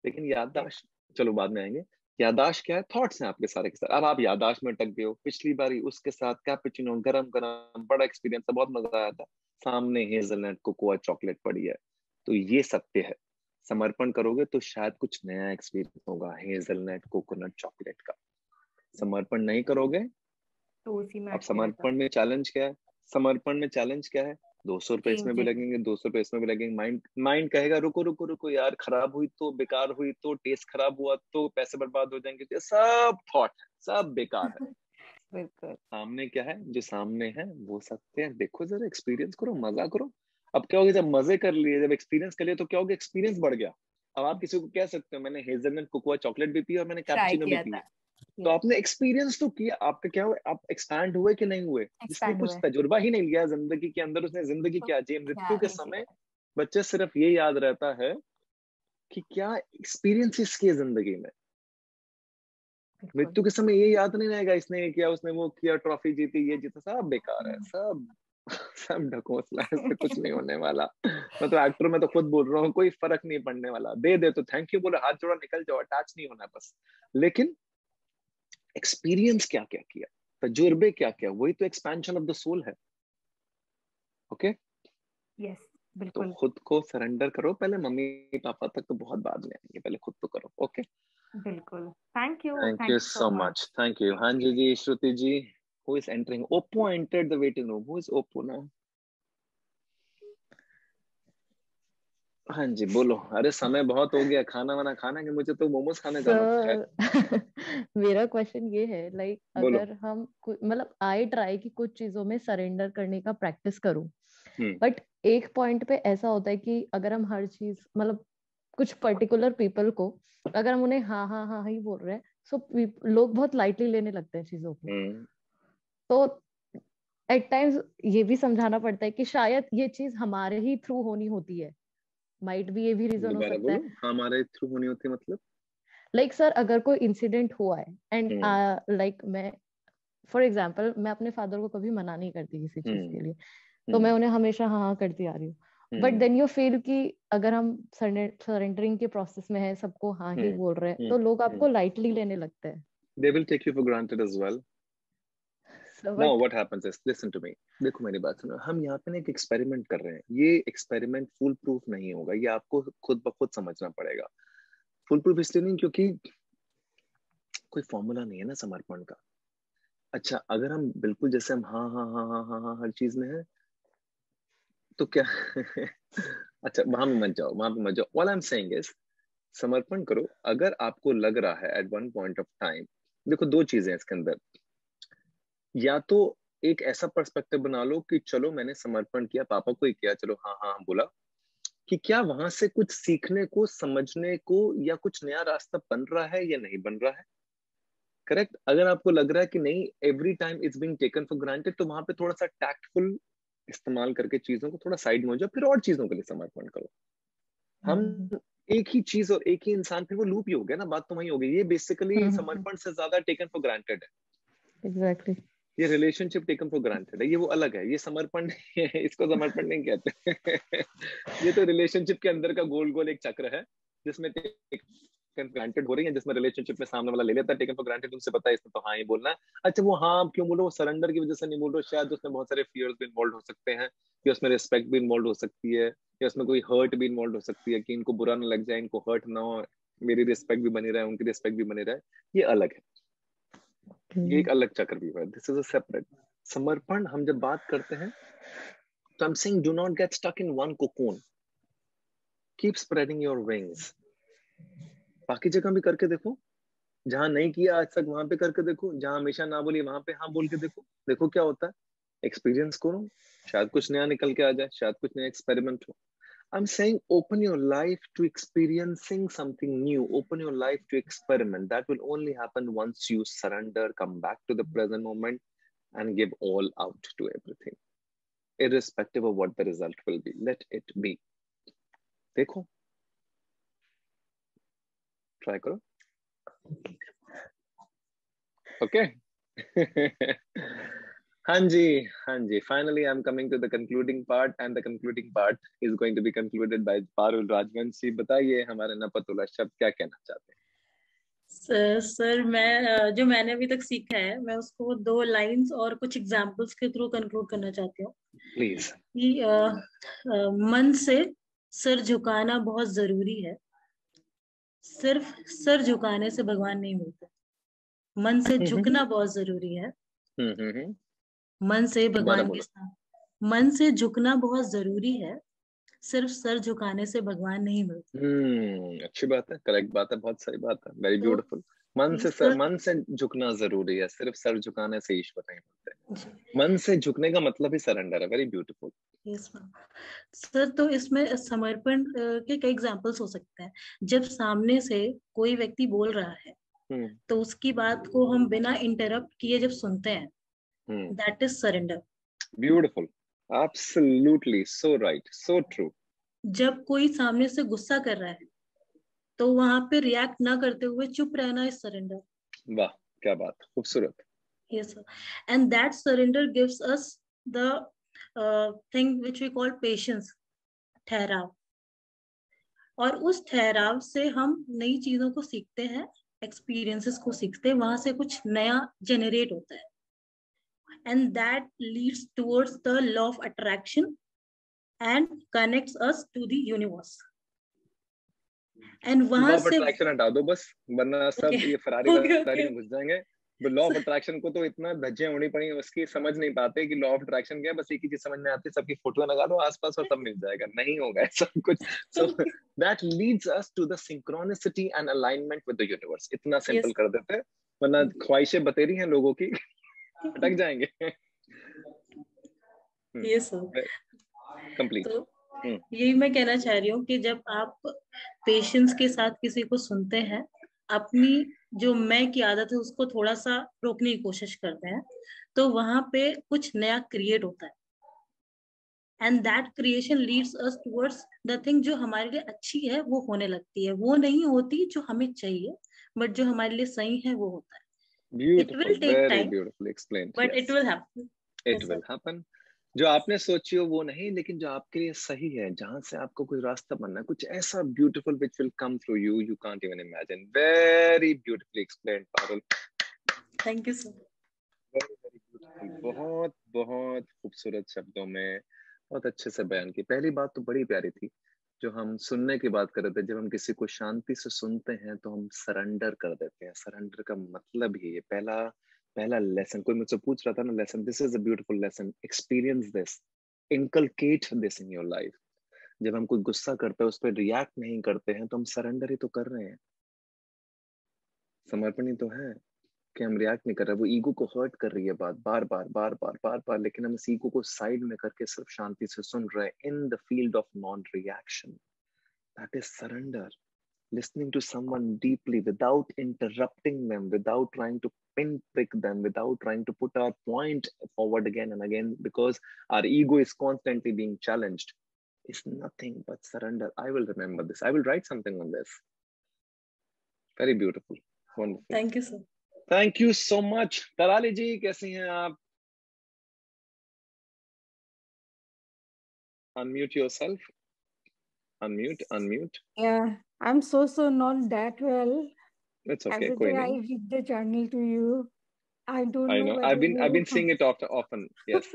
B: लेकिन याददाश्त चलो बाद में आएंगे. याददाश्त क्या है? थॉट्स हैं आपके सारे के साथ. अब आप याददाश्त में अटक गए हो. पिछली बारी उसके साथ कैपुचिनो गरम बड़ा एक्सपीरियंस था, बहुत मजा आया था. सामने हेजलनट कोकोआ चॉकलेट पड़ी है. तो ये सत्य है. समर्पण करोगे तो शायद कुछ नया एक्सपीरियंस होगा हेजलनट कोकोनट चॉकलेट का. समर्पण नहीं करोगे तो अब समर्पण में चैलेंज क्या है? समर्पण में चैलेंज क्या है? 200 रुपए इसमें भी लगेंगे, 200 रुपए इसमें भी लगेंगे. माइंड कहेगा रुको यार, खराब हुई तो, बेकार हुई तो, टेस्ट खराब हुआ तो, पैसे बर्बाद हो जाएंगे. तो सब थॉट, सब बेकार है. बिल्कुल. सामने क्या है? जो सामने है वो सत्य है. देखो जरा, एक्सपीरियंस करो, मजा करो. अब क्या होगा जब मजे कर लिए, जब एक्सपीरियंस कर लिया तो क्या होगा? एक्सपीरियंस बढ़ गया. अब आप किसी को कह सकते हो मैंने हेजलनट कोकोआ चॉकलेट भी पिया और मैंने कैपुचिनो भी पिया. तो आपने एक्सपीरियंस तो किया. आपका क्या हुआ? आप एक्सपैंड हुए कि नहीं हुए? जिसने कुछ तजुर्बा ही नहीं लिया जिंदगी के अंदर, उसने जिंदगी क्या जी. मृत्यु के समय बच्चे सिर्फ ये याद रहता है कि क्या एक्सपीरियंसेस किए जिंदगी में. मृत्यु के समय ये याद नहीं रहेगा इसने ये किया, उसने वो किया, ट्रॉफी जीती, ये जीता. सब बेकार है, सब ढकोसला है. इससे कुछ नहीं होने वाला. मैं तो एक्टर में तो खुद बोल रहा हूँ, कोई फर्क नहीं पड़ने वाला. दे तो थैंक यू बोलो, हाथ जोड़ा, निकल जाओ. अटैच नहीं होना बस. लेकिन एक्सपीरियंस क्या किया, तजुर्बे क्या, वही तो एक्सपेंशन ऑफ द सोल है. ओके?
F: यस
B: तो
F: बिल्कुल
B: खुद को सरेंडर करो पहले, मम्मी पापा तक तो बहुत बाद में आएंगे, पहले खुद तो करो। ओके,
F: बिल्कुल। Thank you
B: thank you
F: so
B: so
F: much.
B: Much, thank you. हाँ जी, Shruti ji, who is entering? Oppo entered the waiting room. Who is Oppo now? हाँ जी, बोलो। अरे समय बहुत हो गया, खाना वाना खाना कि मुझे तो मोमोज खाने जाना था।
D: सर मेरा क्वेश्चन ये है, लाइक
B: बोलो।
D: अगर हम मतलब आई ट्राई कि कुछ चीजों में सरेंडर करने का प्रैक्टिस करूं, बट एक पॉइंट पे ऐसा होता है कि अगर हम हर चीज मतलब कुछ पर्टिकुलर पीपल को अगर हम उन्हें हाँ हाँ हाँ ही बोल रहे हैं, सो लोग बहुत लाइटली लेने लगते हैं चीजों को। तो एट टाइम्स ये भी समझाना पड़ता है कि शायद ये चीज हमारे ही थ्रू होनी होती है, माइट भी ये भी रीजन हो
B: दोबारा
D: सकता है।
B: बोलो, हमारे थ्रू होनी होती है मतलब?
D: लाइक सर अगर कोई इंसिडेंट हुआ है एंड लाइक मैं फॉर एग्जाम्पल मैं अपने फादर को कभी मना नहीं करती किसी चीज के लिए, तो मैं उन्हें हमेशा हाँ हाँ करती आ रही हूँ, बट देन यू फील कि अगर हम सरेंडरिंग के प्रोसेस में है, सबको हाँ ही बोल रहे हैं, तो लोग आपको लाइटली लेने लगते हैं।
B: They will take you for granted as well.
D: So
B: Now what happens is, listen to me. देखो मेरी बात सुनो, हम यहाँ पे ना एक एक्सपेरिमेंट कर रहे हैं। ये एक्सपेरिमेंट फुल प्रूफ नहीं होगा, ये आपको खुद ब खुद समझना पड़ेगा। फुल प्रूफ इसलिए नहीं क्योंकि कोई फॉर्मूला नहीं है ना समर्पण का। अच्छा, अगर हम बिल्कुल जैसे हम हाँ हाँ हाँ हाँ हाँ हाँ हर चीज में है तो क्या अच्छा, वहां पे मत जाओ, वहां पे मत जाओ। All I'm saying is, समर्पण करो अगर आपको लग रहा है at one point of time. देखो दो चीजें इसके अंदर, या तो एक ऐसा पर्सपेक्टिव बना लो कि चलो मैंने समर्पण किया, पापा को ही किया, चलो हाँ हाँ बोला, कि क्या वहां से कुछ सीखने को, समझने को, या कुछ नया रास्ता बन रहा है या नहीं बन रहा है। करेक्ट। अगर आपको लग रहा है कि नहीं, every time it's being taken for granted, तो वहां पे थोड़ा सा टैक्टफुल इस्तेमाल करके चीजों को थोड़ा साइड में हो जाओ, फिर और चीजों के लिए समर्पण करो। हम एक ही चीज और एक ही इंसान, फिर वो लूप ही हो गया ना, बात तो वही हो गई। ये बेसिकली समर्पण से ज्यादा टेकन फॉर ग्रांटेड है।
D: एग्जैक्टली
B: ये रिलेशनशिप टेकन फॉर ग्रांटेड है, ये वो अलग है, ये समर्पण नहीं है, इसको समर्पण नहीं कहते। ये तो रिलेशनशिप के अंदर का गोल गोल एक चक्र है जिसमें टेकन ग्रांटेड हो रही है, जिसमें रिलेशनशिप में सामने वाला ले लेता है टेकन फॉर ग्रांटेड, तुमसे पता है इसने तो हाँ ही बोलना है। अच्छा, वो हाँ क्यों बोलो? वो सरेंडर की वजह से नहीं बोल रहे, शायद उसमें बहुत सारे फियर्स भी इन्वॉल्व हो सकते हैं, या उसमें रिस्पेक्ट भी इन्वॉल्व हो सकती है, या उसमें कोई हर्ट भी इन्वॉल्व हो सकती है कि इनको बुरा ना लग जाए, इनको हर्ट ना हो, मेरी रिस्पेक्ट भी बनी रहे, उनकी रिस्पेक्ट भी बनी रहे। ये अलग है, ये एक अलग चक्रव्यूह है। This is a separate. समर्पण हम जब बात करते हैं तो I'm saying do not get stuck in one cocoon. Keep spreading your wings. बाकी जगह भी करके देखो, जहां नहीं किया आज तक वहां पे करके देखो, जहां हमेशा ना बोली वहां पे हाँ बोल के देखो, देखो क्या होता है। एक्सपीरियंस करो, शायद कुछ नया निकल के आ जाए, शायद कुछ नया एक्सपेरिमेंट हो। I'm saying open your life to experiencing something new. Open your life to experiment. That will only happen once you surrender, come back to the present moment, and give all out to everything. Irrespective of what the result will be, let it be. देखो, try करो। Okay. हाँ जी, हाँ जी, finally I am coming to the concluding part, and the concluding part is going to be concluded by Parul Rajvanshi. बताइए हमारे नपतुला शब्द क्या कहना चाहते हैं?
G: सर मैं जो मैंने अभी तक सीखा है, मैं उसको 2 लाइंस और कुछ एग्जांपल्स के थ्रू कंक्लूड करना चाहती हूँ।
B: प्लीज।
G: कि मन से सर झुकाना बहुत जरूरी है, सिर्फ सर झुकाने से भगवान नहीं मिलते। मन से झुकना बहुत जरूरी है, मन से भगवान के साथ। मन से झुकना बहुत जरूरी है, सिर्फ सर झुकाने से भगवान नहीं मिलते।
B: अच्छी बात है, करेक्ट बात है, बहुत सही बात है, वेरी ब्यूटीफुल। मन से झुकना जरूरी है, सिर्फ सर झुकाने से ईश्वर नहीं मिलते। मन से झुकने का मतलब ही सरेंडर है। Very beautiful.
G: Yes ma'am. Sir तो इसमें समर्पण के कई एग्जांपल्स हो सकते हैं। जब सामने से कोई व्यक्ति बोल रहा है तो उसकी बात को हम बिना इंटरप्ट किए जब सुनते हैं, that is surrender.
B: Beautiful, absolutely, so right, so true.
G: जब कोई सामने से गुस्सा कर रहा है तो वहां पे रिएक्ट ना करते हुए चुप रहना इज सरेंडर।
B: वाह, क्या बात, खूबसूरत।
G: Yes sir, and that surrender gives us the thing which we call patience, ठहराव। और उस ठहराव से हम नई चीजों को सीखते हैं, एक्सपीरियंसेस को सीखते हैं, वहां से कुछ नया जनरेट होता है, and that leads towards the law of attraction, and connects us to the universe. And वहां
B: लॉ ऑफ
G: से
B: अट्रैक्शन हटा दो बस, वरना सब
G: Okay.
B: ये फरारी
G: Okay,
B: वरारी
G: okay.
B: में घुस जाएंगे। लॉ ऑफ अट्रैक्शन को तो इतना धज्जियां उड़नी पड़ी, उसकी समझ नहीं पाते कि लॉ ऑफ अट्रैक्शन क्या है। बस एक ही चीज समझ में आती है, सबकी फोटो लगा दो आसपास और सब मिल जाएगा। नहीं होगा सब कुछ। So that leads us to the synchronicity and alignment with the universe. इतना सिंपल
G: Yes.
B: कर देते हैं, वरना ख्वाहिशें बतेरी हैं लोगों की, अटक जाएंगे।
G: Yes, sir.
B: कंप्लीट।
G: तो यही मैं कहना चाह रही हूँ कि जब आप पेशेंस के साथ किसी को सुनते हैं, अपनी जो मैं की आदत है उसको थोड़ा सा रोकने की कोशिश करते हैं, तो वहां पे कुछ नया क्रिएट होता है। And that creation leads us towards the thing जो हमारे लिए अच्छी है वो होने लगती है। वो नहीं होती जो हमें चाहिए, बट जो हमारे लिए सही है वो होता है।
B: Beautiful,
G: will take
B: very
G: time,
B: beautifully explained.
G: But
B: Yes.
G: It will happen.
B: It will happen. जो आपने सोची हो वो नहीं, लेकिन जो आपके लिए सही है, जहां से आपको कुछ रास्ता बनना है, कुछ ऐसा beautiful which will come through you, you can't even imagine. Very beautifully explained, Parul.
G: Thank you sir.
B: Very very beautiful. बहुत बहुत खूबसूरत शब्दों में बहुत अच्छे से बयान की। पहली बात तो बड़ी प्यारी थी, जो हम सुनने की बात कर रहे थे। जब हम किसी को शांति से सुनते हैं तो हम सरेंडर कर देते हैं। सरेंडर का मतलब ही ये पहला लेसन। कोई मुझसे पूछ रहा था ना, lesson, this is a beautiful lesson, experience this, inculcate this in your life. जब हम कोई गुस्सा करते हैं, उस पर रिएक्ट नहीं करते हैं, तो हम सरेंडर ही तो कर रहे हैं। समर्पण ही तो है कि हम रिएक्ट नहीं कर रहे। वो ईगो को हर्ट कर रही है बात, बार बार, लेकिन हम इस ईगो को साइड में करके सिर्फ शांति से सुन रहे हैं, in the field of non reaction. That is surrender. Listening to someone deeply without interrupting them, without trying to pinprick them, without trying to put our point forward again and again, because our ego is constantly being challenged, is nothing but surrender. I will remember this. I will write something on this. Very beautiful. Wonderful.
G: Thank you sir.
B: Thank you so much. Tarali ji, कैसी हैं आप? Unmute yourself. Unmute.
H: Yeah, I'm so not that well.
B: It's okay.
H: Every
B: कोई
H: day I
B: नहीं.
H: read the journal to you. I don't
B: I
H: know
B: know.
H: whether
B: I've been seeing it often. Yes.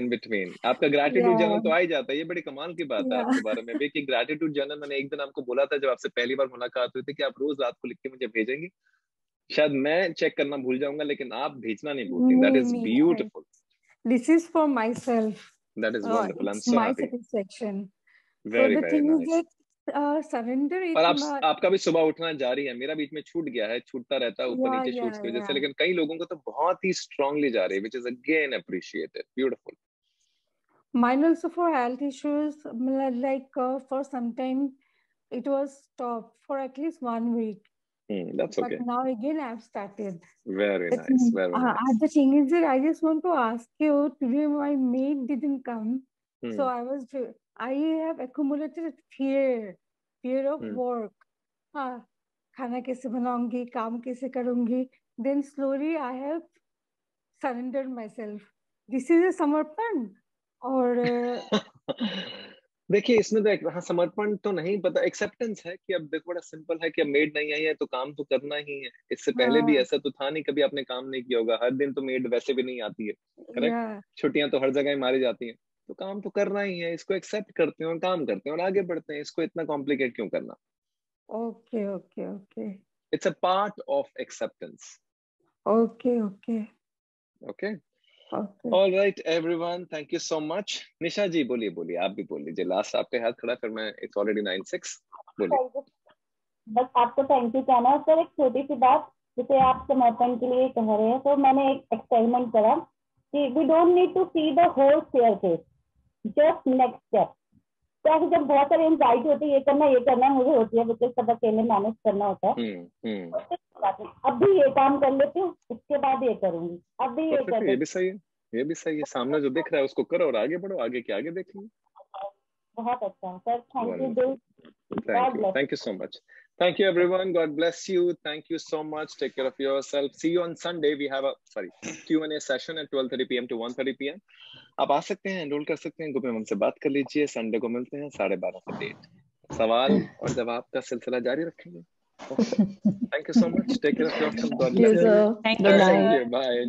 B: In between. आपका gratitude
H: Yeah.
B: journal तो आ ही जाता है। ये बड़ी कमाल की बात है
H: Yeah.
B: आपके बारे में भी कि gratitude journal, मैंने एक दिन आपको बोला था जब आपसे पहली बार मुलाकात हुई थी कि आप रोज रात को लिख के मुझे भेजेंगी। शायद मैं चेक करना भूल जाऊंगा, लेकिन आप भेजना नहीं भूलती। That is
H: नहीं,
B: beautiful.
H: This is for myself.
B: That is wonderful. I'm
H: It's
B: so
H: my
B: happy.
H: satisfaction.
B: Very
H: So the
B: very
H: thing
B: nice.
H: is that surrender
B: और
H: इतना
B: आपका भी सुबह उठना जारी है। मेरा बीच में छूट गया है, छूटता रहता है ऊपर
H: Yeah,
B: नीचे शूट्स की वजह से,
H: yeah.
B: लेकिन कई लोगों को तो बहुत ही स्ट्रांगली जा रही है, which is again appreciated. Beautiful.
H: Mine also for health issues, like for some time it was stopped for at least 1 week.
B: That's
H: But
B: okay.
H: now again I've started.
B: Very
H: The
B: nice. Very nice.
H: the thing is that I just want to ask you, today my maid didn't come. So I have accumulated fear of work. हाँ, खाना कैसे बनाऊंगी, काम कैसे करूंगी. Then slowly I have surrendered myself. This is a समर्पण और
B: देखिए इसमें तो हाँ, समर्पण तो नहीं पता, एक्सेप्टेंस है कि अब देखो बड़ा सिंपल है कि अब मेड नहीं आई है तो काम तो करना ही है। इससे पहले भी ऐसा तो था नहीं, कभी आपने काम नहीं किया होगा। हर दिन तो मेड वैसे भी नहीं आती है, करेक्ट? छुट्टियां तो हर जगह ही मारी जाती हैं, तो काम तो करना ही है। इसको एक्सेप्ट करते हैं और काम करते हैं और आगे बढ़ते हैं। इसको इतना कॉम्प्लिकेट क्यों करना?
H: Okay.
B: It's a part of acceptance.
H: Okay.
B: All right, everyone. Thank you so much. निशा जी बोलिए, आप भी बोल लीजिए। लास्ट आपके हाथ खड़ा, फिर मैं it's already 9:06 बोलिए।
C: बस आपको थैंक यू कहना है सर। एक छोटी सी बात, जैसे आप समर्पण के लिए कह रहे हैं, तो मैंने एक एक्सपेरिमेंट करा कि we don't need to see the whole staircase, just next step. तो ऐसे जब बहुत सारी एंजाइटी होती है, ये करना है, मुझे होती है बिकॉज सब अकेले मैनेज करना होता है। अब भी ये काम कर लेती हूँ, इसके बाद ये करूंगी, अब भी ये कर।
B: ये भी सही है। सामने जो दिख रहा है उसको करो और आगे बढ़ो, आगे के आगे देखेंगे।
C: बहुत अच्छा sir,
B: Thank you so much. Thank you everyone. God bless you. Thank you so much. Take care of yourself. See you on Sunday. We have a Q&A session at 12:30 p.m. to 1:30 p.m. आप आ सकते हैं, enrol कर सकते हैं, group में हमसे बात कर लीजिए। संडे को मिलते हैं 12:30 से 1:30। सवाल और जवाब का सिलसिला जारी रखेंगे। Thank you so much. Take care of yourself. God bless you.
D: Good night.
B: Bye.